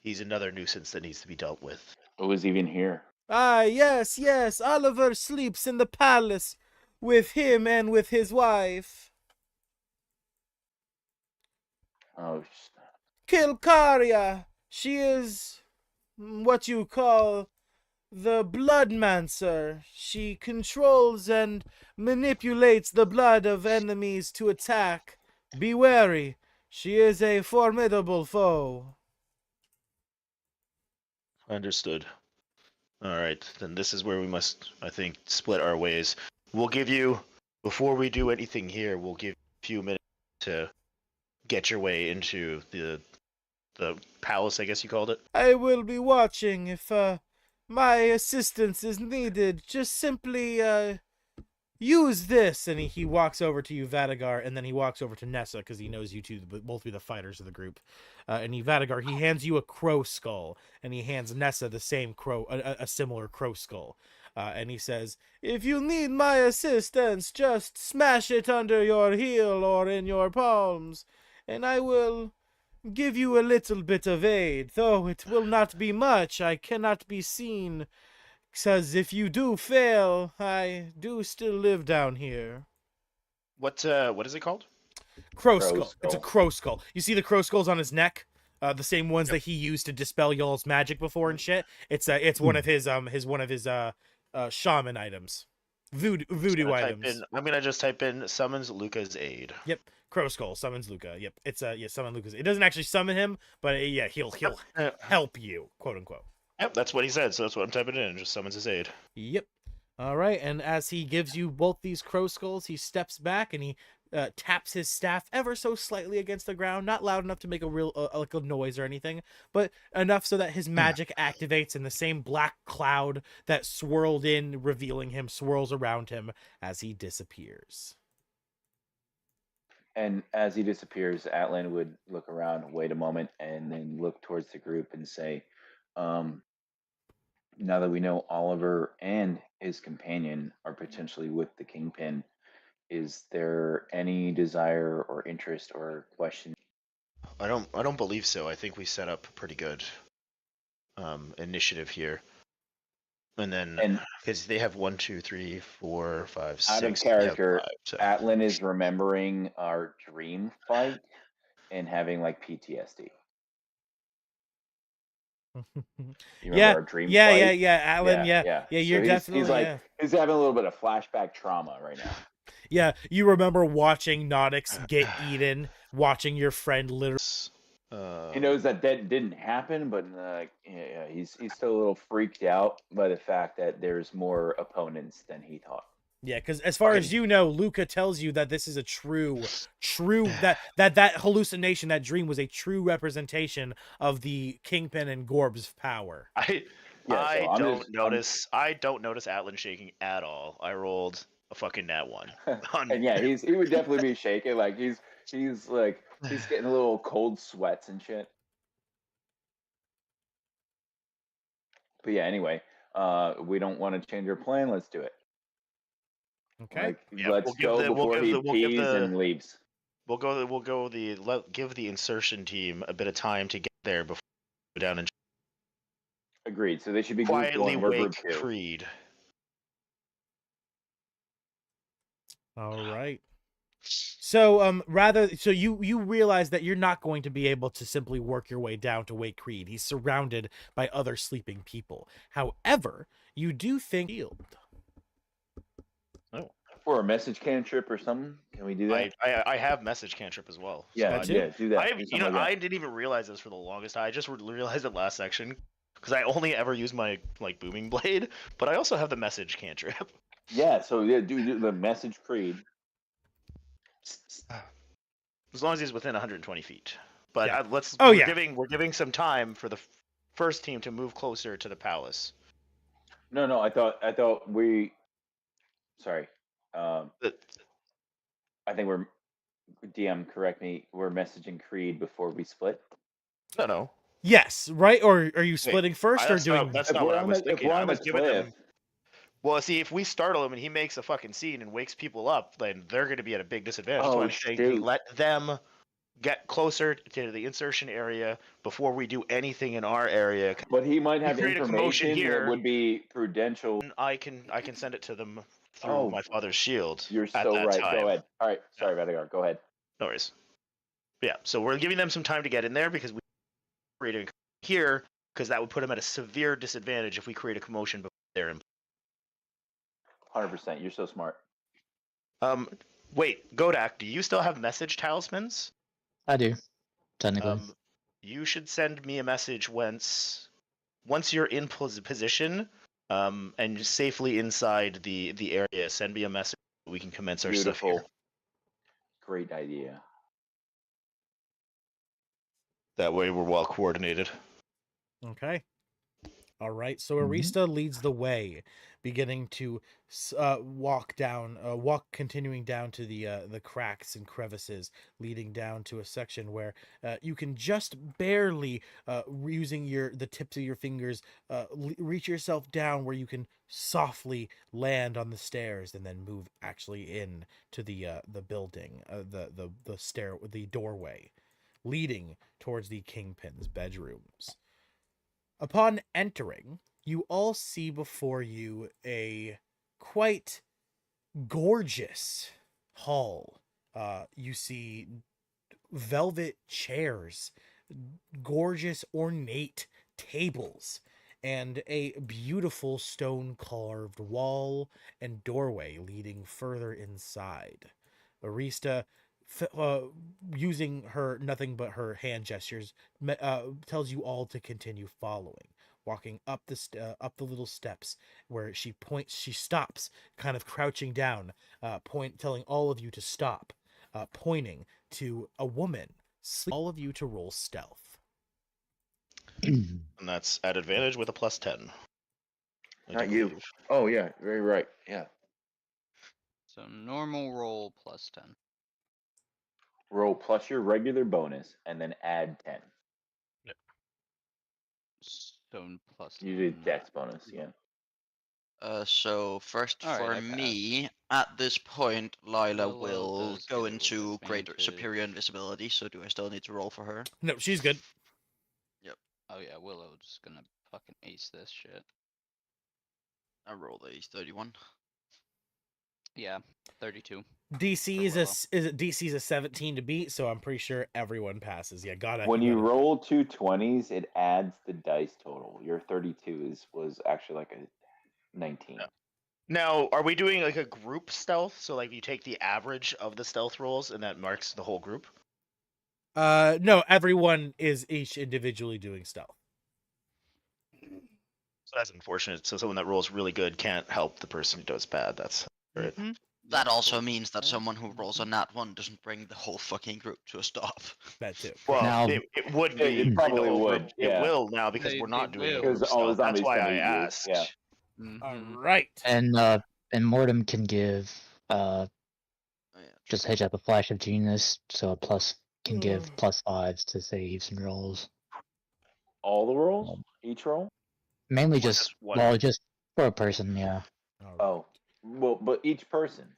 He's another nuisance that needs to be dealt with. Who was even here? Ah, yes. Oliver sleeps in the palace with him and with his wife. Oh, Kilcaria. She is what you call the Bloodmancer. She controls and manipulates the blood of enemies to attack. Be wary. She is a formidable foe. Understood. All right, then this is where we must, I think, split our ways. We'll give you, before we do anything here, we'll give you a few minutes to get your way into the palace, I guess you called it. I will be watching. If my assistance is needed, just simply use this. And he walks over to you, Vadagar, and then he walks over to Nessa because he knows you two both be the fighters of the group. And Vadagar, he hands you a crow skull, and he hands Nessa the same crow, a similar crow skull. And he says, if you need my assistance, just smash it under your heel or in your palms, and I will give you a little bit of aid, though it will not be much. I cannot be seen, 'cause if you do fail, I do still live down here. What is it called? Crow Crow skull. It's a skull. crow skull. You see the crow skulls on his neck? The same ones that he used to dispel y'all's magic before and shit. It's one of his shaman items. Voodoo items. I'm gonna just type in summons Luca's aid. Yep. Crow skull summons Luca. Yep. It's summon Luca's. It doesn't actually summon him, but yeah, he'll help you, quote unquote. Yep, that's what he said, so that's what I'm typing in. Just summons his aid. Yep. All right, and as he gives you both these crow skulls, he steps back and he taps his staff ever so slightly against the ground, not loud enough to make a real like a noise or anything, but enough so that his magic activates and the same black cloud that swirled in, revealing him, swirls around him as he disappears. And as he disappears, Atlan would look around, wait a moment, and then look towards the group and say, now that we know Oliver and his companion are potentially with the Kingpin, is there any desire or interest or question? I don't believe so. I think we set up a pretty good initiative here. And then because they have 1, 2, 3, 4, 5, 6. Out of character, 5, so. Atlan is remembering our dream fight and having like PTSD. You remember our dream fight? Alan, yeah, you're So definitely he's having a little bit of flashback trauma right now. Yeah, you remember watching Nodix get eaten, watching your friend literally. He knows that didn't happen, but he's still a little freaked out by the fact that there's more opponents than he thought. Yeah, because as far as you know, Luca tells you that this is a true that hallucination, that dream was a true representation of the Kingpin and Gorb's power. I don't notice Atlan shaking at all. I rolled a fucking nat 1. And yeah, he would definitely be shaking. Like he's getting a little cold sweats and shit. But yeah, anyway, we don't want to change our plan. Let's do it. Okay. Let's go before he pees and leaves. Give the insertion team a bit of time to get there before we go down and agreed. So they should be quietly group wake Creed. All right. So you realize that you're not going to be able to simply work your way down to wake Creed. He's surrounded by other sleeping people. However, you do think shield. Oh. For a message cantrip or something, can we do that? I have message cantrip as well. Yeah, do that. I didn't even realize this for the longest time. I just realized it last section because I only ever use my booming blade, but I also have the message cantrip. Yeah, so do the message Creed. As long as he's within 120 feet. But yeah. We're giving some time for the first team to move closer to the palace. No, I thought we. Sorry. I think we're DM. Correct me. We're messaging Creed before we split. No. Yes, right? Or are you splitting first or doing? That's not what I was thinking. I was giving them. Well, see, if we startle him and he makes a fucking scene and wakes people up, then they're going to be at a big disadvantage. Oh, so I'm saying we let them get closer to the insertion area before we do anything in our area. But he might have information here that would be prudential. I can send it to them through my father's shield. You're so right. Time. Go ahead. All right. Sorry, Vadagar. Go ahead. No worries. Yeah, so we're giving them some time to get in there because we're here. because that would put him at a severe disadvantage if we create a commotion before they're in. 100%. You're so smart. Wait, Godak, do you still have message talismans? I do, technically. You should send me a message once you're in position, and safely inside the area. Send me a message. We can commence our stuff Beautiful. here. Great idea. That way, we're well coordinated. Okay. All right. So Mhm. Arista leads the way, beginning to walk down, continuing down to the cracks and crevices, leading down to a section where you can just barely, using the tips of your fingers, reach yourself down where you can softly land on the stairs and then move actually in to the building, the doorway, leading towards the Kingpin's bedrooms. Upon entering, you all see before you a quite gorgeous hall. You see velvet chairs, gorgeous ornate tables, and a beautiful stone carved wall and doorway leading further inside. Arista, using her nothing but her hand gestures, tells you all to continue following, walking up the little steps where she points. She stops, kind of crouching down, telling all of you to stop, pointing to a woman. All of you to roll stealth. And that's at advantage with a +10. Not you. Oh, yeah. Very right. Yeah. So normal roll +10. Roll plus your regular bonus and then add 10. Stone plus. You did dex bonus, yeah. So first All right, for I me, at this point, Lila Willow will does go get it with into greater advantage. superior invisibility. So do I still need to roll for her? No, she's good. Oh yeah, Willow's gonna fucking ace this shit. I rolled a 31. Yeah, 32. DC is Willow. DC's a 17 to beat, so I'm pretty sure everyone passes. Yeah, got it. When you roll 2 20s, it adds the dice total. Your 32 was actually like a 19. Yeah. Now, are we doing like a group stealth? So like you take the average of the stealth rolls and that marks the whole group? No, everyone is each individually doing stealth. So that's unfortunate. So someone that rolls really good can't help the person who does bad. That's right. Mm-hmm. That also means that someone who rolls a nat 1 doesn't bring the whole fucking group to a stop. That too. Well, Now- it would be. It probably would, It yeah. will now because They- we're not they doing will. group Because all the stealth. That's zombies why can I eat you, asked. yeah. All Mhm. right. And Mortem can give Oh, yeah. just hedge up a flash of genius, so a plus can give Mm. +5s to saves and rolls. All the rolls? Each roll? Mainly Or just just one? well, just for a person, yeah. All right. Oh. Well, but each person.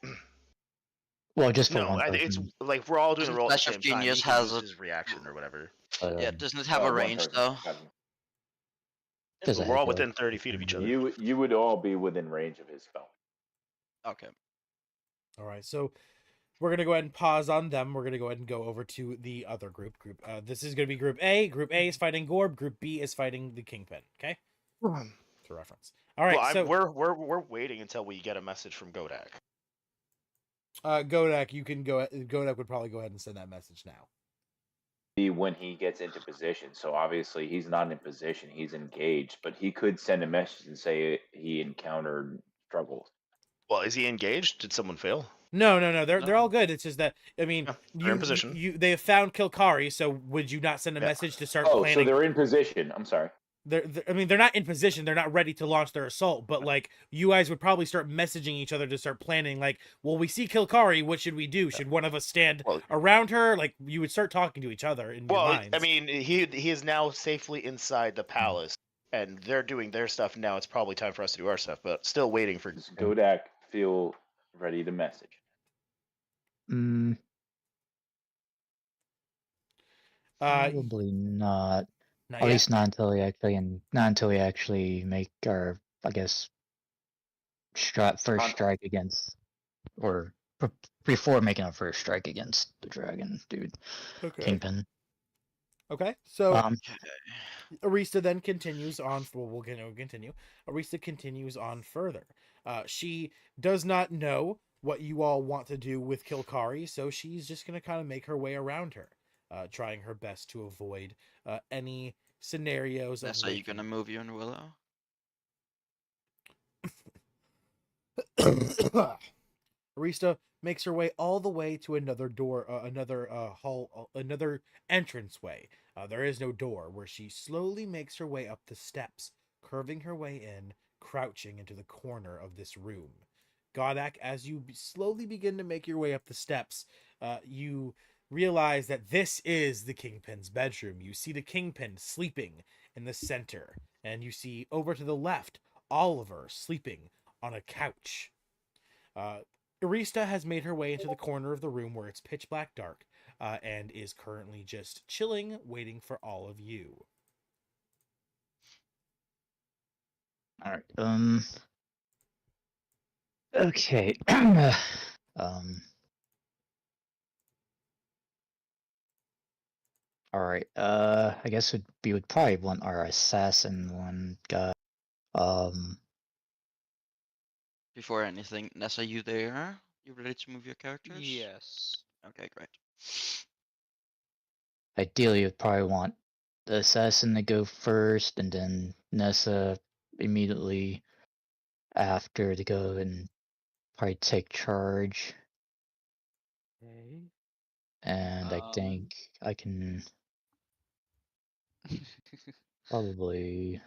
Well, just for No, one it's person. like we're all doing a Doesn't roll at the Flash of same time. Genius He can has use a- his reaction or whatever. But, Yeah, doesn't it have a one range person. though? Gotcha. Just a We're all heads up. within 30 feet of each other. You would all be within range of his spell. Okay. All right. So we're gonna go ahead and pause on them. We're gonna go ahead and go over to the other group. This is gonna be Group A. Group A is fighting Gorb. Group B is fighting the Kingpin. Okay. To reference. All right. Well, So we're waiting until we get a message from Godak. Godak, you can go. Godak would probably go ahead and send that message now. When he gets into position. So obviously he's not in position, he's engaged, but he could send a message and say he encountered struggles. Well, is he engaged? Did someone fail? No. They're No. all good. It's just that I mean, Yeah, they're in position. they have found Kilkari. So would you not send a Yeah. message to start Oh, planning? so they're in position. I'm sorry. I mean, they're not in position. They're not ready to launch their assault. But like, you guys would probably start messaging each other to start planning. Like, well, we see Kilkari. What should we do? Should one of us stand Well- around her? Like, you would start talking to each other in your Well, minds. I mean, he is now safely inside the palace, and they're doing their stuff now. It's probably time for us to do our stuff, but still waiting for. Does Godak feel ready to message? Mm, probably not. not At yet. least not until we actually make our, I guess, first Con- strike against, or before making our first strike against the dragon dude, Okay. Kingpin. Okay, so Um, Arista then continues on. Well, we'll continue. Arista continues on further. She does not know what you all want to do with Kilkari, so she's just going to kind of make her way around her, trying her best to avoid any scenarios of Nessa, you waking. gonna move your Willow? Arista makes her way all the way to another door, another hall, another entranceway. There is no door, where she slowly makes her way up the steps, curving her way in, crouching into the corner of this room. Godak, as you slowly begin to make your way up the steps, you realize that this is the Kingpin's bedroom. You see the Kingpin sleeping in the center, and you see over to the left Oliver sleeping on a couch. Uh, Arista has made her way into the corner of the room where it's pitch black dark, and is currently just chilling, waiting for all of you. all right. Okay. All right. I guess we would probably want our assassin one guy. Um. Before anything, Nessa, you there? You ready to move your characters? Yes. Okay, great. Ideally, would probably want the assassin to go first, and then Nessa immediately after to go and probably take charge. Okay. And I think I can probably.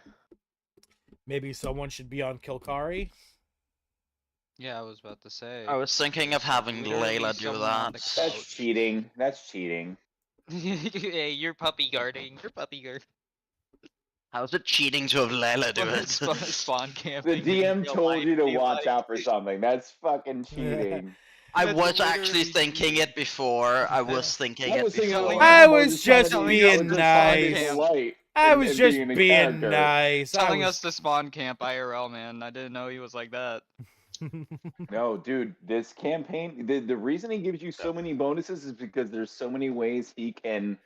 Maybe someone should be on Kilkari. Yeah, I was about to say. I was thinking of having Literally Layla do someone on that. the That's couch. cheating. That's cheating. Hey, you're puppy guarding. You're puppy guard. How's it cheating to have Layla do it? Spawn The camping. in DM real told life, you to be watch like- out for something. That's fucking cheating. I That's was actually literally thinking cheating. it before. I was thinking I it was thinking before. the I same. was just being nice. Polite I was and just being a being character. nice. Telling us to spawn camp IRL, man. I didn't know he was like that. No, dude, this campaign, the reason he gives you so many bonuses is because there's so many ways he can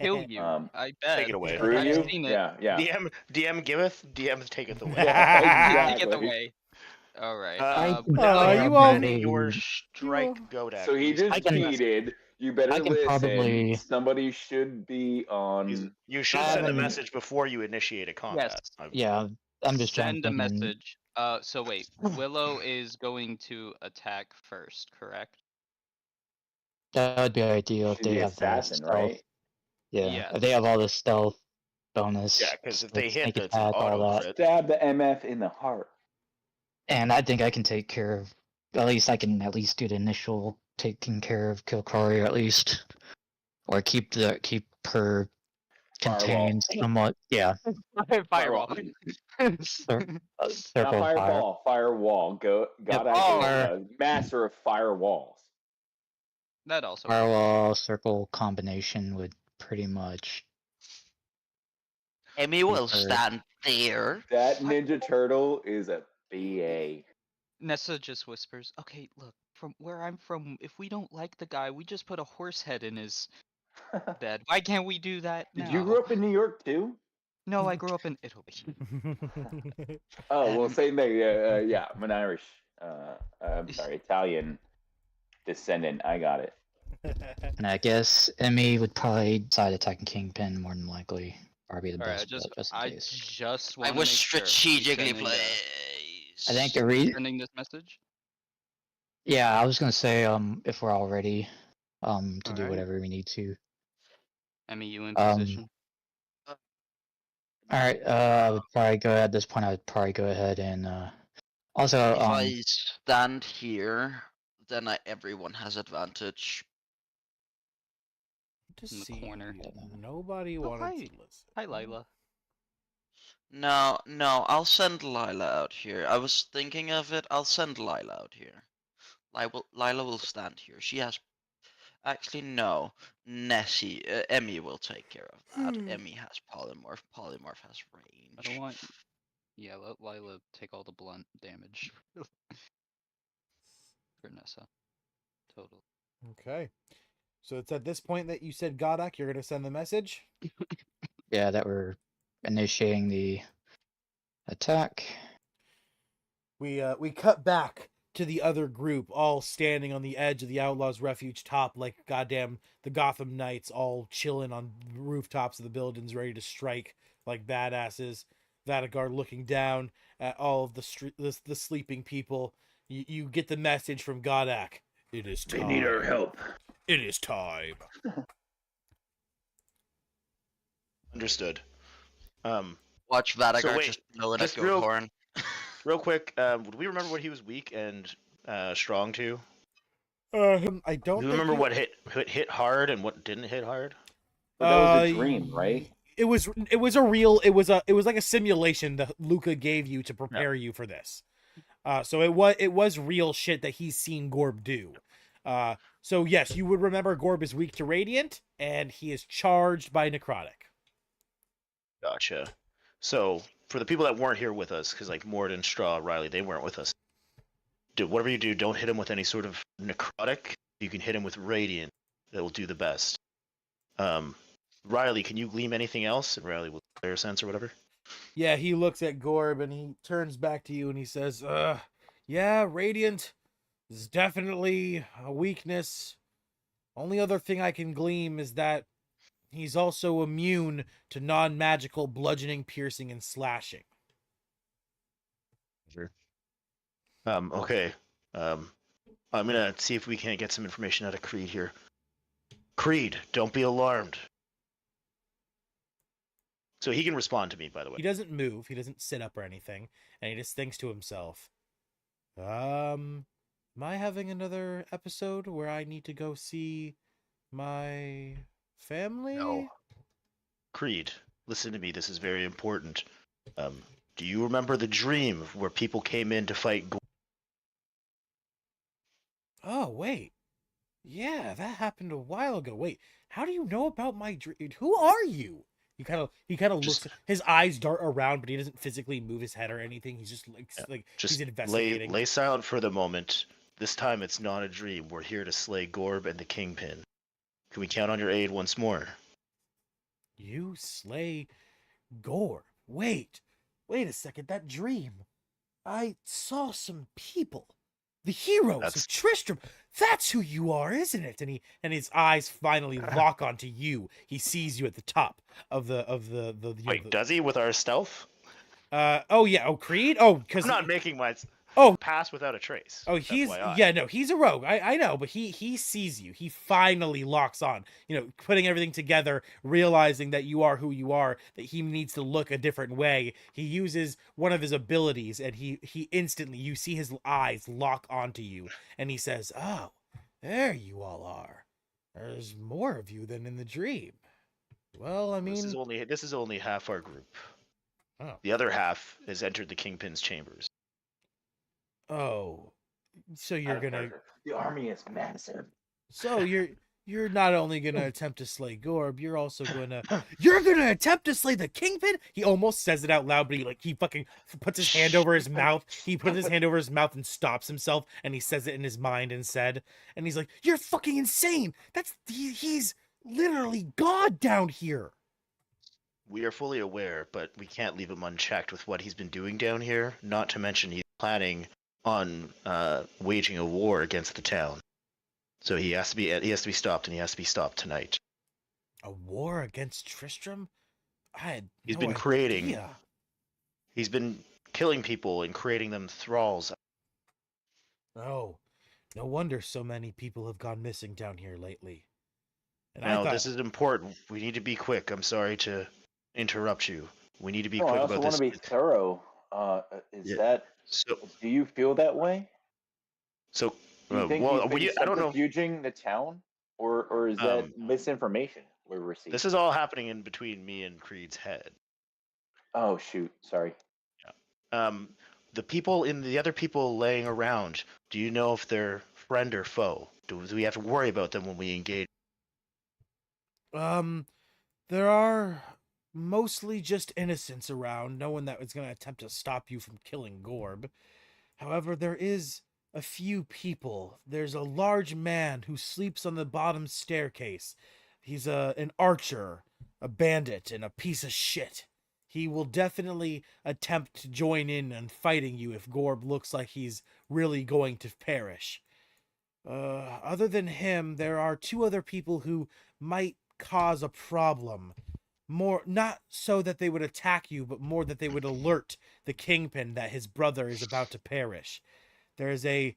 Kill you. I bet. Take it away. screw I've you. seen it. Yeah, yeah. DM giveth, DM taketh away. Yeah, Take it exactly. away. All right. Now Aw, that you you're all- ready, your you strike all- Godak. So he please. just I can- cheated. You better I can listen. probably- Somebody should be on. You should I send a haven't- message before you initiate a combat. Yes. Yeah, I'm just Send a jumping in. message. So wait, Willow is going to attack first, correct? That would be ideal if She's they the have assassin, the stealth. right? Yeah, Yes. if they have all the stealth bonus. Yeah, because if like they hit, sneak that's an attack, all auto that. crit. Stab the MF in the heart. And I think I can take care of. At least I can at least do the initial taking care of Kilkari, at least, or keep her Firewall. contained somewhat. Yeah, Firewall. circle Not fire. fireball, firewall. God, Oh. I is master of firewalls. That also. Firewall circle combination would pretty much. Emmy will Keep her- stand there. That Ninja Turtle is a BA. Nessa just whispers, "Okay, look, from where I'm from, if we don't like the guy, we just put a horse head in his bed. Why can't we do that now?" Did you grow up in New York too? No, I grew up in Italy. Oh well, same thing. Yeah, I'm an Irish. I'm sorry, Italian descendant. I got it. And I guess Emmy would probably decide attacking Kingpin more than likely. Probably the Alright, best, bet, just in I case. just I want to was make sure. Are we strategically sending, placed. I think the reason. sending this message. Yeah, I was gonna say if we're all ready to do Alright. whatever we need to. Emmy, you in Um, position? All right. I would probably go at this point. I would probably go ahead and also If I stand here, then everyone has advantage. To In the see corner. nobody Oh, wanted hi. to listen. Hi, Lila. No, I'll send Lila out here. I was thinking of it. I'll send Lila out here. Lila will stand here. She has. Actually, no. Emmy will take care of that. Emmy has polymorph. Polymorph has range. I don't want. Yeah, let Lila take all the blunt damage. For Nessa. Total. Okay. So it's at this point that you said Godak, you're gonna send the message. Yeah, that we're initiating the attack. We cut back to the other group, all standing on the edge of the Outlaws' Refuge top, like goddamn the Gotham Knights, all chilling on rooftops of the buildings, ready to strike like badasses. Vanguard looking down at all of the sleeping people. You get the message from Godak. It is time. They need our help. It is time. Understood. Watch Vadagar wait, just blow an just echo horn. real quick, would we remember what he was weak and strong to? I don't Do you remember what hit hard and what didn't hit hard? But that was a dream, right? It was like a simulation that Luca gave you to prepare you for this. So it was real shit that he's seen Gorb do. So yes, you would remember Gorb is weak to radiant, and he is charged by necrotic. Gotcha. So for the people that weren't here with us, because like Mord and Straw, Riley, they weren't with us. Whatever you do, don't hit him with any sort of necrotic. You can hit him with radiant. That will do the best. Riley, can you gleam anything else? And Riley will player sense or whatever. Yeah, he looks at Gorb and he turns back to you and he says, yeah, radiant is definitely a weakness. Only other thing I can gleam is that he's also immune to non-magical bludgeoning, piercing, and slashing. Sure. Okay. I'm gonna see if we can't get some information out of Creed here. Creed, don't be alarmed. So he can respond to me, by the way. He doesn't move, he doesn't sit up or anything, and he just thinks to himself, am I having another episode where I need to go see my family? No. Creed, listen to me. This is very important. Do you remember the dream where people came in to fight? Oh, wait. Yeah, that happened a while ago. Wait, how do you know about my dream? Who are you? He kind of looks. His eyes dart around, but he doesn't physically move his head or anything. He's just just he's investigating. Lay silent for the moment. This time it's not a dream. We're here to slay Gorb and the Kingpin. Can we count on your aid once more? You slay Gorb. Wait a second. That dream. I saw some people. The heroes of Tristram. That's who you are, isn't it? And his eyes finally lock onto you. He sees you at the top of the Wait, does he with our stealth? Oh yeah. Oh, Creed. Oh, because I'm not making my pass without a trace. Oh, he's FYI. yeah, no, he's a rogue. I know, but he sees you. He finally locks on. You know, putting everything together, realizing that you are who you are, that he needs to look a different way. He uses one of his abilities, and he instantly, you see his eyes lock onto you, and he says, "Oh, there you all are. There's more of you than in the dream." Well, I mean, this is only half our group. Oh. The other half has entered the Kingpin's chambers. Oh, so you're gonna. The army is massive. So you're not only gonna attempt to slay Gorb, you're also you're gonna attempt to slay the Kingpin. He almost says it out loud, but he fucking puts his hand over his mouth. He puts his hand over his mouth and stops himself, and he says it in his mind instead. And he's like, "You're fucking insane. He's literally God down here." We are fully aware, but we can't leave him unchecked with what he's been doing down here. Not to mention he's planning on waging a war against the town. So he has to be stopped, and he has to be stopped tonight. A war against Tristram? He's been killing people and creating them thralls. Oh, no wonder so many people have gone missing down here lately. And now, this is important. We need to be quick. I'm sorry to interrupt you. We need to be quick about this. I also want to be thorough. Do you feel that way? So, do you think I don't know. Subterfuging the town, or is that misinformation we're receiving? This is all happening in between me and Creed's head. Oh shoot! Sorry. Yeah. The other people laying around. Do you know if they're friend or foe? Do we have to worry about them when we engage? There are mostly just innocents around. No one that is going to attempt to stop you from killing Gorb. However, there is a few people. There's a large man who sleeps on the bottom staircase. He's an archer, a bandit, and a piece of shit. He will definitely attempt to join in on fighting you if Gorb looks like he's really going to perish. Other than him, there are two other people who might cause a problem. More, not so that they would attack you, but more that they would alert the kingpin that his brother is about to perish. There's a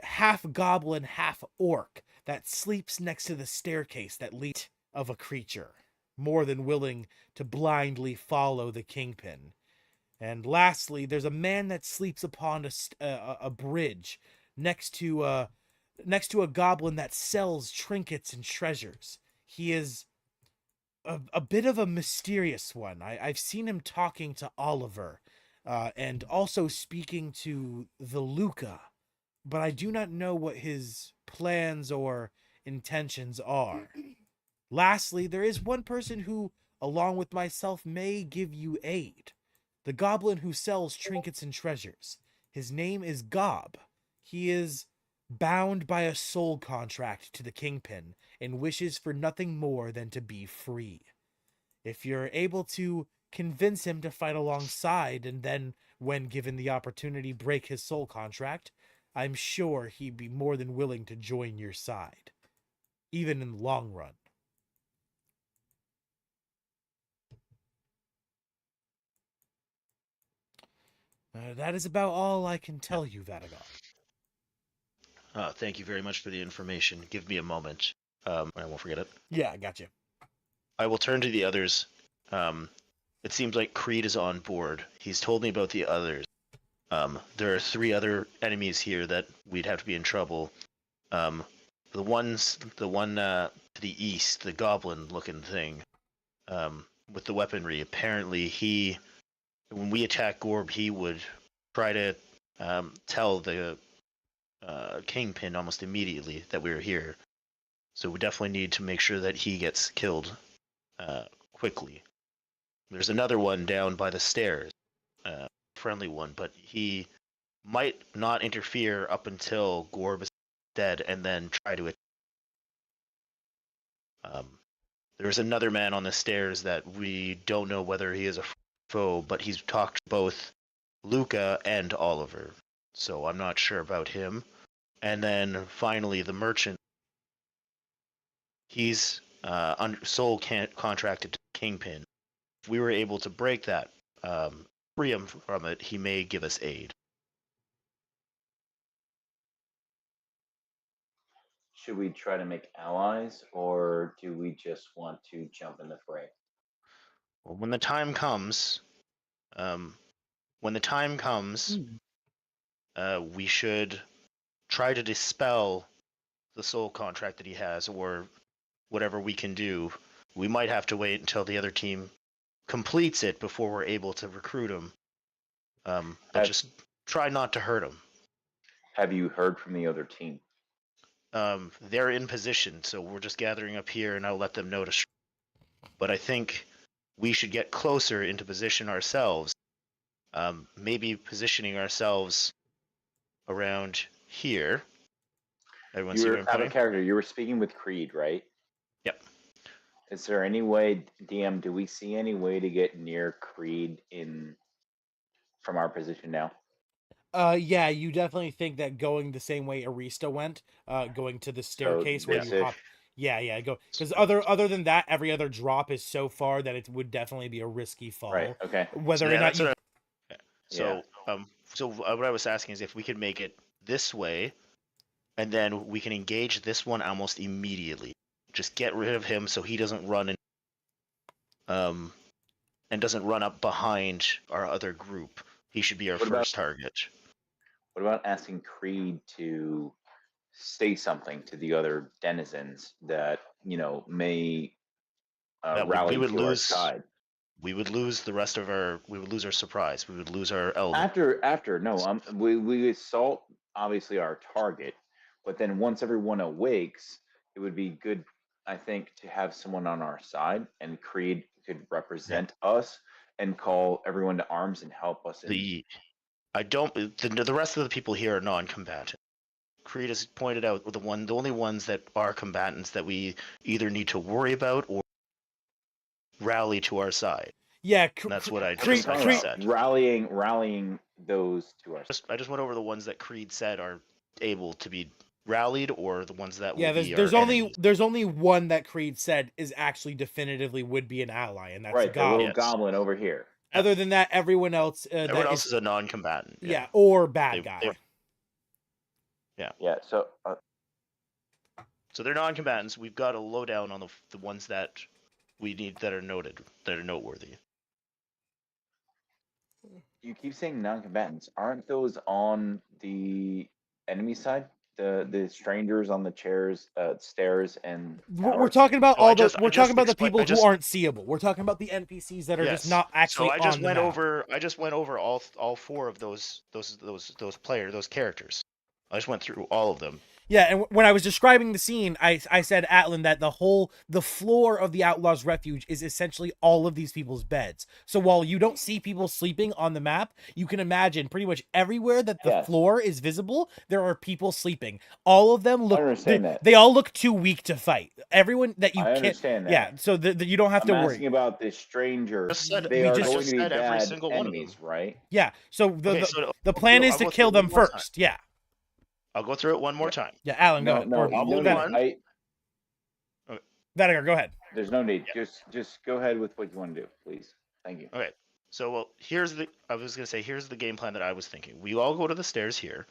half goblin, half orc that sleeps next to the staircase that leads of a creature, more than willing to blindly follow the kingpin. And lastly, there's a man that sleeps upon a bridge next to a goblin that sells trinkets and treasures. He is a bit of a mysterious one. I've seen him talking to Oliver, and also speaking to the Luca, but I do not know what his plans or intentions are. Lastly, there is one person who, along with myself, may give you aid. The goblin who sells trinkets and treasures. His name is Gob. He is bound by a soul contract to the kingpin and wishes for nothing more than to be free. If you're able to convince him to fight alongside and then, when given the opportunity, break his soul contract, I'm sure he'd be more than willing to join your side, even in the long run. That is about all I can tell you, Vadagon. Thank you very much for the information. Give me a moment. I won't forget it. Yeah, I got you. I will turn to the others. It seems like Creed is on board. He's told me about the others. There are 3 other enemies here that we'd have to be in trouble. The one to the east, the goblin-looking thing, with the weaponry. Apparently, when we attack Gorb, he would try to tell the Kingpin almost immediately that we were here. So we definitely need to make sure that he gets killed quickly. There's another one down by the stairs, friendly one, but he might not interfere up until Gorb is dead and then try to. There's another man on the stairs that we don't know whether he is a foe, but he's talked to both Luca and Oliver, so I'm not sure about him. And then finally, the merchant. He's soul contracted to Kingpin. If we were able to break that, free him from it, he may give us aid. Should we try to make allies, or do we just want to jump in the fray? Well, when the time comes, we should try to dispel the soul contract that he has, or whatever we can do. We might have to wait until the other team completes it before we're able to recruit him. But just try not to hurt him. Have you heard from the other team? They're in position, so we're just gathering up here, and I'll let them know to. But I think we should get closer into position ourselves. Maybe positioning ourselves around here. Everyone see where I'm Out pointing? of character. You were speaking with Creed, right? Yep. Is there any way, DM? Do we see any way to get near Creed from our position now? Yeah, you definitely think that going the same way Arista went, going to the staircase where you this-ish? hop. Yeah, go, because other than that, every other drop is so far that it would definitely be a risky fall. Right. Okay. Whether Yeah, or not that's you. what what I was asking is if we could make it this way, and then we can engage this one almost immediately. Just get rid of him so he doesn't run in, and doesn't run up behind our other group. He should be our first target. What about asking Creed to say something to the other denizens that may rally to our side? We would lose the rest of our. We would lose our surprise. We would lose our elder. After no, we assault obviously our target, but then once everyone awakes, it would be good, I think, to have someone on our side, and Creed could represent us and call everyone to arms and help us. I don't. The rest of the people here are non-combatant. Creed has pointed out the only ones that are combatants that we either need to worry about or rally to our side. Yeah, And that's what I Creed, just, I just said. rallying those to our. I just went over the ones that Creed said are able to be rallied, or the ones that yeah. will be There's our only enemies. there's only one that Creed said is actually definitively would be an ally, and that's Right, the little Yes. goblin over here. Other than that, everyone else Everyone else is a non-combatant. yeah, or bad guy. Yeah. So So they're non-combatants. We've got a lowdown on the ones that we need that are noteworthy. you keep saying non-combatants. Aren't those on the enemy side? The strangers on the stairs, and We're talking about No, we're talking about the people who aren't seeable. We're talking about the NPCs that are just not actually so I just on the went map. over. I just went over all four of those characters. I just went through all of them. Yeah, and when I was describing the scene, I said, Atlan, that the floor of the Outlaws' Refuge is essentially all of these people's beds. So while you don't see people sleeping on the map, you can imagine pretty much everywhere that the floor is visible, there are people sleeping. All of them look. I understand that. They all look too weak to fight. Everyone that you I understand that. Yeah, so you don't have to I'm worry. asking about the strangers. We They are just going to be said every bad single one of enemies, them. right? Yeah. So the plan I'll is to go kill through it them one more time. first. Yeah. I'll go through it one more time. Yeah, Alan, go ahead. No, Goblin no one. need. Vadigar, go ahead. There's no need. Just go ahead with what you want to do, please. Thank you. Okay. So I was gonna say here's the game plan that I was thinking. We all go to the stairs here.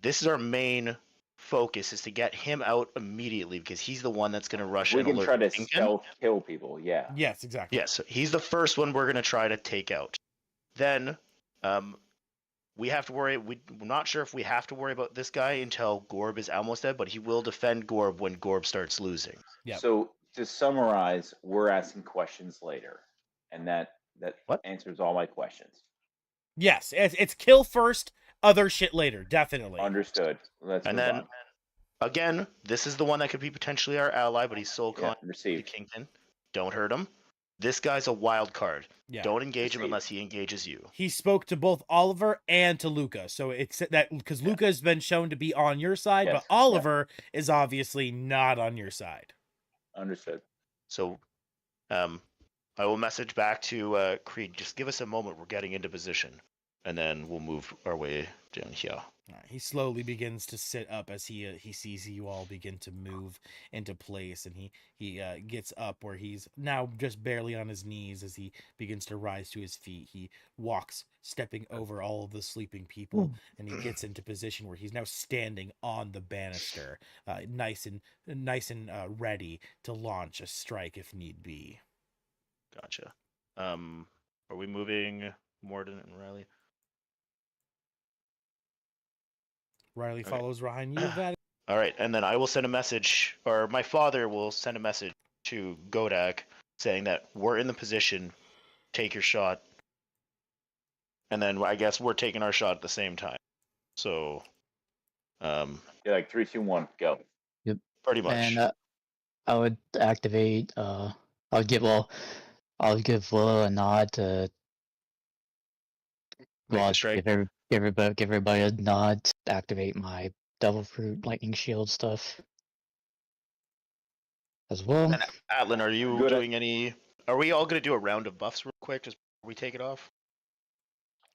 This is our main focus, is to get him out immediately because he's the one that's gonna rush We and can alert try to Kingpin. stealth kill people. Yeah. Yes, exactly. Yes, he's the first one we're gonna try to take out. Then, we have to worry. We're not sure if we have to worry about this guy until Gorb is almost dead, but he will defend Gorb when Gorb starts losing. Yep. So to summarize, we're asking questions later, and that What? answers all my questions. Yes, it's kill first, other shit later. Definitely. Understood. Let's And move then, on. again, this is the one that could be potentially our ally, but he's soul Yeah, con the received. Kingpin. Don't hurt him. This guy's a wild card. Yeah. Don't engage him Received. unless he engages you. He spoke to both Oliver and to Luca, so it's that because Luca has been shown to be on your side, Yes, but Oliver is obviously not on your side. Understood. So, I will message back to Creed. Just give us a moment. We're getting into position, and then we'll move our way down here. He slowly begins to sit up as he sees you all begin to move into place, and he gets up where he's now just barely on his knees as he begins to rise to his feet. He walks, stepping over all of the sleeping people, and he gets into position where he's now standing on the banister, nice and ready to launch a strike if need be. Gotcha. Are we moving Morden and Riley? Riley Okay. follows behind you, Vad. All right, and then I will send a message, or my father will send a message to Godak saying that we're in the position, take your shot, and then I guess we're taking our shot at the same time. So, You're like 3, 2, 1, go. pretty much. And I would activate. I'll give Will a nod to. Make the Well, strike. give everybody a nod to activate my Devil Fruit Lightning Shield stuff as well. And Atlan, are you Good. doing any? Are we all going to do a round of buffs real quick just before we take it off?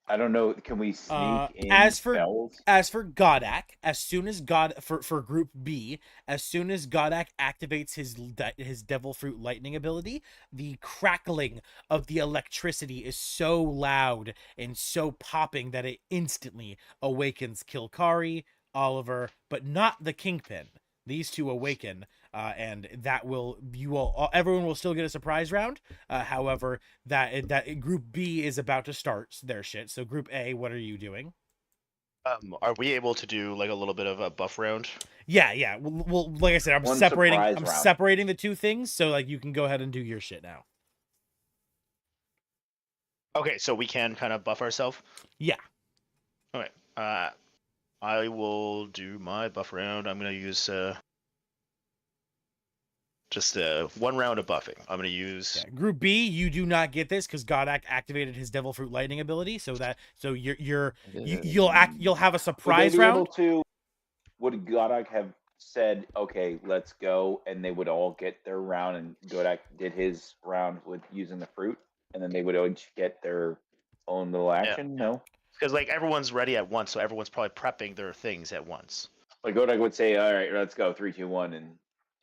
I don't know. Can we sneak in as for spells? Godak, as soon as for Group B, as soon as Godak activates his Devil Fruit Lightning ability, the crackling of the electricity is so loud and so popping that it instantly awakens Kilkari, Oliver, but not the Kingpin. These two awaken, and that everyone will still get a surprise round. However, that Group B is about to start their shit. So Group A, what are you doing? Are we able to do like a little bit of a buff round? Yeah. Well, like I said, I'm One separating. surprise I'm round. separating the two things, so like you can go ahead and do your shit now. Okay, so we can kind of buff ourselves. Yeah. Okay. I will do my buff round. I'm gonna use Just 1 round of buffing. I'm gonna use. Yeah. Group B, you do not get this because Godak activated his Devil Fruit Lightning ability, so you'll have a Would they surprise be able round. to? Would Godak have said, "Okay, let's go," and they would all get their round, and Godak did his round with using the fruit, and then they would each get their own little action? No. Because like everyone's ready at once, so everyone's probably prepping their things at once. Like Godak would say, "All right, let's go, 3, 2, 1," and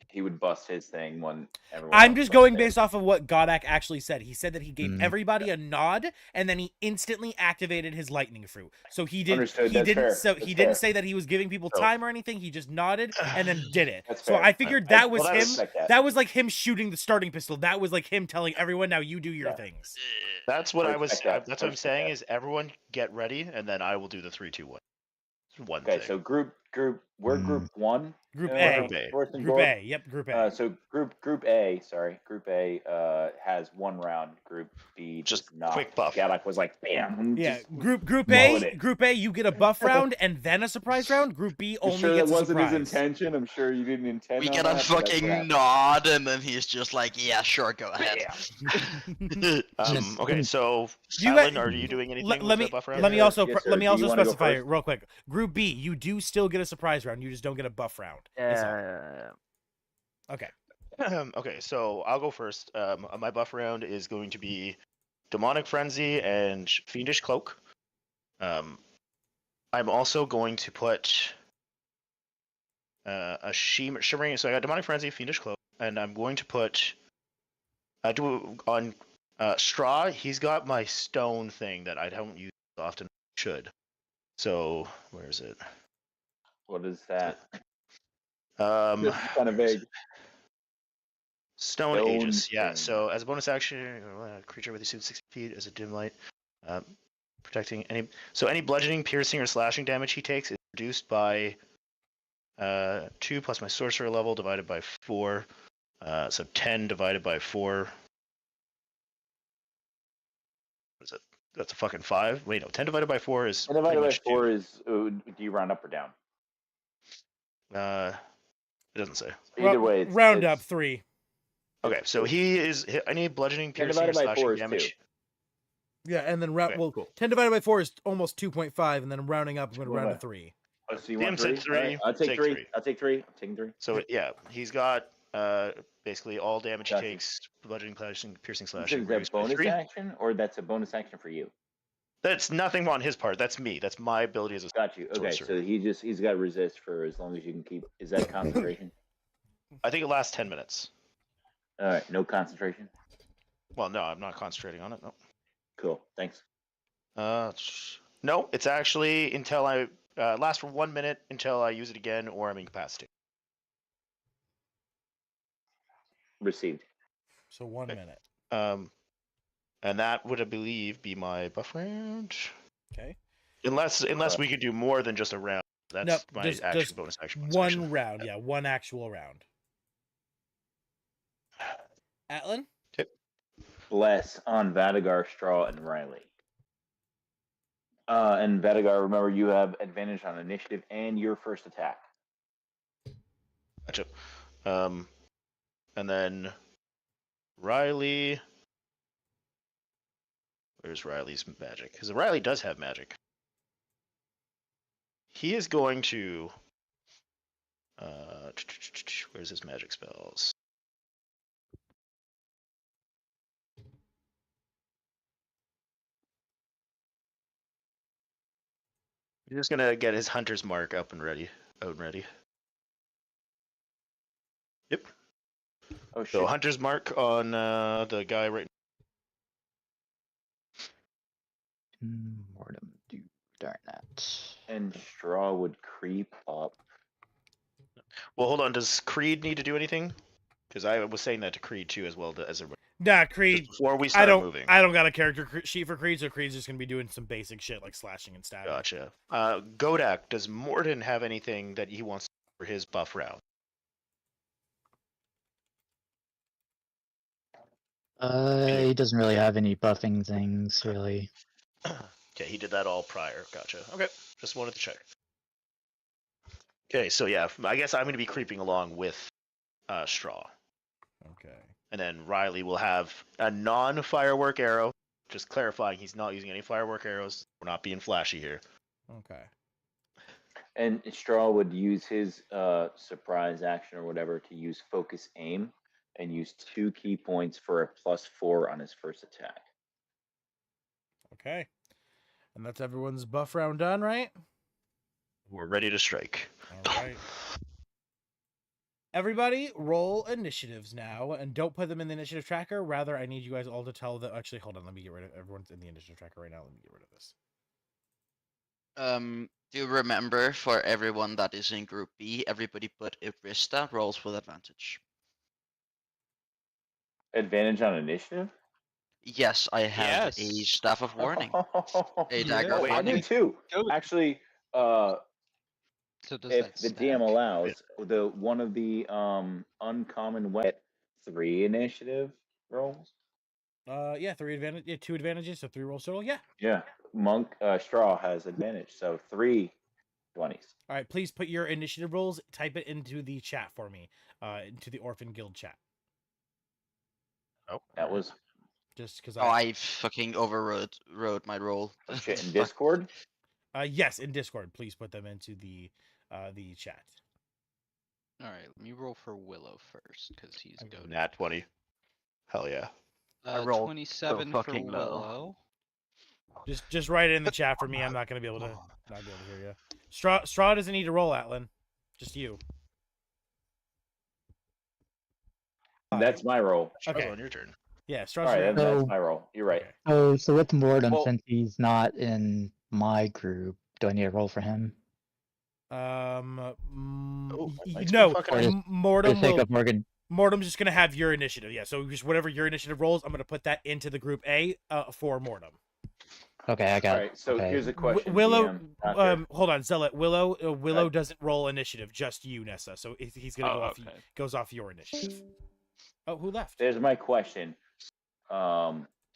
he would bust his thing when everyone. I'm else just busts going theirs. based off of what Godak actually said. He said that he gave Mm. everybody a nod, and then he instantly activated his lightning fruit. So he did. Understood, He that's didn't. fair, So that's he didn't fair. say that he was giving people So- time or anything. He just nodded and then did it. That's So fair. I figured I- that was well, him. that's- respect that. That was like him shooting the starting pistol. That was like him telling everyone, "Now you do your Yeah. things." That's what I I was. respect that. That's I what I'm respect saying that. is everyone get ready, and then I will do the 3, 2, 1. One Okay, thing. so we're Mm. group 1. Group Or A. Group A. First and Group gold. A. Yep. Group A. So group A, Group A has 1 round. Group B Just does not. quick buff. Gadak was like, bam. Yeah, just group mowing A, it. Group A, you get a buff round and then a surprise round. Group B I'm only sure that gets a wasn't surprise. his intention. I'm sure you didn't intend We on get that, a but that's what fucking happened. nod, and then he's just like, "Yeah, sure, go ahead." Okay, so You Alan, got- are you doing anything Let with me the buff round? let me Yes, also sir. let me Do you also wanna go specify first? real quick. Group B, you do still get a surprise round. You just don't get a buff round. That's all. Okay. Okay, so I'll go first. My buff round is going to be Demonic Frenzy and Fiendish Cloak. I'm also going to put a Shimmering. So I got Demonic Frenzy, Fiendish Cloak, and I'm going to put on Straw. He's got my stone thing that I don't use often. Should. So where is it? What is that? Um, It's kind of vague. Stone Stone Aegis, yeah. thing. So as a bonus action, creature with a suit 60 feet as a dim light, protecting any. So any bludgeoning, piercing, or slashing damage he takes is reduced by 2 plus my sorcerer level divided by 4. So 10 divided by 4. What is it? That's a fucking 5. Wait, no. 10 divided by 4 is. And divided by pretty much 4 is, do you round up or down? 2. It doesn't say. Either way, it's, round it's, up 3. Okay, so he is any bludgeoning, 10 piercing, or divided by slashing 4 is damage. 2. Yeah, and then Okay, well, cool. 10 divided by 4 is almost 2.5, and then I'm rounding up. I'm going to round to 3. Oh, so you DM want said 3? 3, Alright, I'll take take 3. 3. I'll take 3. I'm taking 3. So yeah, he's got basically all damage Gotcha. he takes, bludgeoning, piercing, Is slashing. that reduced by bonus 3. action, or that's a bonus action for you? That's nothing on his part. That's me. That's my ability as a. Got you. Okay, Sorcerer. so he's got resist for as long as you can keep. Is that concentration? I think it lasts 10 minutes. All right, no concentration. Well, no, I'm not concentrating on it. No. Cool. Thanks. No, it's actually until I lasts for 1 minute until I use it again or I'm incapacitated. Received. So 1 Okay. minute. And that would, I believe, be my buff round. Okay. Unless we could do more than just a round. That's Nope, my just action bonus action. bonus One action. round. Yeah, one actual round. Atlan? Bless on Vadagar, Straw, and Riley. And Vadagar, remember you have advantage on initiative and your first attack. Gotcha. And then Riley. Where's Riley's magic? Because Riley does have magic. He is going to. Where's his magic spells? He's just gonna get his hunter's mark up and ready. Out and ready. Yep. Oh shit! So hunter's mark on the guy right. Mortem, do darn that. And Straw would creep up. Well, hold on. Does Creed need to do anything? Because I was saying that to Creed too, as well as everybody. Nah, Creed. Before we start moving. I don't got a character sheet for Creed, so Creed's just gonna be doing some basic shit like slashing and stabbing. Gotcha. Godak, does Morden have anything that he wants for his buff round? He doesn't really have any buffing things, really. Okay, he did that all prior. Gotcha. Okay, just wanted to check. Okay, so yeah, I guess I'm going to be creeping along with Straw. Okay. And then Riley will have a non-firework arrow. Just clarifying, he's not using any firework arrows. We're not being flashy here. Okay. And Straw would use his surprise action or whatever to use focus aim and use 2 key points for a +4 on his first attack. Okay. And that's everyone's buff round done, right? We're ready to strike. All right. Everybody, roll initiatives now, and don't put them in the initiative tracker. Rather, I need you guys all to tell them. Actually, hold on. Let me get rid of everyone's in the initiative tracker right now. Let me get rid of this. Do you remember for everyone that is in Group B, everybody but Ivrista rolls with advantage? Advantage on initiative? Yes, I have a Yes. staff of warning, a dagger Yeah. of Oh, I do warning. too. Good. Actually, So does if that the stack? DM allows, the one of the uncommon wet 3 initiative rolls. Yeah, 3 advantage. Yeah, 2 advantages, so 3 rolls total. Yeah. Yeah, Monk Straw has advantage, so 3 20s. All right. Please put your initiative rolls. Type it into the chat for me. Into the Orphan Guild chat. Oh, That was Just because Oh, I fucking overrode my roll. shit in Fuck. Discord. Yes, in Discord. Please put them into the chat. All right, let me roll for Willow first because he's Okay. goaded. nat 20. Hell yeah. I rolled 27 so for fucking low. Willow. Just write it in the chat for me. I'm not gonna be able to hear you. Straw doesn't need to roll, Atlan. Just you. That's my roll. Okay. On your turn. Yeah, All Straw's right, your that's So- my roll. You're right. Okay. So with Mortem, Well- since he's not in my group, do I need to roll for him? Oh, that's no, fucking Or nice. just- For the Mortem sake will. of Morgan, Mortem's just gonna have your initiative. Yeah, so just whatever your initiative rolls, I'm gonna put that into the group A for Mortem. okay, I got All it. right, so Okay. here's a question. Willow, DM, after. hold on, Zealot. Willow Okay. doesn't roll initiative, just you, Nessa. So he's gonna Oh, go off. okay. Goes off your initiative. Oh, who left? There's my question.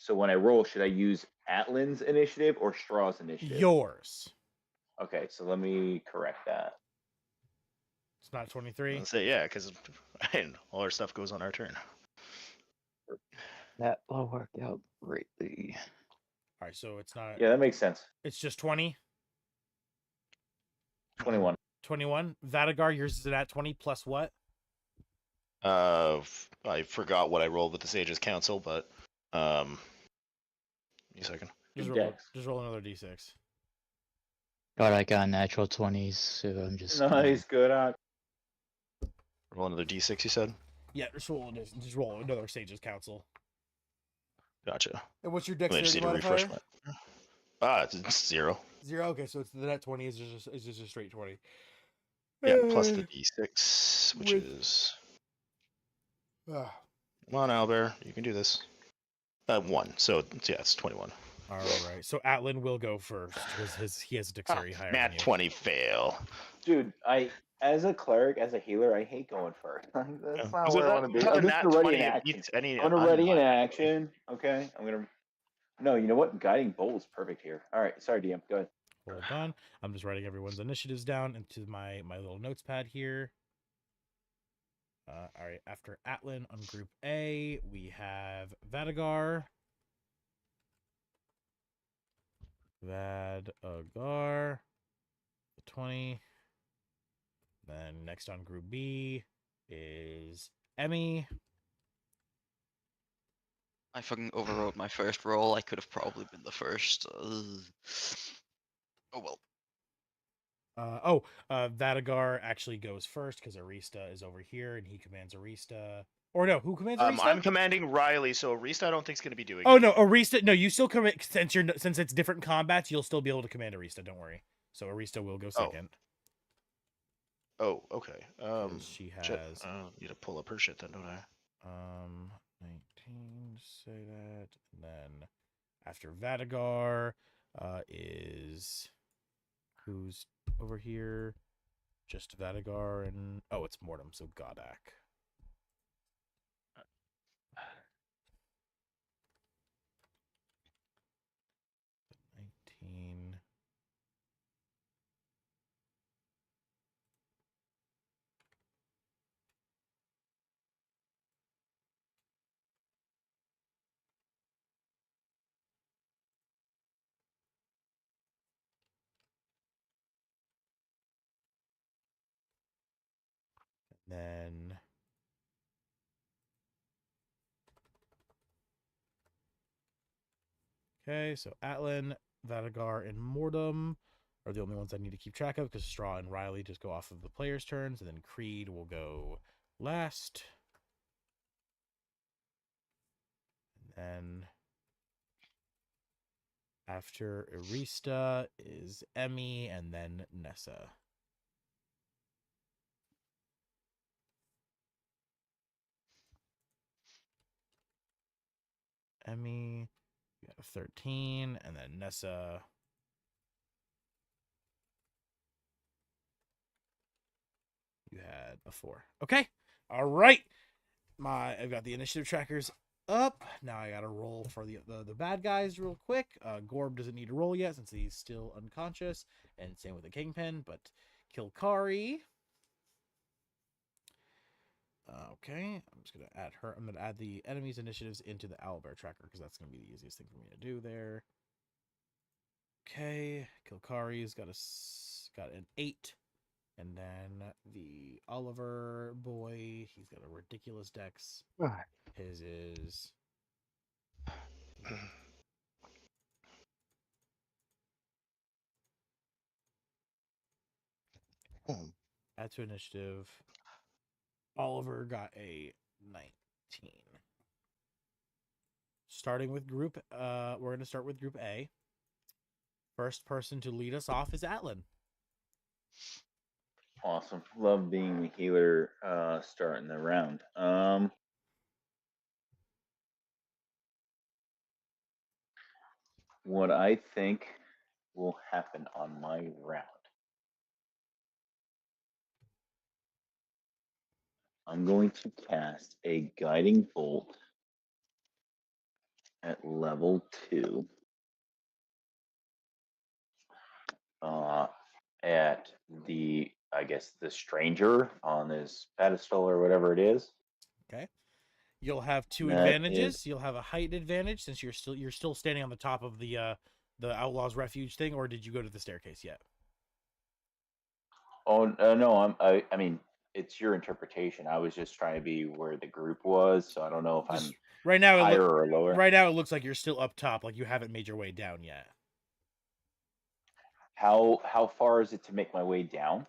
So when I roll, should I use Atlan's initiative or Straw's initiative? Yours. Okay, so let me correct that. It's not 23. Let's say yeah, because all our stuff goes on our turn. That will work out greatly. All right, so it's not. Yeah, that makes sense. It's just 20. 21. 21. Vadagar, yours is at 20 plus what? I forgot what I rolled with the Sage's Council, but give me a second. Just Good roll. dex. Just roll another d6. But I got natural 20s, so I'm just Nice, good on. Roll another d6. You said. Yeah, just roll another Sage's Council. Gotcha. And what's your I just dexterity need to refresh modifier? my. It's 0. 0. Okay, so it's the net 20 is just a straight 20. Yeah, plus the d6, which With- is. Ah, Come on, Albert, you can do this. 1. So yeah, it's 21. all right, so Atlan will go first because he has a dexterity higher than Nat you. 20 fail. Dude, as a cleric, as a healer, I hate going first. That's not So where I that- want to be. that I'm just nat gonna ready 20 in it action. beats any I'm gonna ready in unlock. action. Okay, I'm gonna. No, you know what? Guiding bolt is perfect here. All right, sorry, DM. Go ahead. Hold on, I'm just writing everyone's initiatives down into my little notes pad here. All right, after Atlan on Group A, we have Vadagar. Vadagar, 20. Then next on Group B is Emmy. I fucking overrode my first roll. I could have probably been the first. Oh well. Vadagar actually goes first because Arista is over here and he commands Arista. Or no, who commands Arista? I'm commanding Riley, so Arista I don't think is going to be doing. Oh no, Arista. No, you still command since it's different combats. You'll still be able to command Arista. Don't worry. So Arista will go second. Oh, okay. 'Cause she has Shit. Need to pull up her shit then, don't I? 19. Say that. And then after Vadagar, is who's over here? Just Vadagar and it's Mortem. So Godak. Then okay, so Atlan, Vadagar, and Mordum are the only ones I need to keep track of because Straw and Riley just go off of the players' turns, and then Creed will go last. And then after Arista is Emmy, and then Nessa. Emmy, you got a 13, and then Nessa. You had a 4. Okay. All right. I've got the initiative trackers up. Now I got to roll for the bad guys real quick. Gorb doesn't need to roll yet since he's still unconscious, and same with the Kingpin. But Kilkari. Okay, I'm just gonna add her. I'm gonna add the enemy's initiatives into the owlbear tracker because that's gonna be the easiest thing for me to do there. Okay, Kilkari's got an 8. And then the Oliver boy, he's got a ridiculous dex. His is add to initiative. Oliver got a 19. Starting with group, we're gonna start with group A. First person to lead us off is Atlan. Awesome. Love being the healer starting the round. What I think will happen on my round. I'm going to cast a guiding bolt at level 2. At the, I guess, the stranger on this pedestal or whatever it is. Okay. You'll have 2 That advantages. is- You'll have a height advantage since you're still standing on the top of the Outlaws Refuge thing, or did you go to the staircase yet? Oh no, I mean, it's your interpretation. I was just trying to be where the group was, so I don't know if I'm Right now, higher or lower. right now it looks like you're still up top, like you haven't made your way down yet. How far is it to make my way down?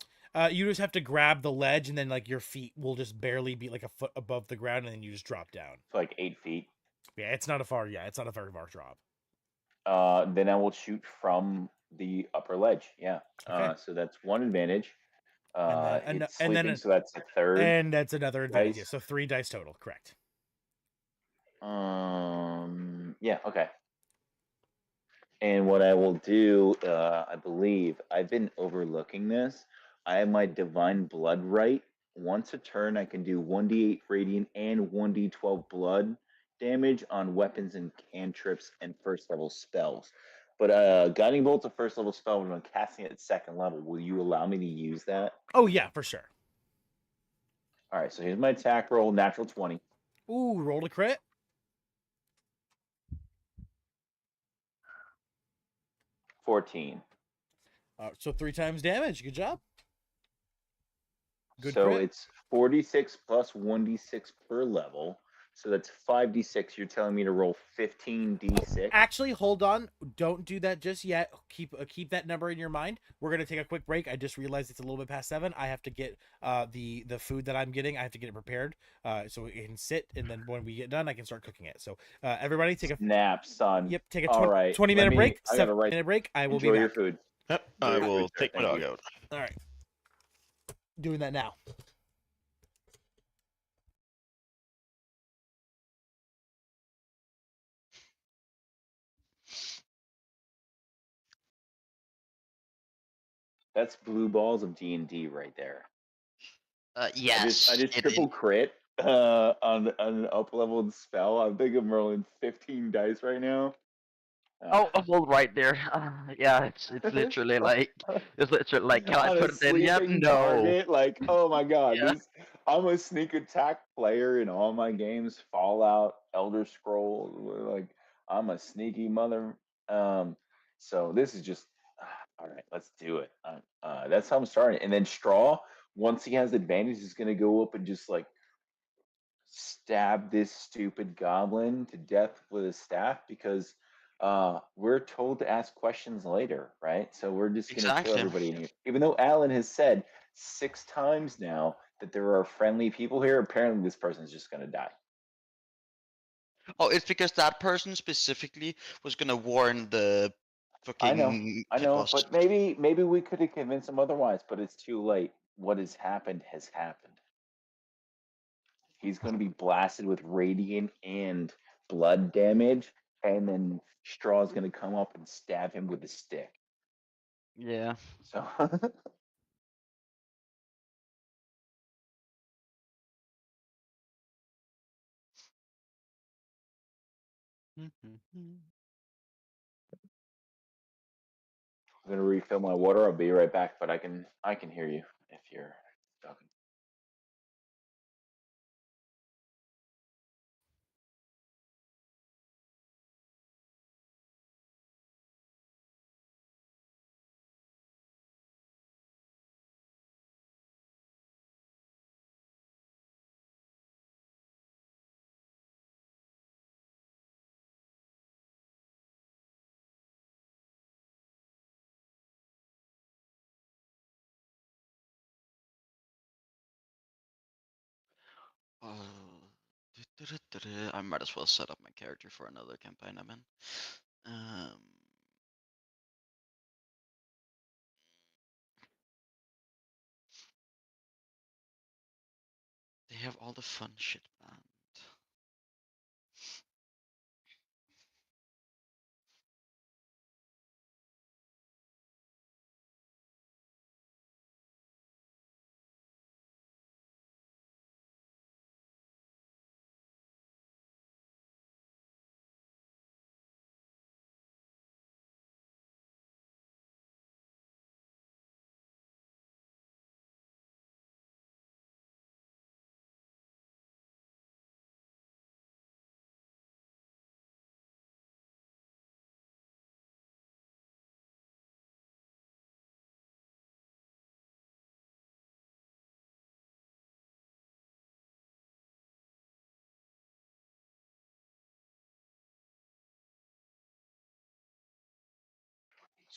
You just have to grab the ledge, and then like your feet will just barely be like a foot above the ground, and then you just drop down. It's like 8 feet. Yeah, it's not a far. Yeah, it's not a very far drop. Then I will shoot from the upper ledge. Yeah. Okay. So that's one advantage. And It's then sleeping, so that's a third. And that's another advantage. dice. Yeah, so 3 dice total. Correct. Yeah. Okay. And what I will do, I believe, I've been overlooking this. I have my Divine Blood right. Once a turn, I can do 1d8 radiant and 1d12 blood damage on weapons and cantrips and first level spells. But Guiding Bolt's a first level spell when I'm casting it at second level. Will you allow me to use that? Oh yeah, for sure. All right, so here's my attack roll, natural 20. Ooh, roll a crit. 14. So 3 times damage. Good job. Good So crit. it's 46 plus 1d6 per level. So that's 5d6. You're telling me to roll 15d6? Actually, hold on. Don't do that just yet. Keep that number in your mind. We're gonna take a quick break. I just realized it's a little bit past 7. I have to get the food that I'm getting. I have to get it prepared so it can sit, and then when we get done, I can start cooking it. So everybody, take a Snap, son. Yep, take a All right, 20-minute break. I gotta write. 7-minute break. I will be Enjoy your back. food. Yep, Enjoy I your will food, sir. take my Thank dog you. out. All right. Doing that now. That's blue balls of D&D right there. Yes. I just it- triple crit on an up leveled spell. I think I'm rolling 15 dice right now. Oh, well, right there. Yeah, it's literally like can I on a put it in yet? sleeping No. target. Like, oh my god, Yeah. I'm a sneak attack player in all my games. Fallout, Elder Scrolls. Like, I'm a sneaky mother. So this is just all right. Let's do it. That's how I'm starting. And then straw. once he has advantage, he's gonna go up and just like stab this stupid goblin to death with his staff because we're told to ask questions later, right? So we're just gonna kill Exactly. everybody. Even though Alan has said 6 times now that there are friendly people here, apparently this person's just gonna die. Oh, it's because that person specifically was gonna warn the I know, fucking I pit know, boss. but maybe we could have convinced him otherwise, but it's too late. What has happened has happened. He's going to be blasted with radiant and blood damage, and then Straw's going to come up and stab him with a stick. Yeah. So I'm going to refill my water. I'll be right back, but I can hear you if you're talking. I might as well set up my character for another campaign I'm in. They have all the fun shit banned.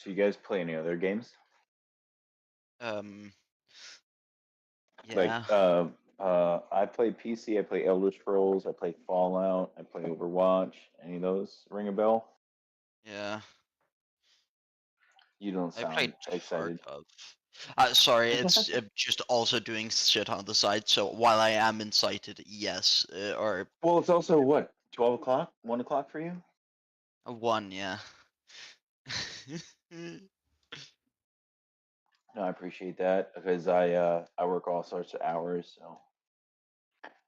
So you guys play any other games? Like Yeah. I play PC. I play Elder Scrolls. I play Fallout. I play Overwatch. Any of those ring a bell? Yeah. You don't I sound played excited. Tarkov. Sorry, it's just also doing shit on the side. So while I am incited, yes, or Well, it's also what 12 o'clock, 1 o'clock for you. a one, yeah. No, I appreciate that because I work all sorts of hours, so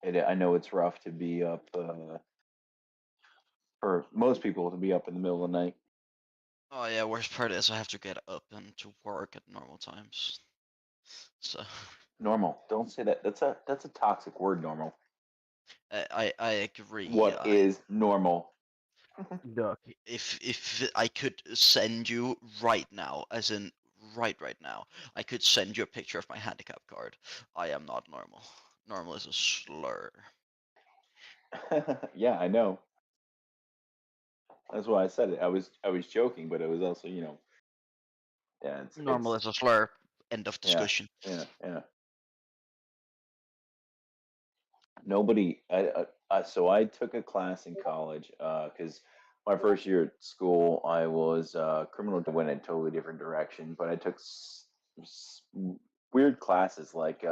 I know it's rough to be up for most people to be up in the middle of the night. Oh yeah, worst part is I have to get up and to work at normal times. So Normal. Don't say that. That's a toxic word. Normal. I agree. What is normal? Look, if I could send you right now, as in right now, I could send you a picture of my handicap card. I am not normal. Normal is a slur. Yeah, I know. That's why I said it. I was joking, but it was also yeah, Normal it's is a slur. End of yeah, discussion. yeah. Nobody. So I took a class in college because my first year at school I was criminal to went in a totally different direction, but I took s- weird classes like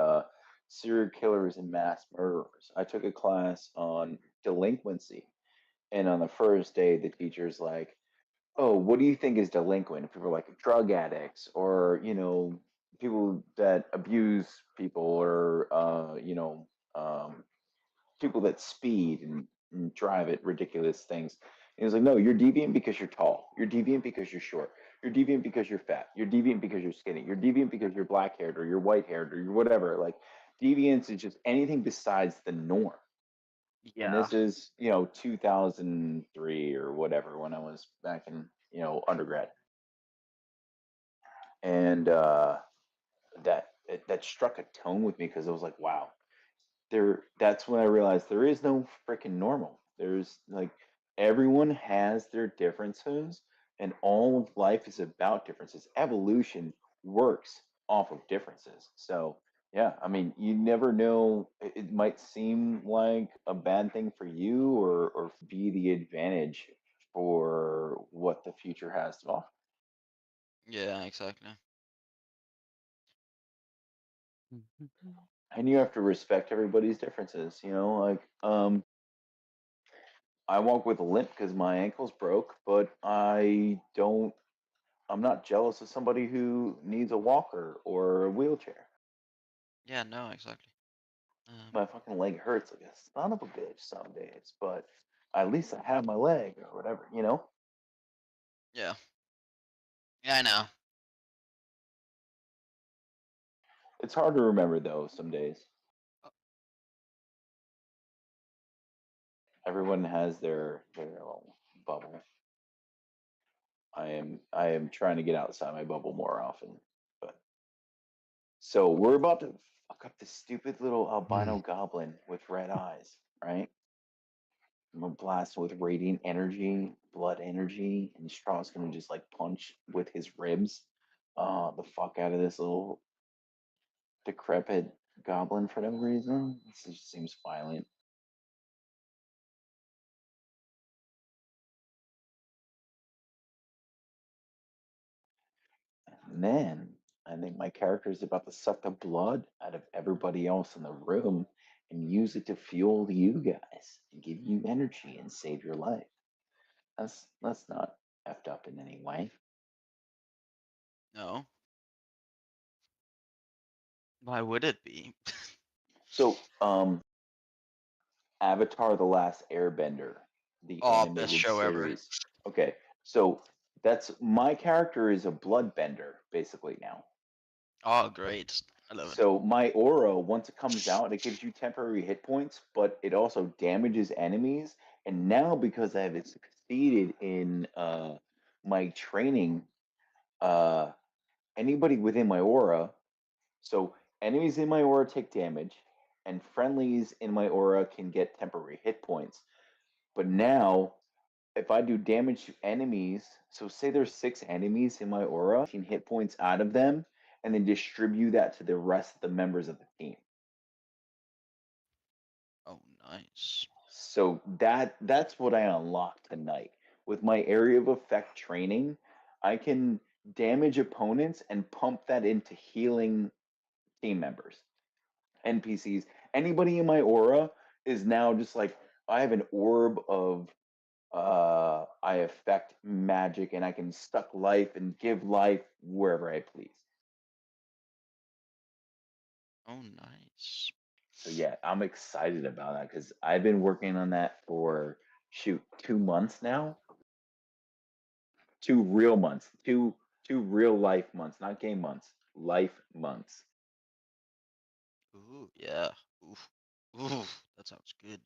serial killers and mass murderers. I took a class on delinquency, and on the first day, the teacher's like, "Oh, what do you think is delinquent?" People are like drug addicts, or people that abuse people, or people that speed and drive at ridiculous things. And he's like, no, you're deviant because you're tall. You're deviant because you're short. You're deviant because you're fat. You're deviant because you're skinny. You're deviant because you're black haired or you're white haired or you're whatever. Like deviance is just anything besides the norm. And Yeah. this is, 2003 or whatever when I was back in, undergrad. And that that struck a tone with me because I was like, wow, that's when I realized there is no freaking normal. There's like everyone has their differences, and all of life is about differences. Evolution works off of differences. So yeah, I mean, you never know. It might seem like a bad thing for you, or be the advantage for what the future has to offer. Yeah, exactly. And you have to respect everybody's differences. Like I walk with a limp because my ankle's broke, but I'm not jealous of somebody who needs a walker or a wheelchair. Yeah, no, exactly. My fucking leg hurts like a son of a bitch some days, but at least I have my leg or whatever. Yeah. Yeah, I know. It's hard to remember though some days. Everyone has their little bubble. I am trying to get outside my bubble more often. But so we're about to fuck up this stupid little albino goblin with red eyes, right? I'm gonna blast him with radiant energy, blood energy, and Straw's gonna just like punch with his ribs the fuck out of this little decrepit goblin for no reason. This just seems violent. And then I think my character is about to suck the blood out of everybody else in the room and use it to fuel you guys and give you energy and save your life. That's not effed up in any way. No. Why would it be? So, Avatar: The Last Airbender, the Oh, best animated show ever. series. Okay, so that's my character is a bloodbender basically now. Oh, great. I love it. So my aura, once it comes out, it gives you temporary hit points, but it also damages enemies. And now because I have succeeded in my training, uh, anybody within my aura, so enemies in my aura take damage, and friendlies in my aura can get temporary hit points. But now, if I do damage to enemies, so say there's 6 enemies in my aura, hit points out of them, and then distribute that to the rest of the members of the team. Oh, nice. So that's what I unlocked tonight. With my area of effect training, I can damage opponents and pump that into healing team members, NPCs. Anybody in my aura is now just like I have an orb of I affect magic and I can suck life and give life wherever I please. Oh, nice. So yeah, I'm excited about that because I've been working on that for 2 months now. 2 real months, two real life months, not game months, life months. Ooh, yeah. Oof. Oof. That sounds good.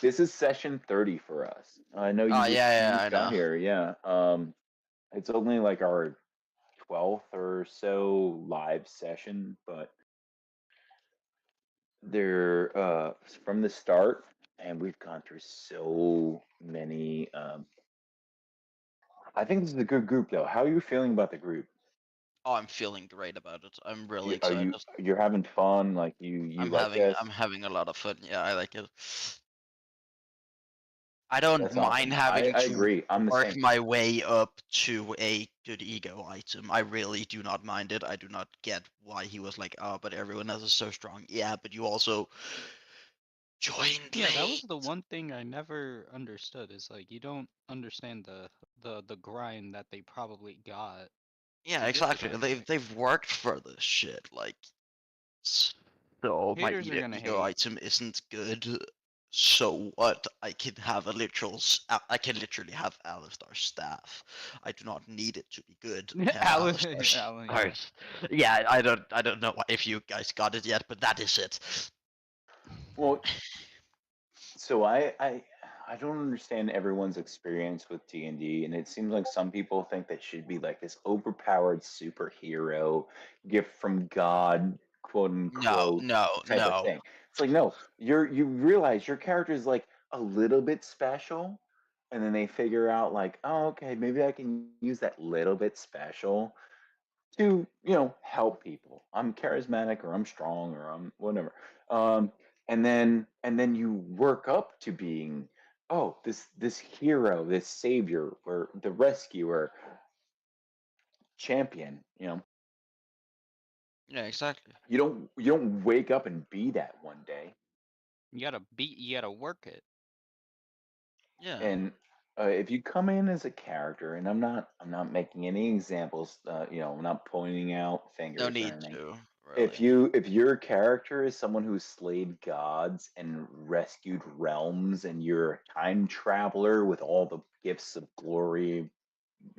This is session 30 for us. I know Oh, you yeah, just I got know. here. Yeah. It's only like our 12th or so live session, but they're from the start, and we've gone through so many. I think this is a good group, though. How are you feeling about the group? Oh, I'm feeling great about it. I'm really You, excited. you're having fun? Like you like this? I'm having a lot of fun. Yeah, I like it. I don't That's mind awesome. I having to agree. I'm the work same. my way up to a good ego item. I really do not mind it. I do not get why he was like, oh, but everyone else is so strong. Yeah, but you also joined Yeah, that was late. the one thing I never understood. Is like you don't understand the grind that they probably got Yeah, to get to exactly. that point. They've worked for this shit. Like, so my Haters are gonna ego hate. item isn't good. So what? I can have a I can literally have Alistar's staff. I do not need it to be good. I have Alan, Alistar's Alan, yeah. stars. Yeah, I don't know if you guys got it yet, but that is it. Well, so I don't understand everyone's experience with D&D, and it seems like some people think that should be like this overpowered superhero gift from God, quote No, unquote, no, type of no. thing. It's like no, you realize your character is like a little bit special, and then they figure out like, oh, okay, maybe I can use that little bit special to help people. I'm charismatic, or I'm strong, or I'm whatever. um and then you work up to being, oh, this hero, this savior, or the rescuer, champion. Yeah, exactly. You don't wake up and be that one day. You gotta work it. Yeah. And if you come in as a character, and I'm not making any examples, I'm not pointing out No fingers or need anything. to, If really. your character is someone who slayed gods and rescued realms, and you're a time traveler with all the gifts of glory,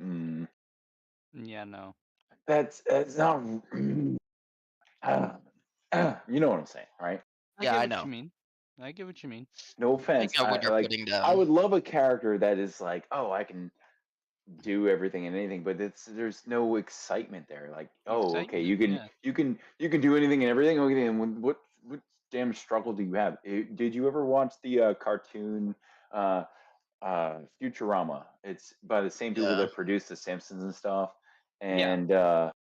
mm, Yeah, no. that's not. You know what I'm saying, right? I Yeah, get I what you know. mean. I get what you mean. No I offense. get what I you're like. putting I down. would love a character that is like, oh, I can do everything and anything, but there's no excitement there. Like, oh, okay, Excitement, yeah. you can do anything and everything. Okay, and what damn struggle do you have? Did you ever watch the cartoon uh, Futurama? It's by the same people Yeah. that produced The Simpsons and stuff. Yeah. And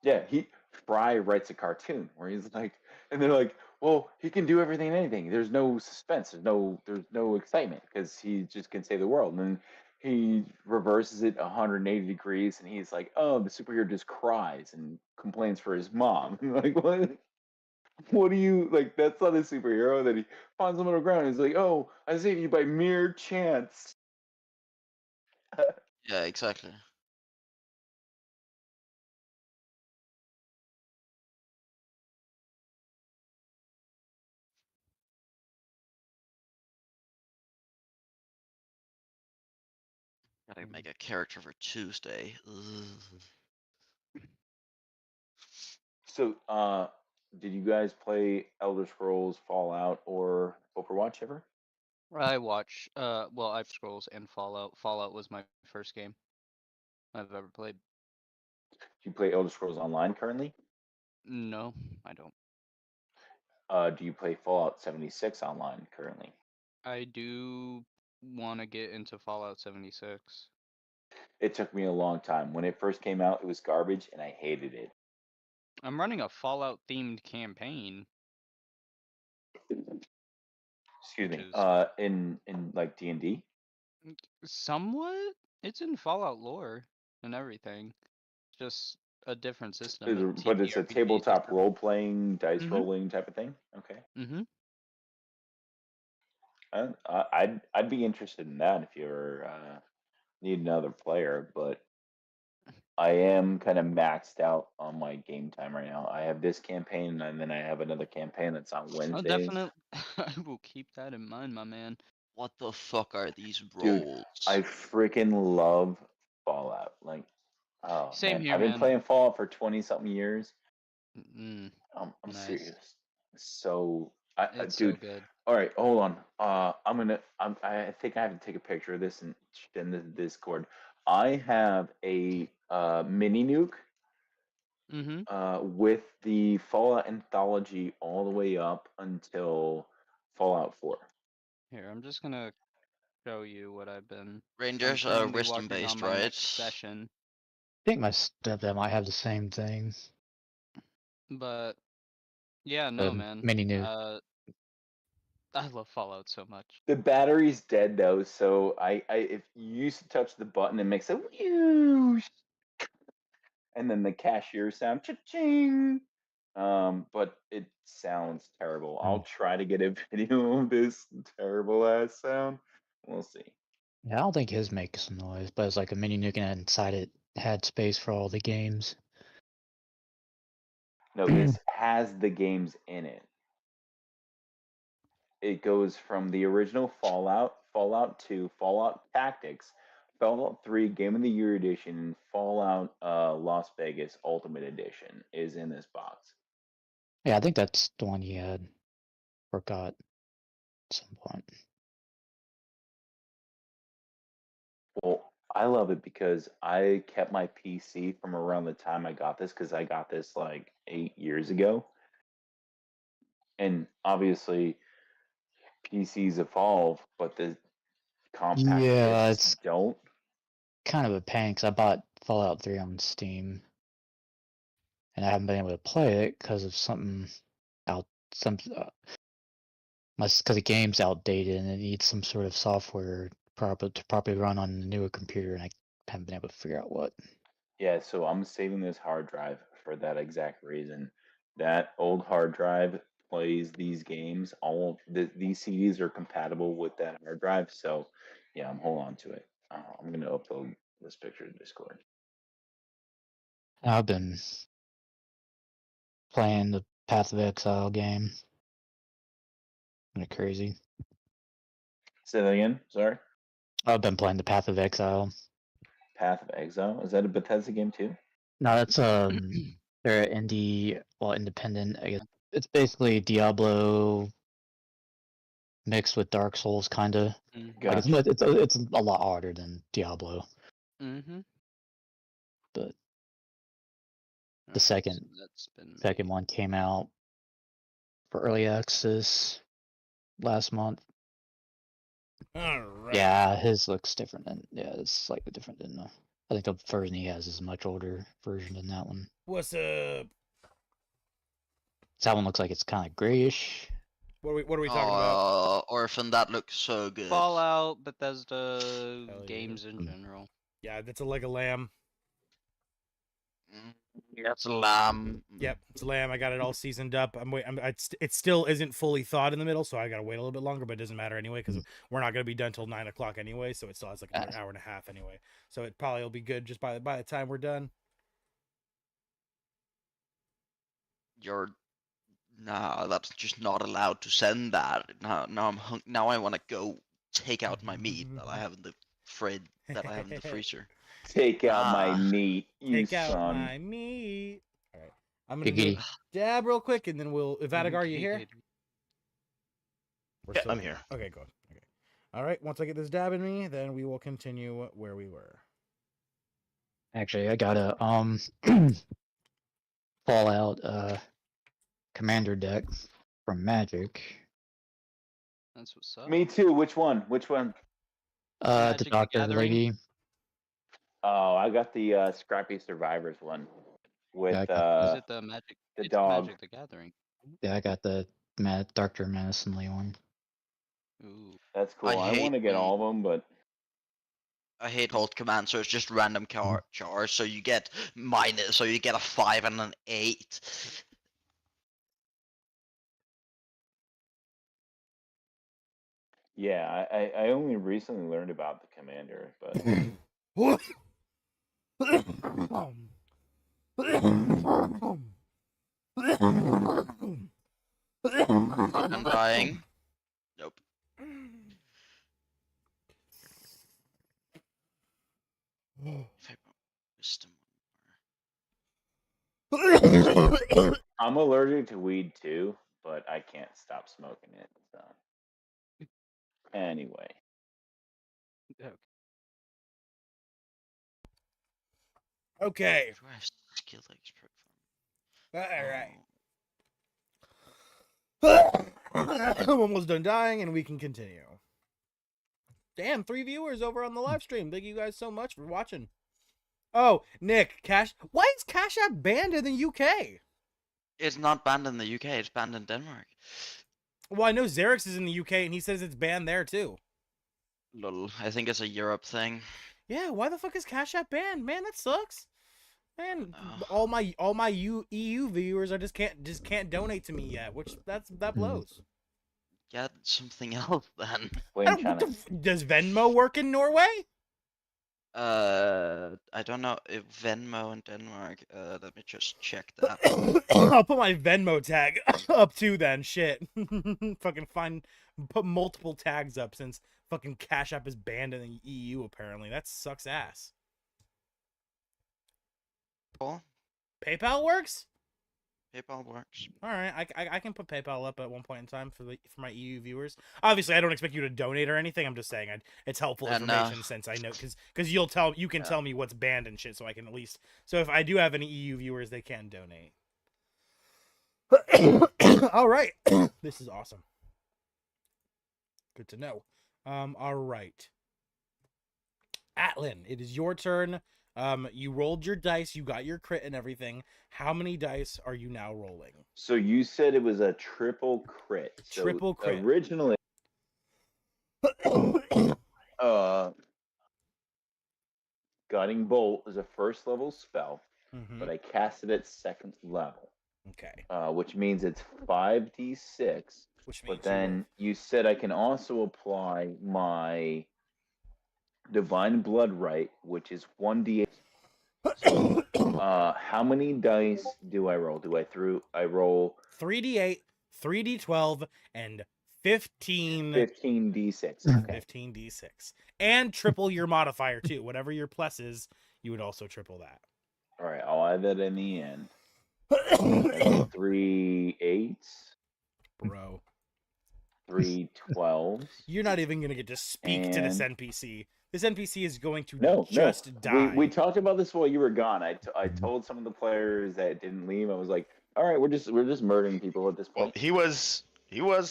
yeah, he Fry writes a cartoon where he's like, and they're like, well, he can do everything and anything. There's no suspense. There's no excitement because he just can save the world. And then he reverses it 180 degrees, and he's like, oh, the superhero just cries and complains for his mom. Like, what? What do you like? That's not a superhero. That he finds him on the ground. He's like, oh, I saved you by mere chance. Yeah, exactly. Gotta make a character for Tuesday. Ugh. So, did you guys play Elder Scrolls, Fallout, or Overwatch ever? I watch well, I've Scrolls and Fallout. Fallout was my first game I've ever played. Do you play Elder Scrolls Online currently? No, I don't. Do you play Fallout 76 online currently? I do want to get into Fallout 76. It took me a long time. When it first came out, it was garbage, and I hated it. I'm running a Fallout themed campaign, Excuse which me. is In like D&D, somewhat, it's in Fallout lore and everything. Just a different system, a but it's a TTRPG tabletop system. role playing, dice Mhm. rolling type of thing. Okay. Mhm. I'd be interested in that if you're need another player, but I am kind of maxed out on my game time right now. I have this campaign, and then I have another campaign that's on I'll Wednesdays. definitely I will keep that in mind, my man. What the fuck are these Dude, I rolls? freaking love Fallout. Like, oh Same man, here, I've been man. playing Fallout for 20 something years. Mm, I'm nice. serious. So, It's so dude. good. All right, hold on. I think I have to take a picture of this and send this to Discord. I have a mini nuke Mhm. with the Fallout anthology all the way up until Fallout 4. Here, I'm just gonna show you what I'm Rangers are currently wisdom watching on based, my right? next session. I think my stepdad might have the same thing. But yeah, no, The man. mini new. I love Fallout so much. The battery's dead though, so I if you used to touch the button, it makes a whoosh, and then the cashier sound cha-ching. But it sounds terrible. I'll try to get a video of this terrible ass sound. We'll see. Yeah, I don't think his makes some noise, but it's like a mini nuke, and inside it had space for all the games. No, this has the games in it. It goes from the original Fallout, Fallout 2, Fallout Tactics, Fallout 3 Game of the Year Edition, and Fallout Las Vegas Ultimate Edition is in this box. Yeah, I think that's the one he had or got at some point. Well, I love it because I kept my PC from around the time I got this because I got this like 8 years ago. And obviously, PCs evolve, but the compact Yeah, discs it's don't. kind of a pain because I bought Fallout 3 on Steam, and I haven't been able to play it because of something out some because the game's outdated and it needs some sort of software to properly run on the newer computer, and I haven't been able to figure out what. Yeah, so I'm saving this hard drive for that exact reason. That old hard drive plays these games. These CDs are compatible with that hard drive, so yeah, I'm holding on to it. I'm gonna upload this picture to Discord. I've been playing the Path of Exile game. Kind of crazy. Say that again. Sorry. I've been playing the Path of Exile. Path of Exile. Is that a Bethesda game too? No, that's they're independent. I guess it's basically Diablo mixed with Dark Souls, kind of. Like Gotcha. it's a lot harder than Diablo, Mm-hmm. but the second That's been second one came out for early access last month. All right. Yeah, his looks different than it's slightly different than I think the version he has is a much older version than that one. What's up? So that one looks like it's kind of grayish. What are we talking about? Orphan, that looks so good. Fallout, Bethesda Hell yeah. games in general. Yeah, that's a leg of lamb. That's a lamb. Yep, it's lamb. I got it all seasoned up. It still isn't fully thawed in the middle, so I gotta wait a little bit longer. But it doesn't matter anyway because we're not gonna be done till 9 o'clock anyway. So it still has like another hour and a half anyway. So it probably will be good just by the time we're done. No, that's just not allowed to send that. Now I want to go take out my meat that I have in the freezer. Take out my meat, you Take out son. my meat. All right, I'm gonna Giggity. do a dab real quick, and then we'll. Vadigar, you here? Yeah, I'm here. Okay, good. Okay. All right. Once I get this dab in me, then we will continue where we were. Actually, I got a Fallout commander deck from Magic. That's what's up. Me too. Which one? Which one? The Magic the Doctor Gathering? lady. Oh, I got the Scrappy Survivors one with I got Is it the Magic? the It's dog. Magic the Gathering. I got the Doctor Menacingly one. Ooh. That's cool. I I hate want to get when- all of them, but I hate hold command, so it's just random chars. So you get a 5 and an 8. yeah, I only recently learned about the commander, but I'm dying. Nope. If I wisdom. I'm allergic to weed too, but I can't stop smoking it. So anyway, Okay. Do I have skill expert All right. I'm almost done dying, and we can continue. Damn, 3 viewers over on the live stream. Thank you guys so much for watching. Oh, Nick, why is Cash App banned in the UK? It's not banned in the UK. It's banned in Denmark. Well, I know Xerix is in the UK, and he says it's banned there too. Lol. I think it's a Europe thing. Yeah, why the fuck is Cash App banned? Man, that sucks. Man, Oh. all my EU viewers are just can't donate to me yet, which that blows. Get something else then. blame China. Does Venmo work in Norway? I don't know if Venmo in Denmark. Let me just check that. I'll put my Venmo tag up too then. Shit. Fucking put multiple tags up since fucking Cash App is banned in the EU apparently. That sucks ass. Cool. PayPal works? PayPal works. All right, I can put PayPal up at one point in time for my EU viewers. Obviously, I don't expect you to donate or anything. I'm just saying it's helpful And, information since I know because you can Yeah. tell me what's banned and shit, so I can at least so if I do have any EU viewers, they can donate. All right, this is awesome. Good to know. All right, Atlin, it is your turn. You rolled your dice, you got your crit and everything. How many dice are you now rolling? So you said it was a triple crit. So Triple crit. originally, Guiding Bolt is a first level spell, Mm-hmm. but I cast it at second level. Okay. Which means it's 5d6. Which means But then you said I can also apply my Divine Blood Right, which is 1d8. So, how many dice do I roll? I roll 3d8, 3d12, and 15. 15d6. Okay. 15d6, and triple your modifier too. Whatever your plus is, you would also triple that. All right, I'll add that in the end. That's 3 8s, Bro, 3 12s. you're not even gonna get to speak to this And- NPC. This NPC is going to No, just die. We talked about this while you were gone. I told some of the players that didn't leave. I was like, all right, we're just murdering people at this Well, point. he was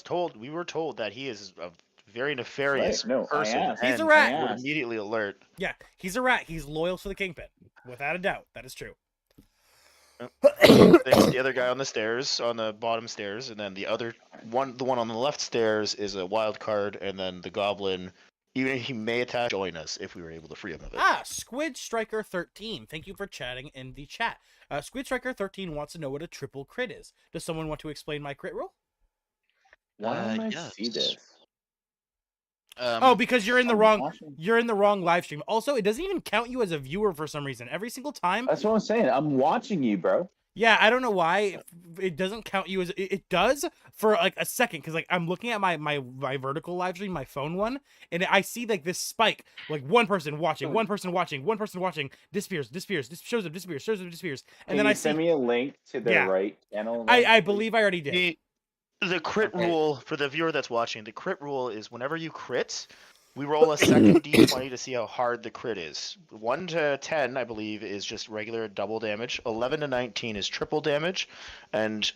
told. We were told that he is a very nefarious Right, no, I person. asked. He's a and rat. We're I asked. immediately alert. Yeah, he's a rat. He's loyal to the Kingpin, without a doubt. That is true. There's the other guy on the stairs, on the bottom stairs, and then the one on the left stairs is a wild card, and then the goblin. Even he may attack, join us if we were able to free him of it. Squid Striker 13. Thank you for chatting in the chat. Squid Striker 13 wants to know what a triple crit is. Does someone want to explain my crit roll? Why don't I Yes. see this? Oh, because you're in the I'm wrong. watching- You're in the wrong live stream. Also, it doesn't even count you as a viewer for some reason. Every single time. That's what I'm saying. I'm watching you, bro. Yeah, I don't know why it doesn't count you as it does for like a second because like I'm looking at my vertical live stream, my phone one, and I see like this spike, like one person watching, disappears, shows up, disappears, and Can then you I send see. me a link to the Yeah. right channel? I believe I already did. The crit Okay. rule for the viewer that's watching. The crit rule is whenever you crit, we roll a second d20 to see how hard the crit is. 1 to 10, I believe, is just regular double damage. 11 to 19 is triple damage, and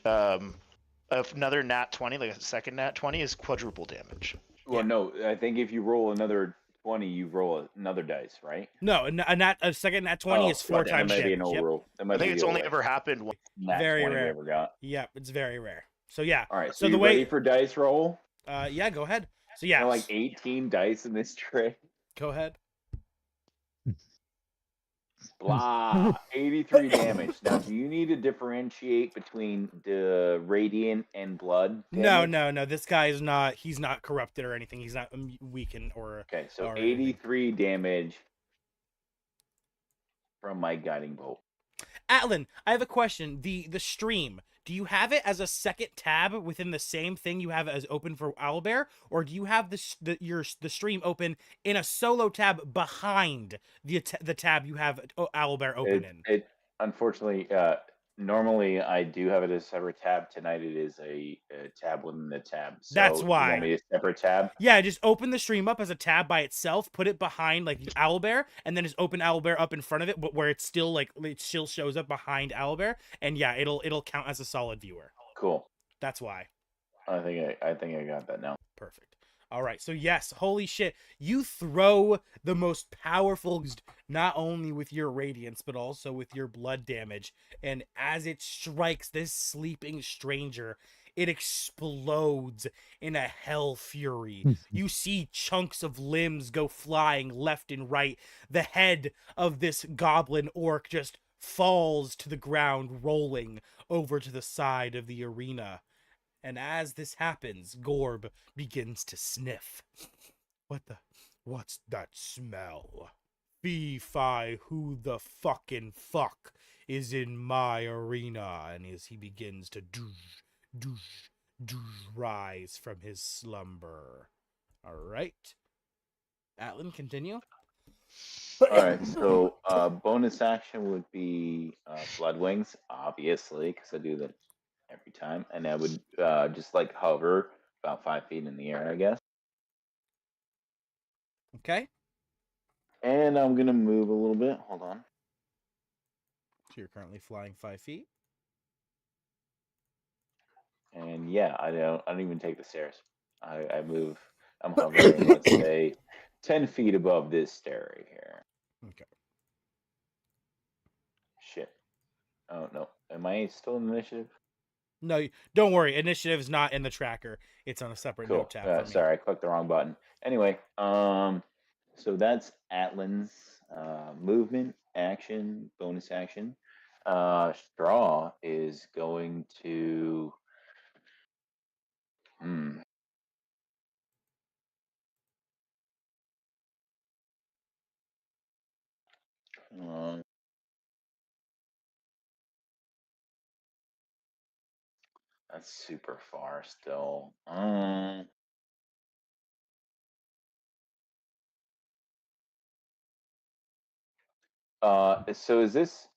another nat 20, like a second nat 20, is quadruple damage. Well, no, I think if you roll another 20, you roll another dice, right? No, a second nat 20 is 4 that times might be an damage. old Yep. rule. That I might think be it's the only old ever happened once. nat Very 20 we rare. ever got. Yep, it's very rare. So yeah. All right, So so the you way- ready for dice roll? Yeah, go ahead. So yeah, There are like 18 dice in this tray. go ahead. Blah, 83 damage. Now, do you need to differentiate between the radiant and blood damage? No. This guy is not. He's not corrupted or anything. He's not weakened or. Okay, so or anything. 83 damage from my guiding bolt. Atlin, I have a question. The stream. Do you have it as a second tab within the same thing you have as open for Owlbear, or do you have the stream open in a solo tab behind the tab you have Owlbear open in? It unfortunately, normally I do have it as a separate tab. Tonight it is a tab within the tab. So That's you why. want me a separate tab? Yeah, just open the stream up as a tab by itself, put it behind like Owlbear, and then just open Owlbear up in front of it, but where it's still like it still shows up behind Owlbear, and yeah, it'll count as a solid viewer. Cool. That's why. I think I got that now. Perfect. All right, so yes, holy shit, you throw the most powerful, not only with your radiance but also with your blood damage, and as it strikes this sleeping stranger, it explodes in a hell fury. You see chunks of limbs go flying left and right. The head of this goblin orc just falls to the ground, rolling over to the side of the arena. And as this happens, Gorb begins to sniff. What's that smell? Fee-fi, who the fucking fuck is in my arena? And as he begins to rise from his slumber. All right. Atlin, continue. All right, so bonus action would be Blood Wings, obviously, because I do the every time, and I would just like hover about 5 feet in the air, I guess. Okay. And I'm gonna move a little bit. Hold on. So you're currently flying 5 feet. And yeah, I don't even take the stairs. I move. I'm hovering, let's say, 10 feet above this stair right here. Okay. Shit. Oh no. Am I still in initiative? No, don't worry. Initiative is not in the tracker. It's on a separate Cool. note tab for me. Sorry, I clicked the wrong button. Anyway, so that's Atlan's movement, action, bonus action. Straw is going to. Um, that's super far still. So is this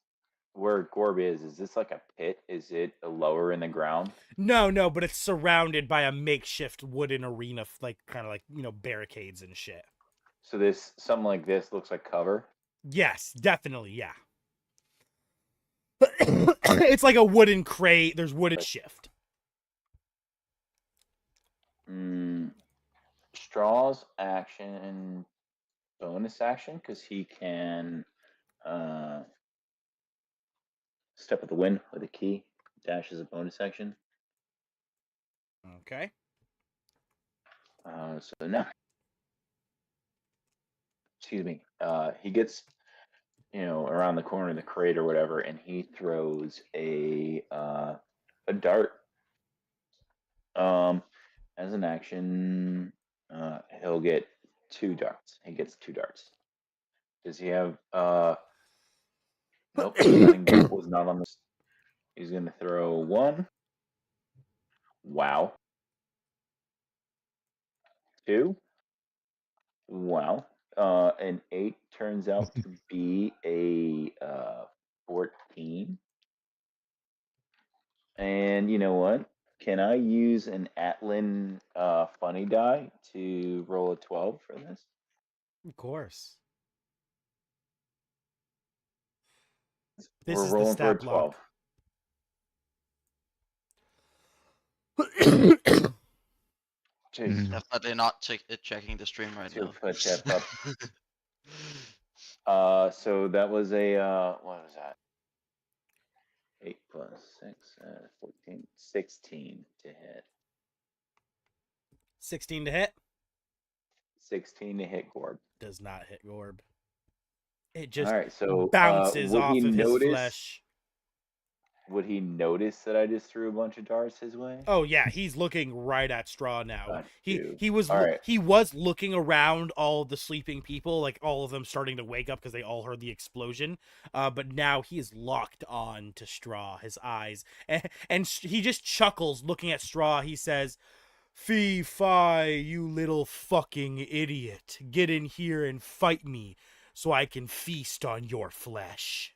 where Gorb is? Is this like a pit? Is it lower in the ground? No, but it's surrounded by a makeshift wooden arena, like kind of like barricades and shit. So this something like this looks like cover. Yes, definitely, yeah. It's like a wooden crate. There's wooden shift. Straw's action, bonus action, because he can step of the wind with a key. Dash is a bonus action. Okay. So now, excuse me. He gets around the corner of the crate or whatever, and he throws a dart. As an action, he'll get 2 darts. He gets 2 darts. Does he have nope, stunning bolt was not on this. He's gonna throw 1. Wow. 2. Wow. An 8 turns out to be a 14. And you know what? Can I use an Atlan funny die to roll a 12 for this? Of course. We're rolling for a 12. Jeez. Definitely not checking the stream right To now. put that up. So that was a what was that? 8 plus 6, 14, 16 to hit. 16 to hit. 16 to hit Gorb. Does not hit Gorb. It just all right. So bounces would off he of notice, his flesh. Would he notice that I just threw a bunch of darts his way? Oh yeah, he's looking right at Straw now. He was right. He was looking around all the sleeping people, like all of them starting to wake up because they all heard the explosion. But now he is locked on to Straw, his eyes, and he just chuckles looking at Straw. He says, "Fee fi, you little fucking idiot! Get in here and fight me, so I can feast on your flesh."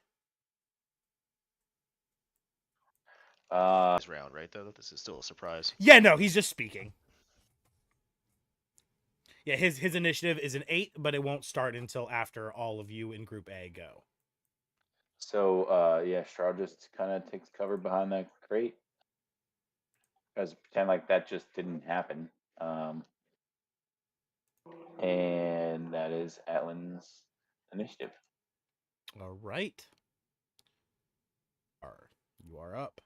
This round, right? Though this is still a surprise. Yeah, no, he's just speaking. Yeah, his initiative is an 8, but it won't start until after all of you in Group A go. So yeah, Straw just kind of takes cover behind that crate. Guys pretend like that just didn't happen. And that is Atlan's initiative. All right. You are up.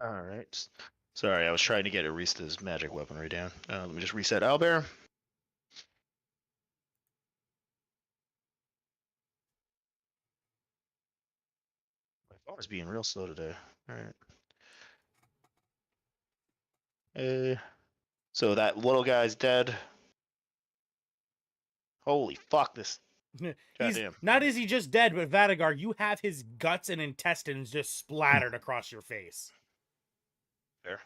All right. Sorry, I was trying to get Arista's magic weaponry down. Let me just reset Owlbear. My phone is being real slow today. All right. So that little guy's dead. Holy fuck, this. Goddamn. Not is he just dead, but Vadagar, you have his guts and intestines just splattered across your face. Fair.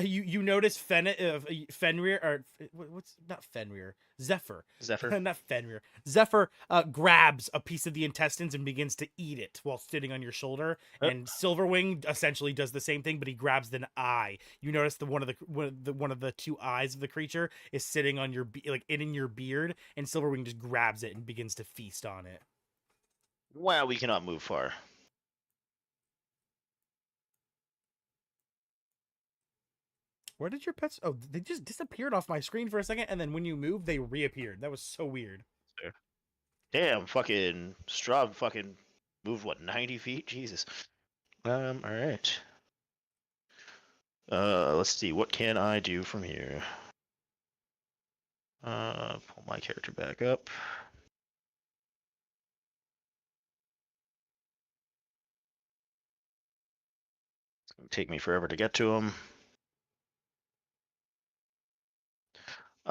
You notice Fenrir or what's not Fenrir Zephyr Zephyr. not Fenrir Zephyr grabs a piece of the intestines and begins to eat it while sitting on your shoulder, and Silverwing essentially does the same thing, but he grabs an eye. You notice one of the two eyes of the creature is sitting on your in your beard, and Silverwing just grabs it and begins to feast on it. Well, we cannot move far. Where did your pets? Oh, they just disappeared off my screen for a second, and then when you moved, they reappeared. That was so weird. Damn, fucking Straub fucking moved, what, 90 feet? Jesus. Alright. Let's see, what can I do from here? Pull my character back up. It's gonna take me forever to get to him.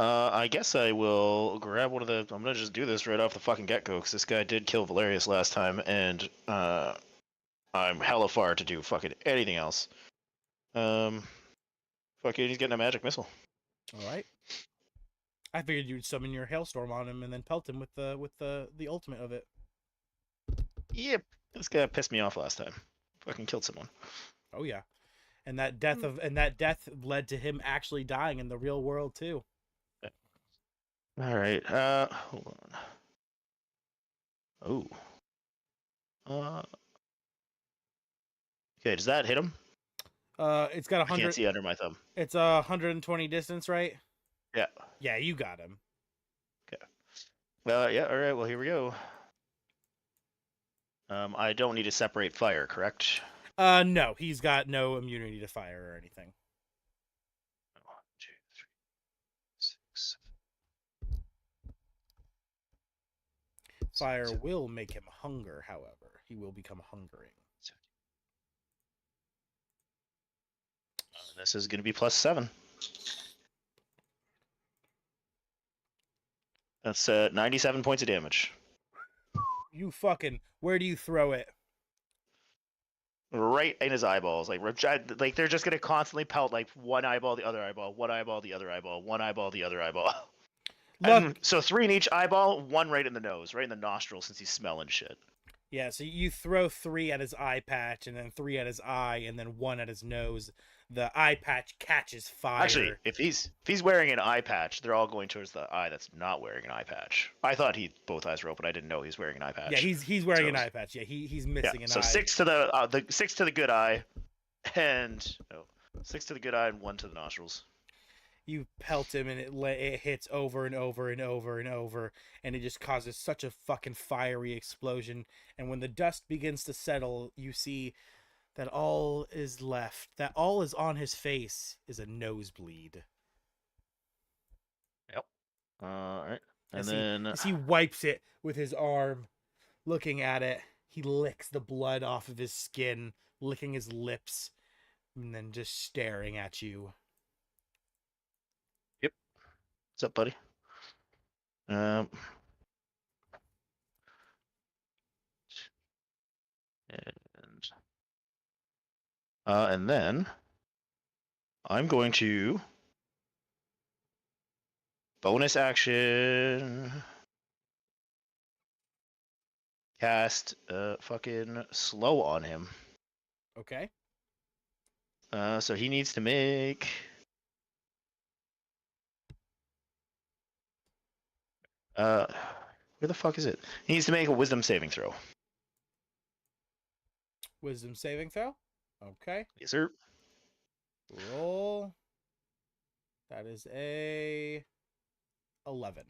I guess I will grab one of the. I'm gonna just do this right off the fucking get go, because this guy did kill Valerius last time, and I'm hella far to do fucking anything else. Fucking, he's getting a magic missile. All right. I figured you'd summon your hailstorm on him and then pelt him with the ultimate of it. Yep, this guy pissed me off last time. Fucking killed someone. Oh yeah, and that death led to him actually dying in the real world too. All right. Hold on. Oh. Okay, does that hit him? It's got I can't 100. see under my thumb. It's 120 distance, right? Yeah. Yeah, you got him. Yeah. All right. Well, here we go. I don't need to separate fire, correct? No, he's got no immunity to fire or anything. 1, 2, 3, 6. Fire will make him hunger, however. He will become hungering. This is going to be +7. That's 97 points of damage. You fucking. Where do you throw it? Right in his eyeballs. Like they're just going to constantly pelt like one eyeball, the other eyeball, one eyeball, the other eyeball, one eyeball, the other eyeball. Look. And so 3 in each eyeball, 1 right in the nose, right in the nostril, since he's smelling shit. Yeah, so you throw 3 at his eye patch, and then 3 at his eye, and then 1 at his nose. The eye patch catches fire. Actually, if he's wearing an eye patch, they're all going towards the eye that's not wearing an eye patch. I thought both eyes were open. I didn't know he's wearing an eye patch. Yeah, he's wearing an eye patch. Yeah, he's missing an eye. So 6 to the 6 to the good eye, and 6 to the good eye and 1 to the nostrils. You pelt him, and it hits over and over and over and over, and it just causes such a fucking fiery explosion. And when the dust begins to settle, you see that all is left, that all is on his face is a nosebleed. Yep. All right. And then as he wipes it with his arm, looking at it, he licks the blood off of his skin, licking his lips, and then just staring at you. Yep. What's up, buddy? And then I'm going to bonus action cast fucking slow on him. Okay. So he needs to make where the fuck is it? He needs to make a wisdom saving throw. Wisdom saving throw? Okay. Yes, sir. Roll. That is a 11.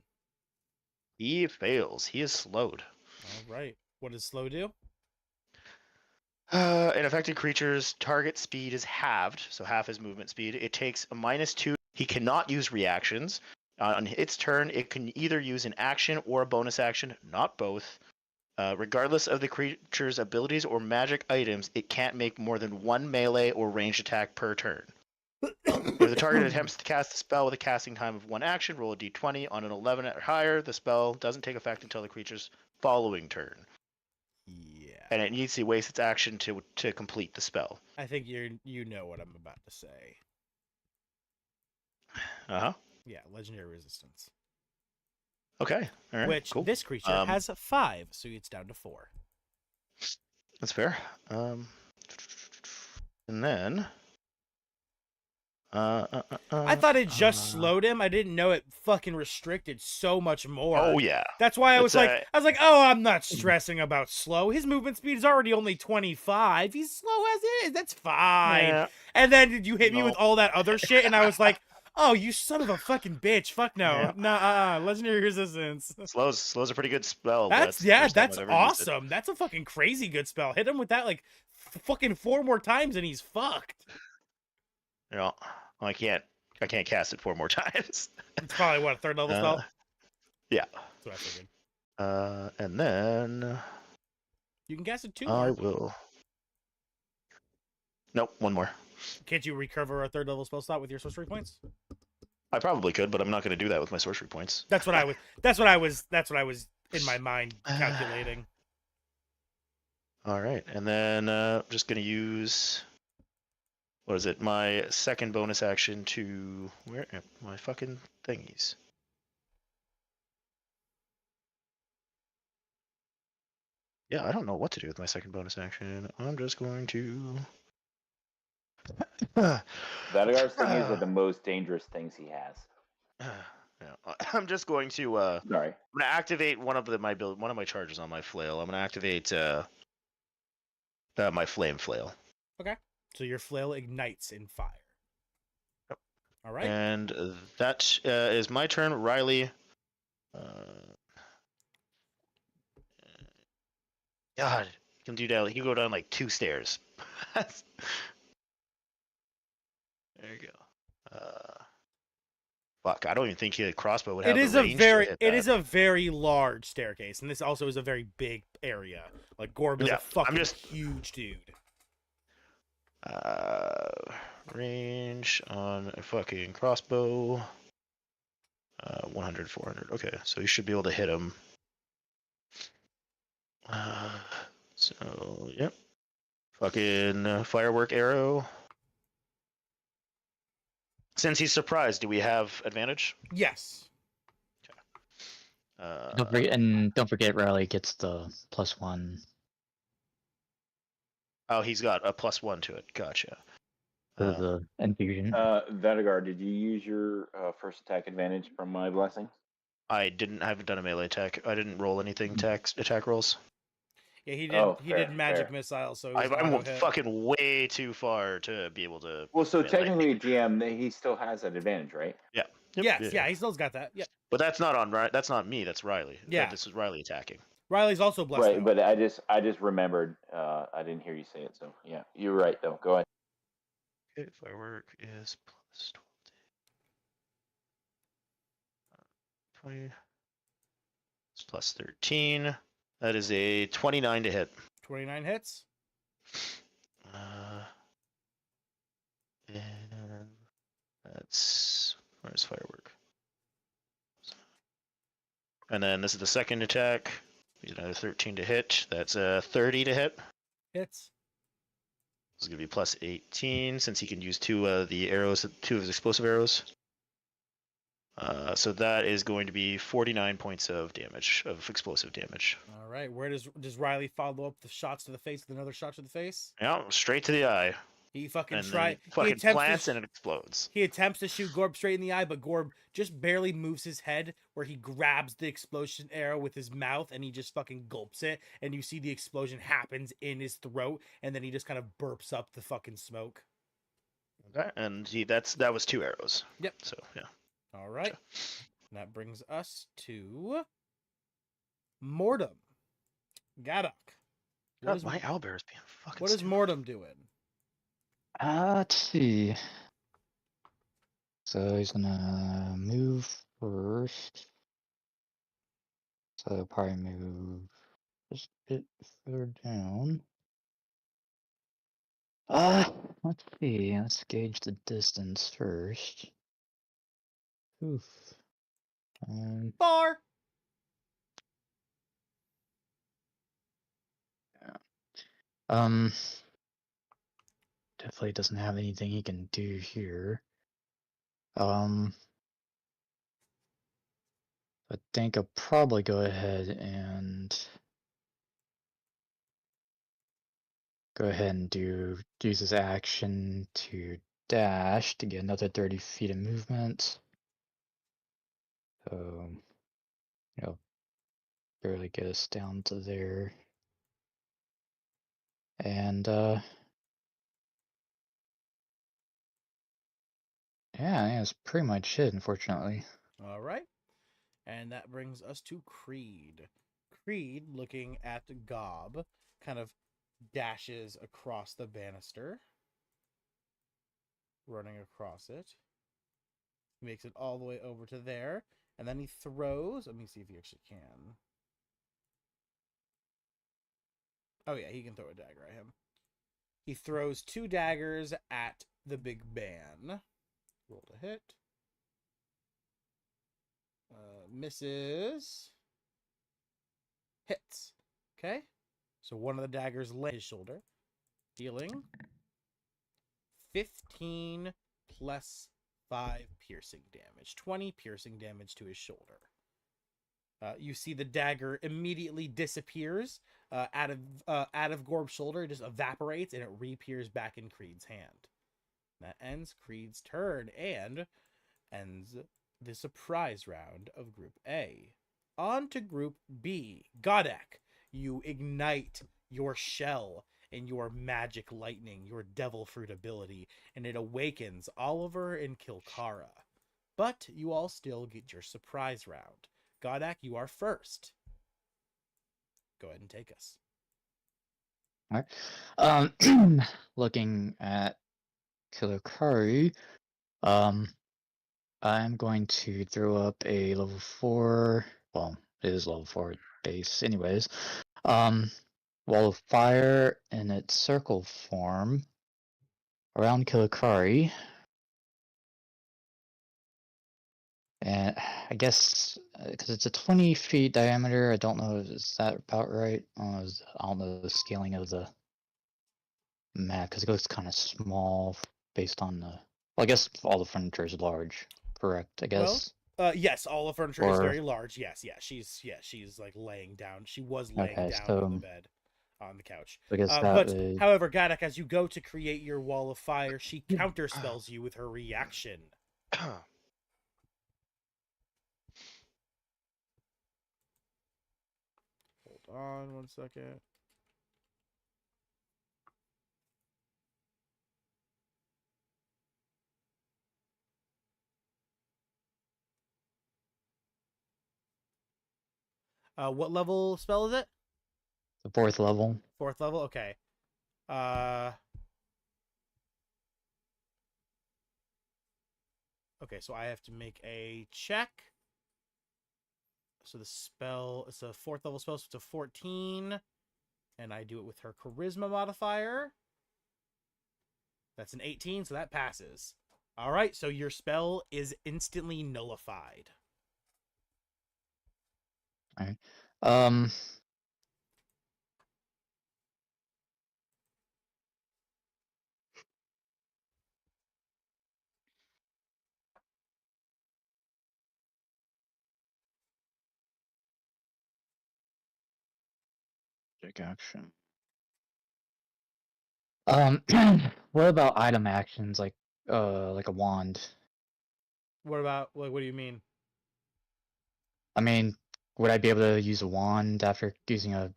He fails. He is slowed. All right. What does slow do? An affected creature's target speed is halved, so half his movement speed. It takes a -2. He cannot use reactions. On its turn, it can either use an action or a bonus action, not both. Regardless of the creature's abilities or magic items, it can't make more than 1 melee or ranged attack per turn. If the target attempts to cast a spell with a casting time of 1 action, roll a d20. On an 11 or higher, the spell doesn't take effect until the creature's following turn. Yeah. And it needs to waste its action to complete the spell. I think you know what I'm about to say. Uh-huh. Yeah, legendary resistance. Okay. All right. Which Cool. this creature has 5, so it's down to 4. That's fair. And then. I thought it just slowed him. I didn't know it fucking restricted so much more. Oh yeah. That's why I was It's, like, oh, I'm not stressing about slow. His movement speed is already only 25. He's slow as is. That's fine. Yeah. And then you hit me No. with all that other shit, and I was like, oh, you son of a fucking bitch. Fuck no. Yeah. Nah, legendary resistance. Slow's a pretty good spell. That's the first time that's I've ever used it. awesome. That's a fucking crazy good spell. Hit him with that like fucking 4 more times and he's fucked. You know, I can't cast it 4 more times. It's probably what, a 3rd level spell? Yeah. That's what I figured. And then You can cast it 2 I more. will. Nope, 1 more. Can't you recover a 3rd level spell slot with your sorcery points? I probably could, but I'm not going to do that with my sorcery points. That's what I was in my mind calculating. All right, and then I'm just going to use, what is it? My second bonus action to where are my fucking thingies? Yeah, I don't know what to do with my second bonus action. I'm just going to. Vedagar's thingies are the most dangerous things he has. Yeah, I'm just going to. Sorry. I'm going to activate one of my charges on my flail. I'm going to activate my flame flail. Okay. So your flail ignites in fire. Yep. All right. And that is my turn. Riley. God, you can do that. You can go down like 2 stairs. There you go. Fuck, I don't even think a crossbow would have It is the a range very to hit it that. is a very large staircase, and this also is a very big area. Like Gorb is Yeah, a fucking I'm just- huge dude. Range on a fucking crossbow. 100, 400. Okay, so you should be able to hit him. So, yep. Fucking firework arrow. Since he's surprised, do we have advantage? Yes. Don't forget Riley gets the +1 Oh, he's got a +1 to it. Gotcha. for the infusion. Vedagar, did you use your first attack advantage from my blessing? I haven't done a melee attack. I didn't roll anything attack rolls. Yeah, he did. Oh, he fair, did magic fair. missile, so it was I'm auto hit. fucking way too far to be able to. Well, so melee. technically, GM, he still has that advantage, right? Yep, Yes, yeah, he still's got that. Yep. But that's not on right. That's not me. That's Riley. Yeah. This is Riley attacking. Riley's also blessed. Right, though. but I just remembered. I didn't hear you say it, so yeah, you're right though. Go ahead. Okay, firework is plus 20. It's plus 13. That is a 29 to hit. 29 hits. And that's where's firework? And then this is the second attack. He's another 13 to hit. That's a 30 to hit. Hits. This is gonna be plus 18 since he can use 2 of the arrows, 2 of his explosive arrows. So that is going to be 49 points of damage, of explosive damage. All right. Where does Riley follow up the shots to the face with another shot to the face? Yeah, straight to the eye. He fucking And then try. it fucking attempts plants to, and it explodes. He attempts to shoot Gorb straight in the eye, but Gorb just barely moves his head where he grabs the explosion arrow with his mouth and he just fucking gulps it. And you see the explosion happens in his throat, and then he just kind of burps up the fucking smoke. Okay, and that was 2 arrows. Yep. So yeah. All right. And that brings us to Mortem. Gadok. God, my owlbear is being fucking. What is stupid. Mortem doing? Let's see. So he's gonna move first. So probably move just a bit further down. Let's see. Let's gauge the distance first. Oof. Bar. Definitely doesn't have anything he can do here. I think I'll probably go ahead and use this action to dash to get another 30 feet of movement. So, barely get us down to there. And yeah, that's pretty much it, unfortunately. All right. And that brings us to Creed. Creed, looking at Gob, kind of dashes across the banister, running across it. He makes it all the way over to there, and then he throws. Let me see if he actually can. Oh, yeah, he can throw a dagger at him. He throws 2 daggers at the big man. Roll to hit. Misses. Hits. Okay. So one of the daggers lands his shoulder, dealing 15 plus 5 piercing damage. 20 piercing damage to his shoulder. You see the dagger immediately disappears out of Gorb's shoulder. It just evaporates and it reappears back in Creed's hand. That ends Creed's turn and ends the surprise round of Group A. On to Group B. Godek, you ignite your shell and your magic lightning, your devil fruit ability, and it awakens Oliver and Kilkara. But you all still get your surprise round. Godek, you are first. Go ahead and take us. All right. Looking at Kilokari, I'm going to throw up a level 4. Well, it is level 4 base, anyways. Wall of fire in its circle form around Kilokari. And I guess because it's a 20 feet diameter, I don't know, is that about right? I don't know the scaling of the map because it goes kind of small based on the. Well, I guess all the furniture is large, correct? I guess. Yes, all the furniture is very large. Yes, she's like laying down. She was laying Okay, down so on the bed, on the couch. I guess that But would. however, Gadok, as you go to create your wall of fire, she counterspells you with her reaction. Hold on 1 second. What level spell is it? The 4th level. 4th level? Okay. Okay, so I have to make a check. So the spell, it's a 4th level spell, so it's a 14. And I do it with her charisma modifier. That's an 18, so that passes. All right, so your spell is instantly nullified. All right. Take action. What about item actions like a wand? What about, what do you mean? I mean, would I be able to use a wand after using a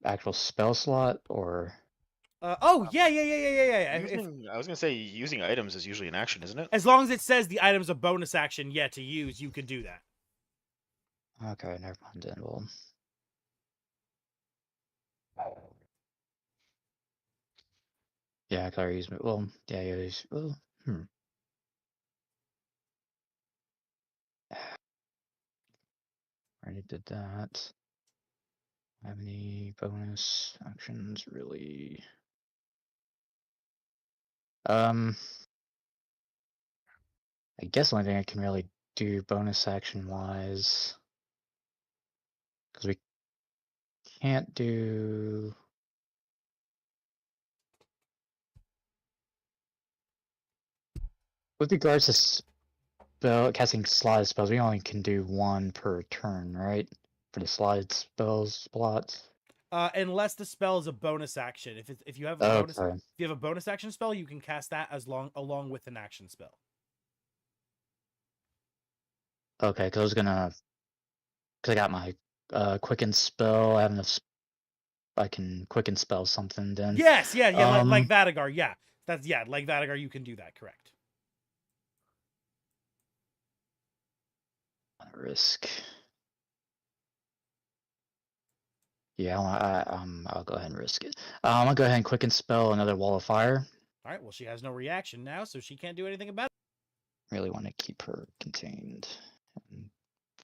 actual spell slot, or? Yeah. I was gonna say using items is usually an action, isn't it? As long as it says the item's a bonus action yet to use, you could do that. Okay, never mind then. Well, yeah, I could already use. Well, yeah, use. Well, already did that. Have any bonus actions really? I guess the only thing I can really do bonus action wise, because we can't do. With regards to casting slotted spells, we only can do one per turn, right? For the slotted spells slots. Unless the spell is a bonus action. If you have a bonus action spell, you can cast that along with an action spell. Okay, because I got my quicken spell. I have enough. I can quicken spell something then. Yes, yeah, like Vadagar, yeah. Like Vadagar, you can do that, correct. Risk. Yeah, I'll go ahead and risk it. I'm gonna go ahead and quicken spell another wall of fire. All right, well, she has no reaction now, so she can't do anything about it. Really want to keep her contained.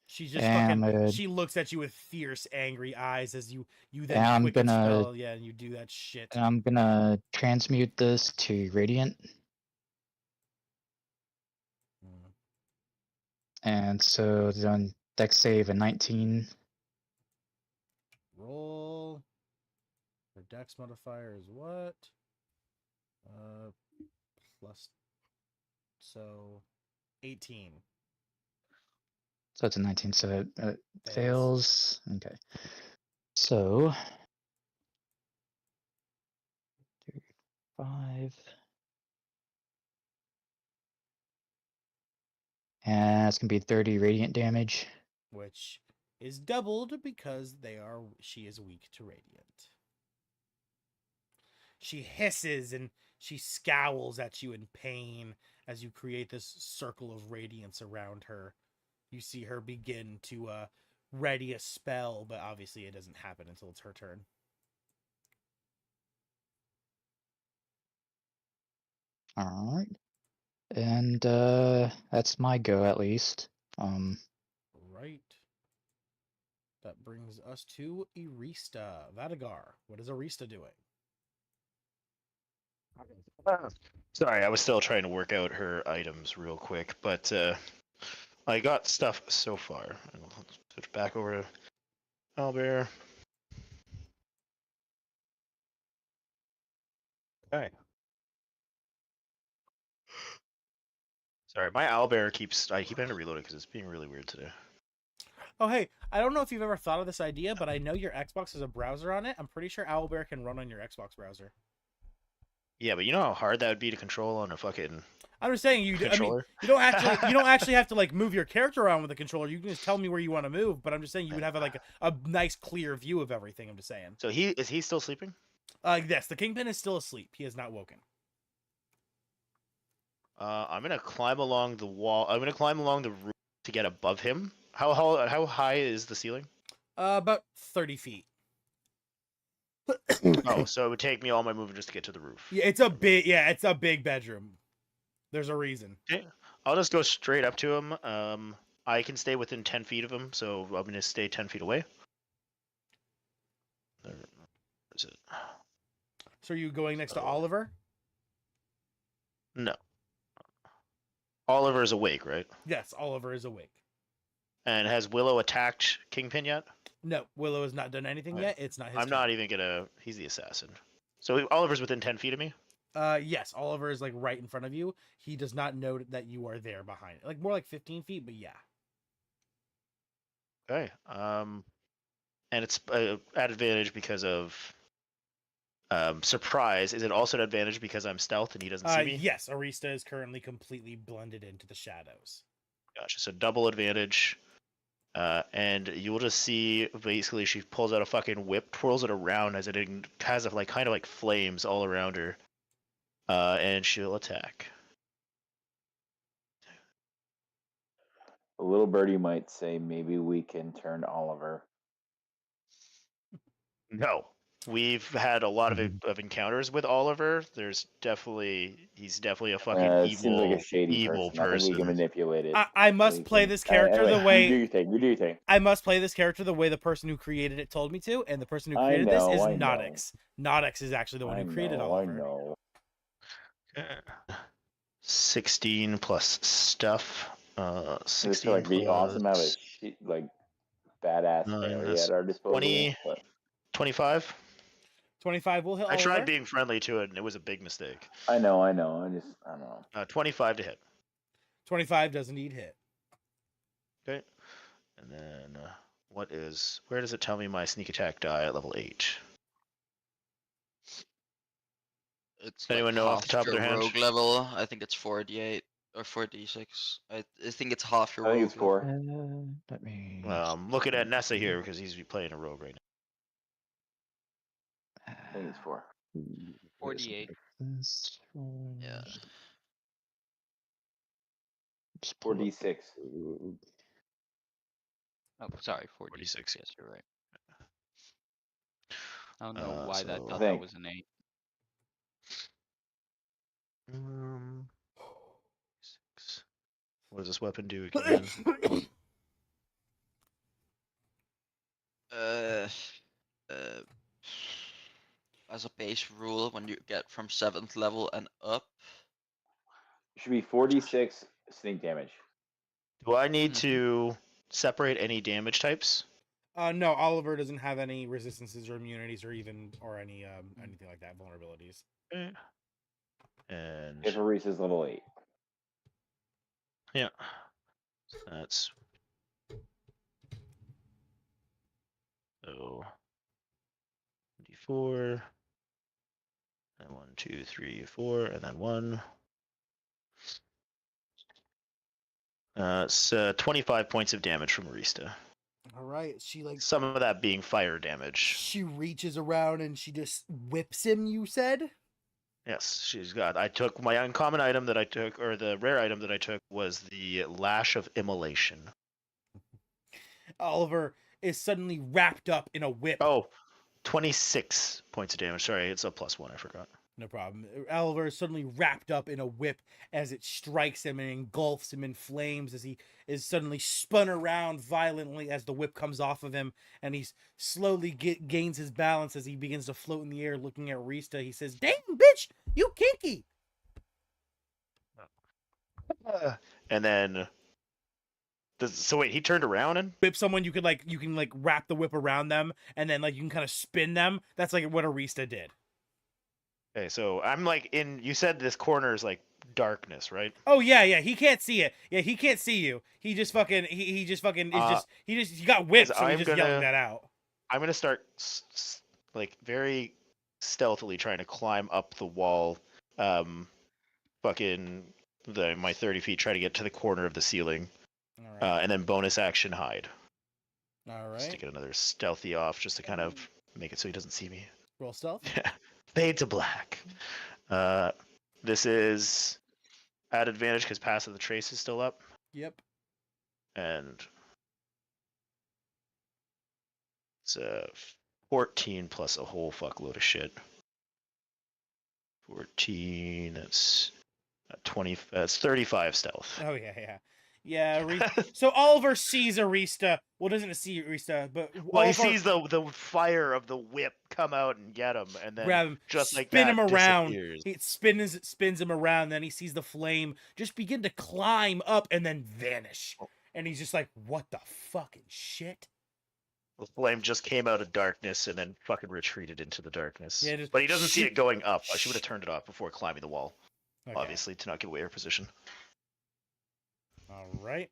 She's just she looks at you with fierce, angry eyes as you then quicken spell, yeah, and you do that shit. And I'm gonna transmute this to radiant. And so then dex save a 19. Roll. Her dex modifier is what? Plus. So 18. So it's a 19, so it fails. Okay. So 5. And that's gonna be 30 radiant damage. Which is doubled because she is weak to radiant. She hisses and she scowls at you in pain as you create this circle of radiance around her. You see her begin to ready a spell, but obviously it doesn't happen until it's her turn. All right. And that's my go at least. Right. That brings us to Arista. Vadagar, what is Arista doing? Sorry, I was still trying to work out her items real quick, but I got stuff so far. I'll switch back over to Owlbear. Okay. Sorry, my owlbear I keep having to reload it because it's being really weird today. Oh, hey, I don't know if you've ever thought of this idea, but I know your Xbox has a browser on it. I'm pretty sure Owlbear can run on your Xbox browser. Yeah, but you know how hard that would be to control on a fucking I'm just saying controller? you don't actually have to like move your character around with the controller. You can just tell me where you want to move, but I'm just saying you would have a nice clear view of everything. I'm just saying. So is he still sleeping? Yes, the Kingpin is still asleep. He is not woken. I'm gonna climb along the wall. I'm gonna climb along the roof to get above him. How high is the ceiling? About 30 feet. Oh, so it would take me all my movement just to get to the roof. Yeah, it's a big bedroom. There's a reason. Okay. I'll just go straight up to him. I can stay within 10 feet of him, so I'm gonna stay 10 feet away. Where is it? So are you going next to Oliver? No. Oliver is awake, right? Yes, Oliver is awake. And has Willow attacked Kingpin yet? No, Willow has not done anything yet. It's not his I'm turn. not even gonna. He's the assassin. So Oliver's within 10 feet of me? Yes, Oliver is like right in front of you. He does not know that you are there behind it. Like more like 15 feet, but yeah. Okay. And it's at advantage because of surprise. Is it also an advantage because I'm stealth and he doesn't see me? Yes, Arista is currently completely blended into the shadows. Gotcha. So double advantage. And you will just see basically she pulls out a fucking whip, twirls it around as it has like kind of like flames all around her. And she'll attack. A little birdie might say maybe we can turn Oliver. No. We've had a lot of encounters with Oliver. He's definitely a fucking Seems like a shady evil person. I think we can manipulate it. I must play this character the way you do your thing. I must play this character the way the person who created it told me to, and the person who created this is Nodix. Nodix is actually the one who created Oliver. I know. 16 plus stuff. 16 this would like be awesome to have a like badass fairy at our disposal. 25. 25 will hit Oliver. I tried being friendly to it, and it was a big mistake. I know. I don't know. 25 to hit. 25 does indeed hit. Okay. And then where does it tell me my sneak attack die at level 8? It's Anyone like know off half the top of your their head? rogue level. I think it's 48 or 4d6. I think it's half your I think rogue it's level. 4. Let me. Looking at Nessa here because he's playing a rogue right I think it's 4. 48. Yeah. Just pull up 4d6. Oh, sorry, now. 46. 46. Yes, you're right. I don't know why that So thought that think. was an 8. um, 6. What does this weapon do again? Uh, uh, as a base rule, when you get from 7th level and up, It should be 4d6 sneak damage. Do I need Mhm. to separate any damage types? No, Oliver doesn't have any resistances or immunities or any anything like that, vulnerabilities. Okay. And If Reese is level 8. yeah, so that's so d4, and 1, 2, 3, 4, and then 1. It's 25 points of damage from Arista. All right, she Some of that being fire damage. she reaches around and she just whips him. You said. Yes, she's got. I took my uncommon item that I took, or the rare item that I took was the Lash of Immolation. Oliver is suddenly wrapped up in a whip. Oh, 26 points of damage. Sorry, it's a +1. I forgot. No problem. Oliver is suddenly wrapped up in a whip as it strikes him and engulfs him in flames as he is suddenly spun around violently as the whip comes off of him, and he's slowly gains his balance as he begins to float in the air looking at Rista. He says, "Damn, bitch, you kinky." And then, so wait, he turned around and Whip someone, you can wrap the whip around them and then you can kind of spin them. That's like what Arista did. okay. So I'm like in. You said this corner is like darkness, right? Oh yeah, he can't see it. Yeah, he can't see you. He just fucking he just fucking is just he got whipped, so he's just yelling that out. I'm gonna start like very stealthily trying to climb up the wall. Fucking my 30 feet, try to get to the corner of the ceiling, All right. and then bonus action hide. All Just to right. get another stealthy off, just to kind of make it so he doesn't see me. Roll stealth. Fade to black. This is at advantage because Pass of the Trace is still up, Yep. and it's 14 plus a whole fuckload of shit. 14. That's 20. That's 35 stealth. Oh yeah. So Oliver sees Arista. Well, doesn't see Arista, but Well, he Oliver sees the fire of the whip come out and get him, and then grab him, just like spin that him around. disappears. He spins him around. Then he sees the flame just begin to climb up and then vanish. And he's just like, "What the fucking shit?" The flame just came out of darkness and then fucking retreated into the darkness. Yeah, just but he doesn't see shoot- it going up. She would have turned it off before climbing the wall, Okay. obviously, to not give away her position. All right.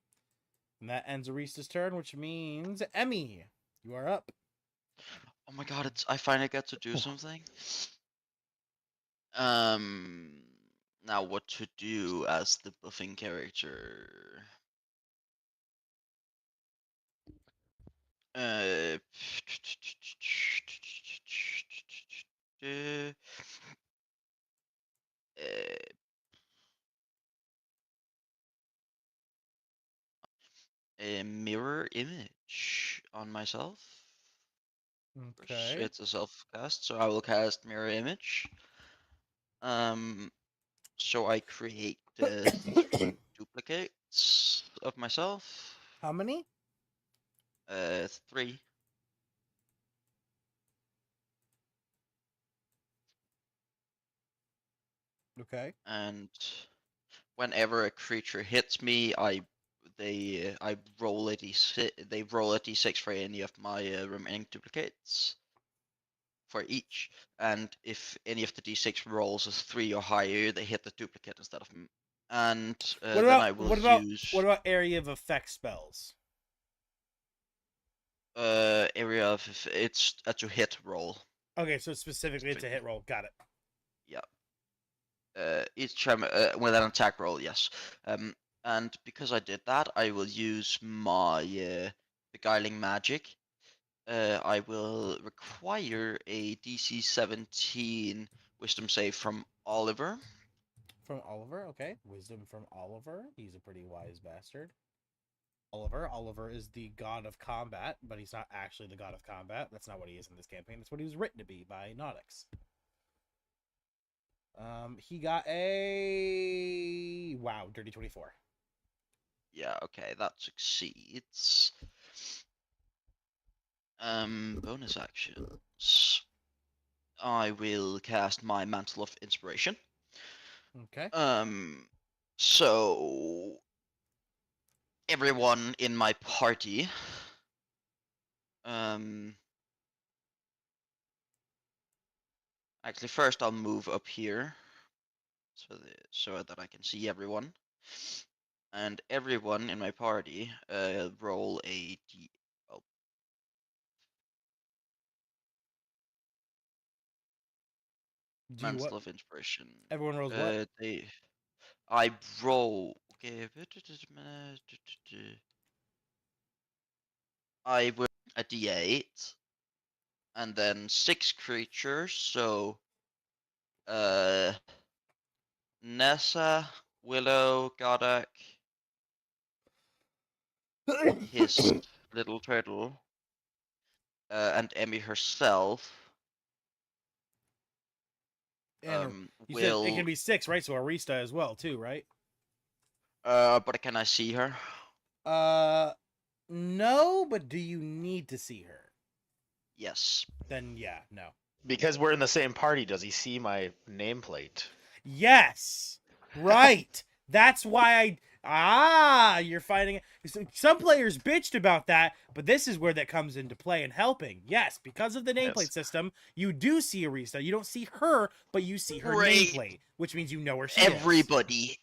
And that ends Arista's turn, which means Emmy, you are up. oh my god, I finally get to do something. Now what to do as the buffing character? A mirror image on myself. Okay. It's a self cast, so I will cast mirror image. So I create 3 duplicates of myself. How many? 3. Okay. And whenever a creature hits me, I roll a d6. They roll a d6 for any of my remaining duplicates. For each, and if any of the d6 rolls is 3 or higher, they hit the duplicate instead of and What then about I will what about use what about area of effect spells? area of it's to hit roll. Okay, so specifically it's a hit roll. Got it. Yeah. Each time with an attack roll, yes. And because I did that, I will use my beguiling magic. I will require a DC 17 Wisdom save from Oliver. From Oliver, okay. Wisdom from Oliver. He's a pretty wise bastard. Oliver is the god of combat, but he's not actually the god of combat. That's not what he is in this campaign. That's what he was written to be by Nautix. He got a dirty 24. Yeah, okay, that succeeds. Bonus actions. I will cast my Mantle of Inspiration. Okay. So everyone in my party, actually first I'll move up here, so that I can see everyone, and everyone in my party, roll a d. Oh, Mantle of Inspiration. Everyone rolls what? I roll. Okay. I will a d8, and then 6 creatures. So, Nessa, Willow, Godok, his little turtle, and Emmy herself. And you said will. it can be 6, right? So Arista as well, too, right? But can I see her? No, but do you need to see her? Yes. Then yeah, no. Because we're in the same party, does he see my nameplate? Yes. Right. That's why you're fighting it. Some players bitched about that, but this is where that comes into play and helping. Yes, because of the nameplate Yes. system, you do see Arista. You don't see her, but you see her Right. nameplate, which means you know where she Everybody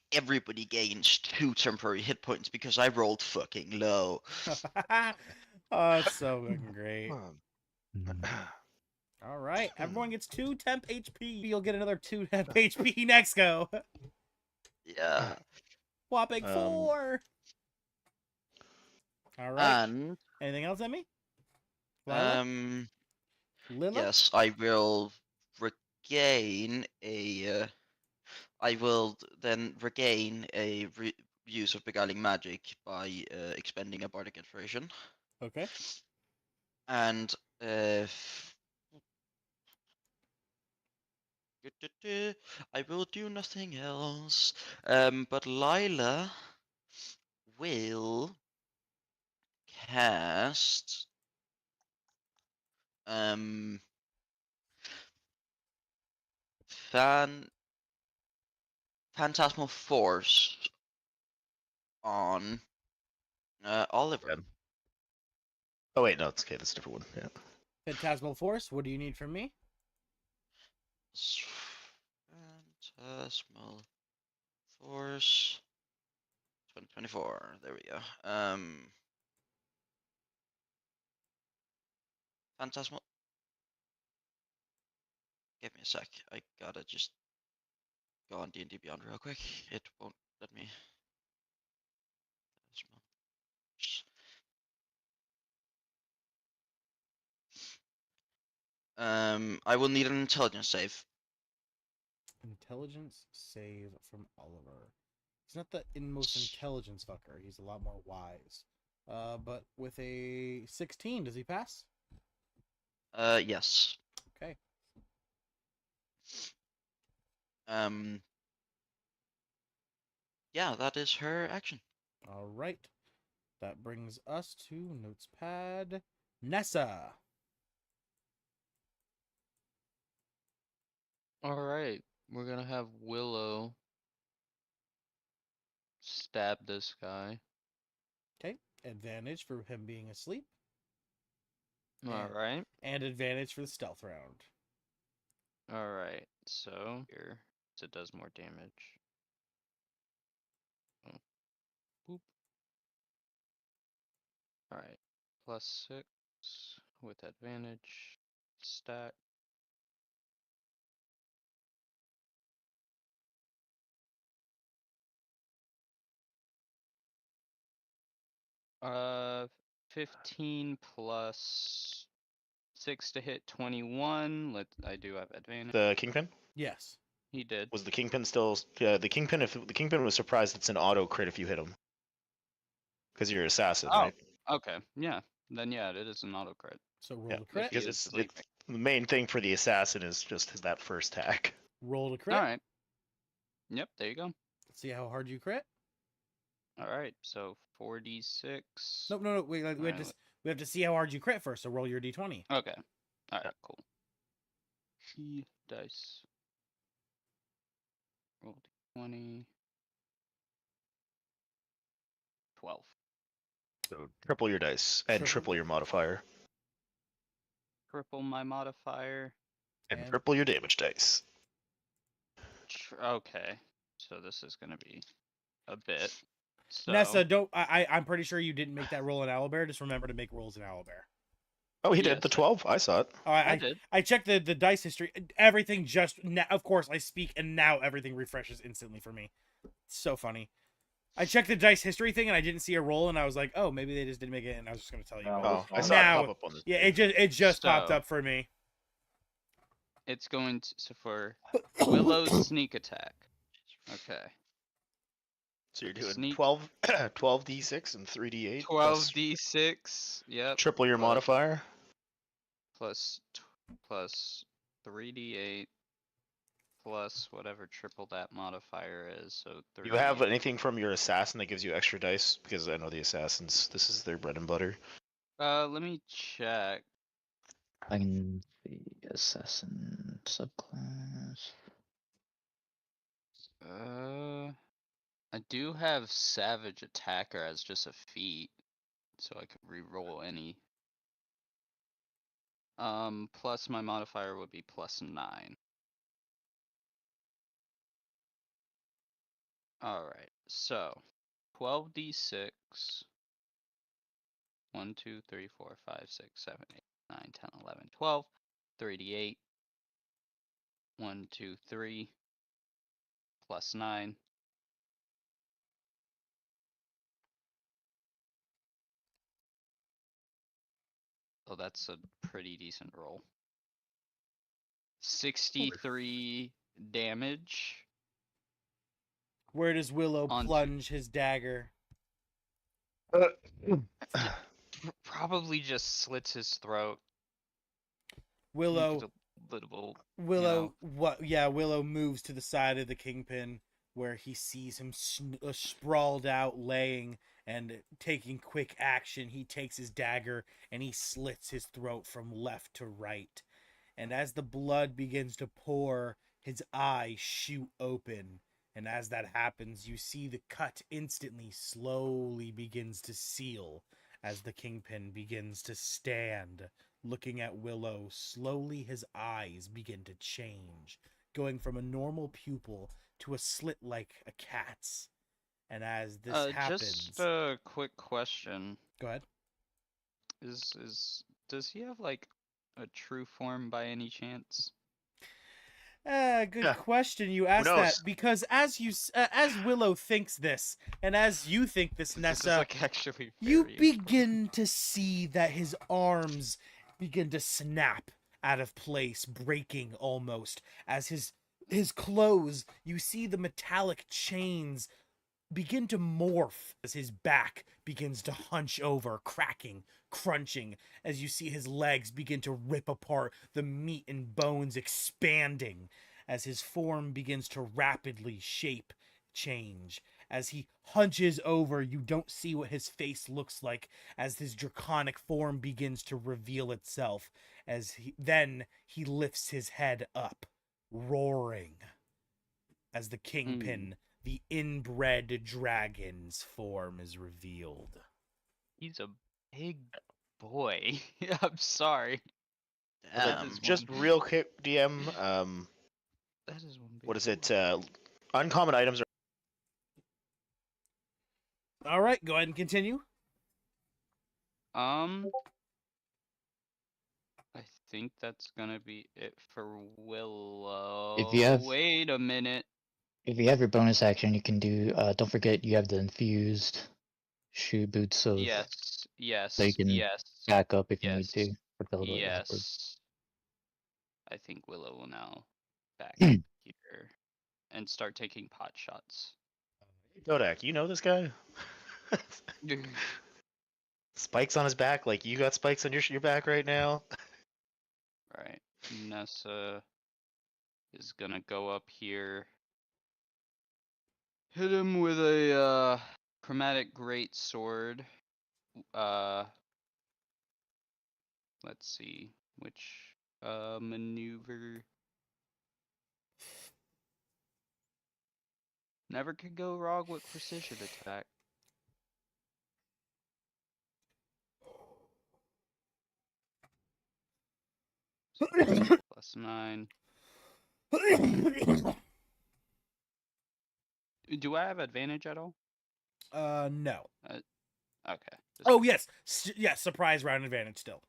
gains 2 temporary hit points because I rolled fucking low. is. Oh, it's so fucking great. Hmm. All right, everyone gets 2 temp HP. You'll get another 2 temp HP next go. Yeah. Whopping 4. All right. And Anything else, Emmy? Lila? Lila? yes, I will regain a. I will then regain a use of beguiling magic by expending a bardic inspiration. Okay. And I will do nothing else. But Lila will cast Phantasmal Force on Oliver. Yeah. Oh wait, no, it's okay. That's a different one. Yeah. Phantasmal Force, what do you need from me? Phantasmal Force 2024. There we go. Phantasmal. Give me a sec. I gotta just go on D&D Beyond real quick. It won't let me. I will need an intelligence save. Intelligence save from Oliver. He's not the most intelligence fucker. He's a lot more wise. But with a 16, does he pass? Yes. Okay. Yeah, that is her action. All right. That brings us to notes pad. Nessa. All right, we're gonna have Willow stab this guy. Okay. Advantage for him being asleep. All right. And advantage for the stealth round. All right. So here, it does more damage. Boop. All right. +6 with advantage. Stat. Uh, 15 plus 6 to hit 21. I do have advantage. The Kingpin? Yes. He did. Was the Kingpin still... the Kingpin, if the Kingpin was surprised, it's an auto crit if you hit him. Because you're assassin, Oh, right? okay. Yeah. Then yeah, it is an auto crit. So roll Yeah, the crit. he because is it's sleeping. the main thing for the assassin is just that first attack. Roll the crit. All right. Yep. There you go. Let's see how hard you crit. All right. So 4d6. Nope, no. We have to see how hard you crit first. So roll your d20. Okay. All right. Cool. Key dice. Roll d20. 12. So triple your dice and Triple- triple your modifier Triple my modifier. and And- triple your damage dice. Okay. So this is gonna be a bit. So Nessa, don't. I'm pretty sure you didn't make that roll in Owlbear. Just remember to make rolls in Owlbear. Oh, he did Yes, the 12. I saw it. Oh, I did. I checked the dice history. Everything just now. Of course, I speak, and now everything refreshes instantly for me. It's so funny. I checked the dice history thing, and I didn't see a roll, and I was like, "Oh, maybe they just didn't make it." And I was just gonna tell you. No. but- Oh, I saw Now- it pop up on the. Yeah, it just popped So- up for me. It's going to so for Willow's sneak attack. Okay. So you're doing Sneak. 12, 12d6 and 3d8. plus 12d6. Yep. triple your plus- modifier. Plus 3d8 plus whatever triple that modifier is. So Do you have 38. anything from your assassin that gives you extra dice? Because I know the assassins, this is their bread and butter. Let me check. I can see assassin subclass. I do have Savage Attacker as just a feat, so I could re-roll any. Plus my modifier would be +9. Alright, so 12d6. 1, 2, 3, 4, 5, 6, 7, 8, 9, 10, 11, 12. 3d8. 1, 2, 3. +9. So that's a pretty decent roll. 63 damage. Where does Willow On to- plunge his dagger? Probably just slits his throat. Willow Makes it a little, Willow, what? Yeah, Willow moves to the side of the Kingpin where he sees him sprawled out, laying and taking quick action. He takes his dagger and he slits his throat from left to right. And as the blood begins to pour, his eyes shoot open. And as that happens, you see the cut instantly slowly begins to seal as the Kingpin begins to stand. Looking at Willow, slowly his eyes begin to change, going from a normal pupil to a slit like a cat's. And as this happens, just a quick question: go ahead. Does he have like a true form by any chance? Good Yeah. question. You asked that knows? because as as Willow thinks this, and as you think this, This is Nessa, like actually you very begin to see that his arms begin to snap out of place, breaking almost as his clothes, you see the metallic chains begin to morph as his back begins to hunch over, cracking, crunching, as you see his legs begin to rip apart, the meat and bones expanding as his form begins to rapidly shape change. As he hunches over, you don't see what his face looks like as his draconic form begins to reveal itself. Then he lifts his head up, roaring, as the Kingpin, the inbred dragon's form is revealed. He's a big boy. I'm sorry. Damn. is Just one- real quick, DM. That is one big What is boy. it? Uncommon items All right, go ahead and continue. I think that's gonna be it for Willow. If you have- Wait a minute. If you have your bonus action, you can do. Don't forget you have the infused shoe boots, so Yes, yes, so you can yes, back up if you need yes, to for teleport backwards. yes. I think Willow will now back up here and start taking pot shots. Kodak, you know this guy? Spikes on his back, like you got spikes on your back right now. Right. Nessa is gonna go up here. Hit him with a chromatic great sword. Let's see which maneuver. Never could go wrong with precision attack. +9. Do I have advantage at all? No. Okay. Oh yes, yes. Surprise round advantage still.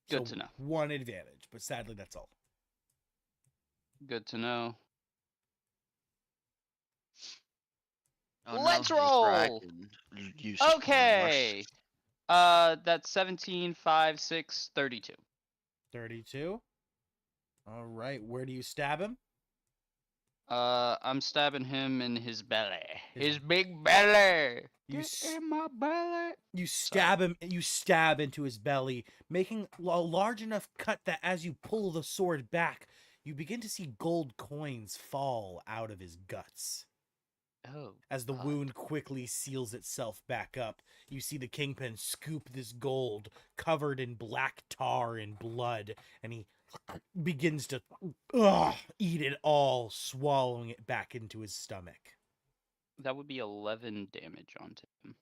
Good So to know. 1 advantage, but sadly that's all. Good to know. Oh, no, Let's he's roll! dragging. Use his Okay. bonus. That's 17, 5, 6, 32. 32. All right, where do you stab him? I'm stabbing him in his belly. His- His big belly. You Get in my belly. You stab him. You stab into his belly, making a large enough cut that as you pull the sword back, you begin to see gold coins fall out of his guts. Oh. As the God. wound quickly seals itself back up, you see the kingpin scoop this gold covered in black tar and blood, and he begins to eat it all, swallowing it back into his stomach. That would be 11 damage onto him.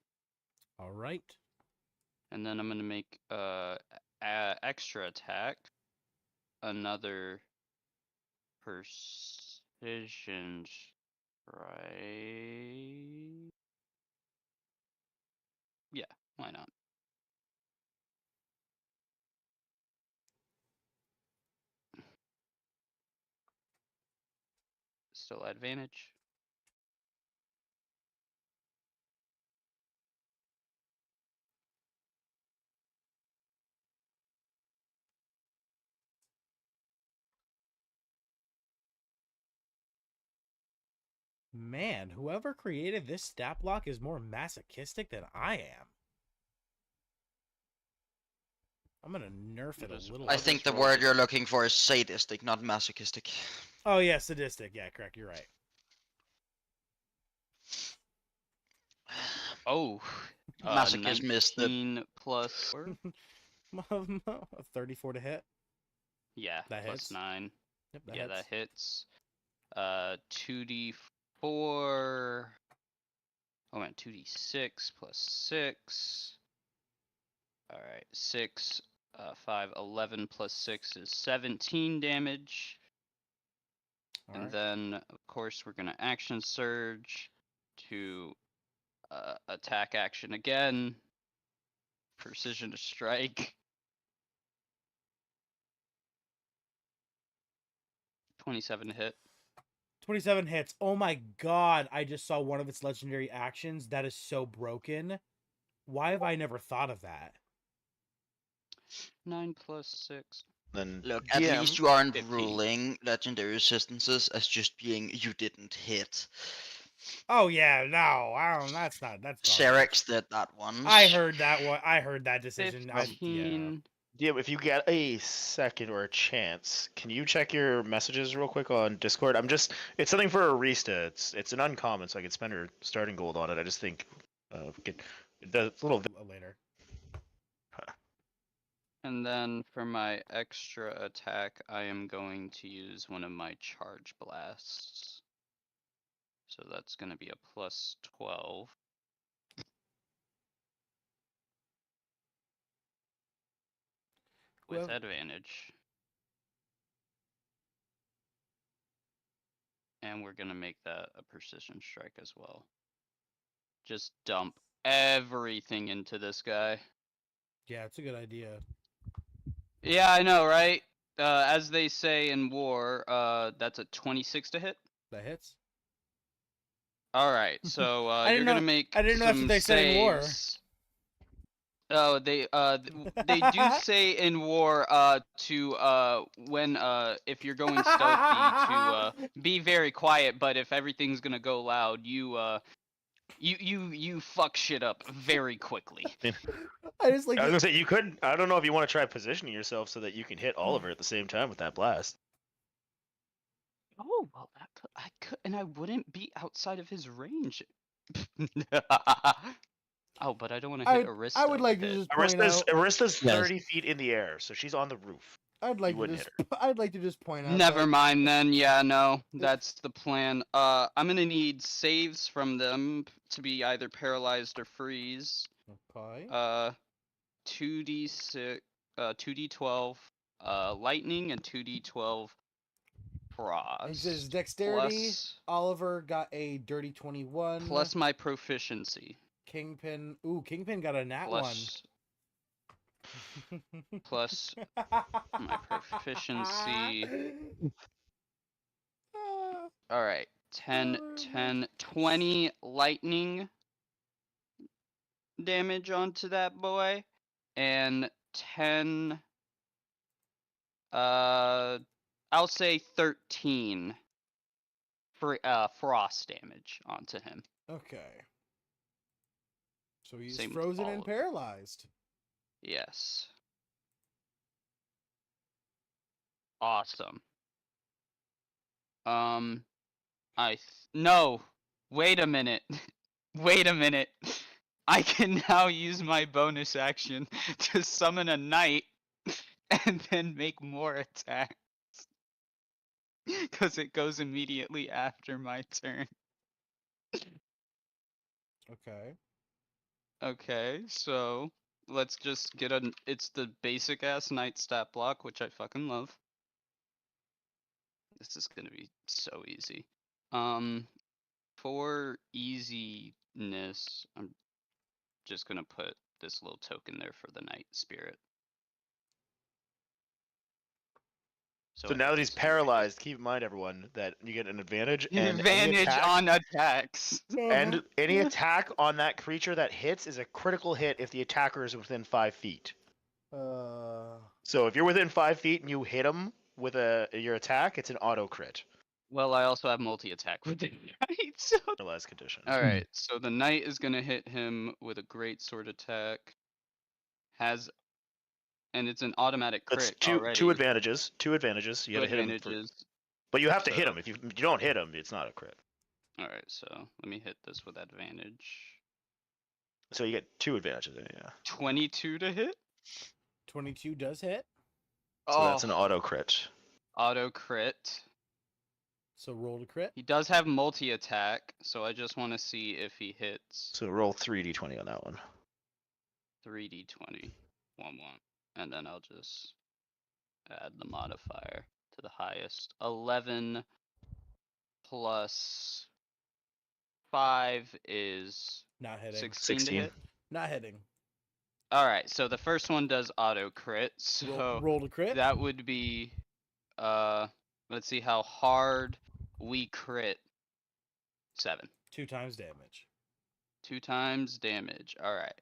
All right. And then I'm gonna make extra attack. Another precision strike. Yeah, why not? Still advantage. Man, whoever created this stat block is more masochistic than I am. I'm gonna nerf it a little. I I'll think just the roll word it. you're looking for is sadistic, not masochistic. Oh yeah, sadistic. Yeah, correct. You're right. Oh. Masochism is the 19 plus 4? 34 to hit. Yeah, That plus hits. 9. Yep, that Yeah, hits. that hits. 2d4. Oh man, 2d6 plus 6. Alright, 6, 5, 11 plus 6 is 17 damage. All And right. then, of course, we're going to action surge to attack action again. Precision to strike. 27 to hit. 27 hits. Oh my god, I just saw one of its legendary actions. That is so broken. Why have I never thought of that? 9 plus 6. Then Look, at DM, least you aren't 15. ruling legendary resistances as just being you didn't hit. Oh yeah, no, I don't. That's not. That's Sherex did that once. I heard that one. I heard that decision. 15. DM, if you get a second or a chance, can you check your messages real quick on Discord? It's something for Arista. It's an uncommon, so I could spend her starting gold on it. I just think, it's a little. Later. And then for my extra attack, I am going to use one of my charge blasts. So that's going to be a plus 12. With Whoever- advantage. And we're going to make that a precision strike as well. just dump everything into this guy. Yeah, it's a good idea. Yeah, I know, right? As they say in war, that's a 26 to hit. That hits. All right, so I didn't you're gonna know- make I didn't know that's some what they said in war. saves. Oh, they do say in war to when if you're going stealthy to be very quiet, but if everything's gonna go loud, you fuck shit up very quickly. I just like I was gonna say you could. I don't know if you want to try positioning yourself so that you can hit Oliver at the same time with that blast. Oh well, I could, and I wouldn't be outside of his range. Oh, but I don't want to hit Arista. I would like with to it. just point out. Arista's Yes. 30 feet in the air, so she's on the roof. I'd like You to wouldn't just. hit I'd like to just point out. Never that mind then. Yeah, no, that's the plan. I'm gonna need saves from them to be either paralyzed or freeze. Okay. 2d6, 2d12, lightning, and 2d12 frost. He says dexterity. Plus, Oliver got a dirty 21. plus my proficiency. Kingpin. Ooh, Kingpin got a nat Plus, plus my proficiency. All right, 10, 10, 20 lightning damage onto that boy, and 10. I'll say 13 for frost damage onto him. Okay. So he's Same with frozen all and of them. paralyzed. Yes. Awesome. No. Wait a minute. Wait a minute. I can now use my bonus action to summon a knight and then make more attacks. Because it goes immediately after my turn. Okay. Okay, so let's just get it's the basic ass knight stat block, which I fucking love. This is gonna be so easy. For easiness, I'm just gonna put this little token there for the knight spirit. So I now have that he's this here right here. paralyzed, keep in mind, everyone, that you get an advantage. And any Advantage attack, on attacks. and any attack on that creature that hits is a critical hit if the attacker is within 5 feet. So if you're within 5 feet and you hit him with your attack, it's an auto crit. Well, I also have multi-attack with the knight, so... Paralyzed condition. Alright, so the knight is gonna hit him with a great sword attack. And it's an automatic That's crit two already. advantages. Two advantages. You Two gotta hit him. advantages. But you have to hit So- him. If you don't hit him, it's not a crit. Alright, so let me hit this with advantage. So you get 2 advantages. Yeah. 22 to hit? 22 does hit. So that's an auto crit. Auto crit. So roll to crit. He does have multi-attack, so I just want to see if he hits. So roll 3d20 on that one. 3d20. 1, 1. And then I'll just add the modifier to the highest. 11 plus 5 is Not hitting. 16 to 16. hit. Not hitting. Alright, so the first one does auto crit, so Roll to crit. that would be let's see how hard we crit. 7. 2 times damage. 2 times damage. Alright.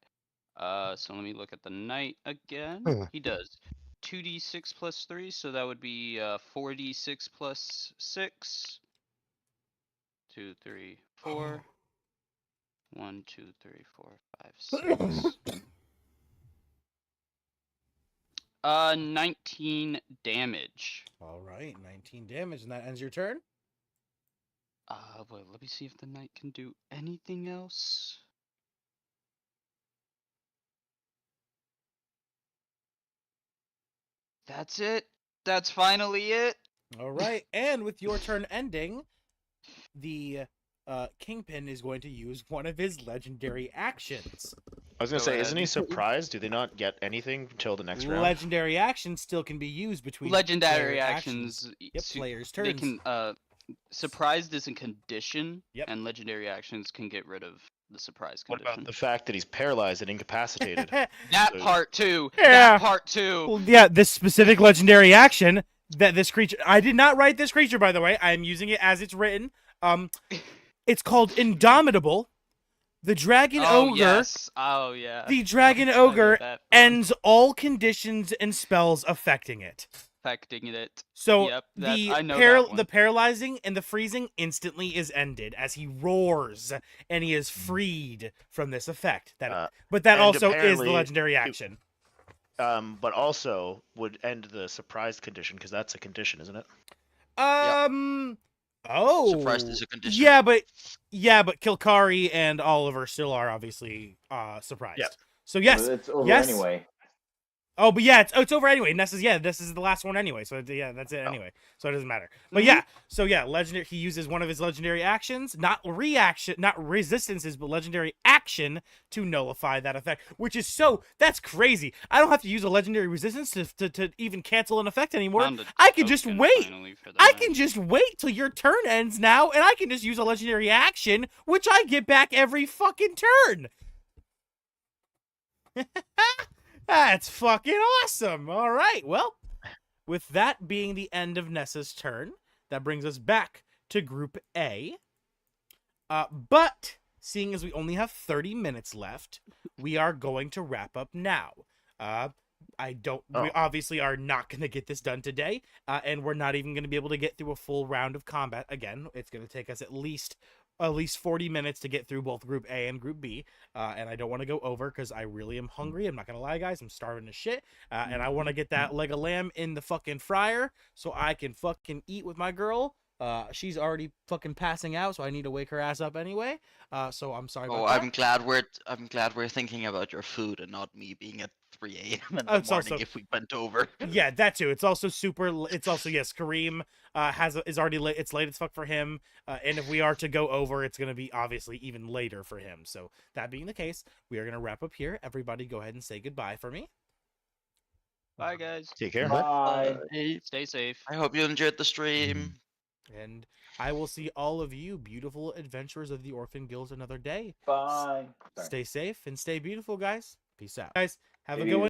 So let me look at the knight again. He does 2d6 plus 3, so that would be 4d6 plus 6. 2, 3, 4. 1, 2, 3, 4, 5, 6. 19 damage. All right, 19 damage, and that ends your turn. Wait, let me see if the knight can do anything else. That's it. That's finally it. All right, and with your turn ending, the Kingpin is going to use one of his legendary actions. I was gonna Go say, ahead. isn't he surprised? Do they not get anything until the next round? Legendary actions still can be used between Legendary player actions. Yep, players' They turns. can surprised is a condition, Yep. and legendary actions can get rid of the surprise What condition. about the fact that he's paralyzed and incapacitated? That So- part too. Yeah. That part too. Well, yeah, this specific legendary action that this creature. I did not write this creature, by the way. I am using it as it's written. It's called Indomitable. The dragon Oh ogre. yes. Oh yeah. The dragon I know ogre that one. ends all conditions and spells affecting it. Affecting it. So Yep, that- the I know that one. the paralyzing and the freezing instantly is ended as he roars and he is freed from this effect. But that and also is the apparently legendary action. But also would end the surprised condition because that's a condition, isn't it? Oh. Surprised is a condition. Yeah, but Kilkari and Oliver still are obviously surprised. Yep. So yes, It's over yes. anyway. Oh, but yeah, it's over anyway. This is the last one anyway. So yeah, that's it anyway. So it doesn't matter. But yeah, so yeah, legendary. He uses one of his legendary actions, not resistances, but legendary action to nullify that effect. Which is that's crazy. I don't have to use a legendary resistance to even cancel an effect anymore. Found a I can just token wait. finally for the I match. can just wait till your turn ends now, and I can just use a legendary action, which I get back every fucking turn. That's fucking awesome. All right. Well, with that being the end of Nessa's turn, that brings us back to Group A. But seeing as we only have 30 minutes left, we are going to wrap up now. We obviously are not going to get this done today, and we're not even going to be able to get through a full round of combat. Again, it's going to take us at least 40 minutes to get through both Group A and Group B, and I don't want to go over because I really am hungry. I'm not going to lie, guys. I'm starving to shit, and I want to get that leg of lamb in the fucking fryer so I can fucking eat with my girl. She's already fucking passing out, so I need to wake her ass up anyway. So I'm sorry about that. I'm glad we're thinking about your food and not me being at 3 a.m. in Oh, the it's morning also- if we went over. Yeah, that too. It's also yes. Kareem is already late. It's late as fuck for him. And if we are to go over, it's gonna be obviously even later for him. So that being the case, we are gonna wrap up here. Everybody, go ahead and say goodbye for me. Bye guys. Take care. Bye. Stay safe. I hope you enjoyed the stream. And I will see all of you beautiful adventurers of the Orphan Guild another day. Bye. Sorry. Stay safe and stay beautiful, guys. Peace out, guys. Have a Maybe good one.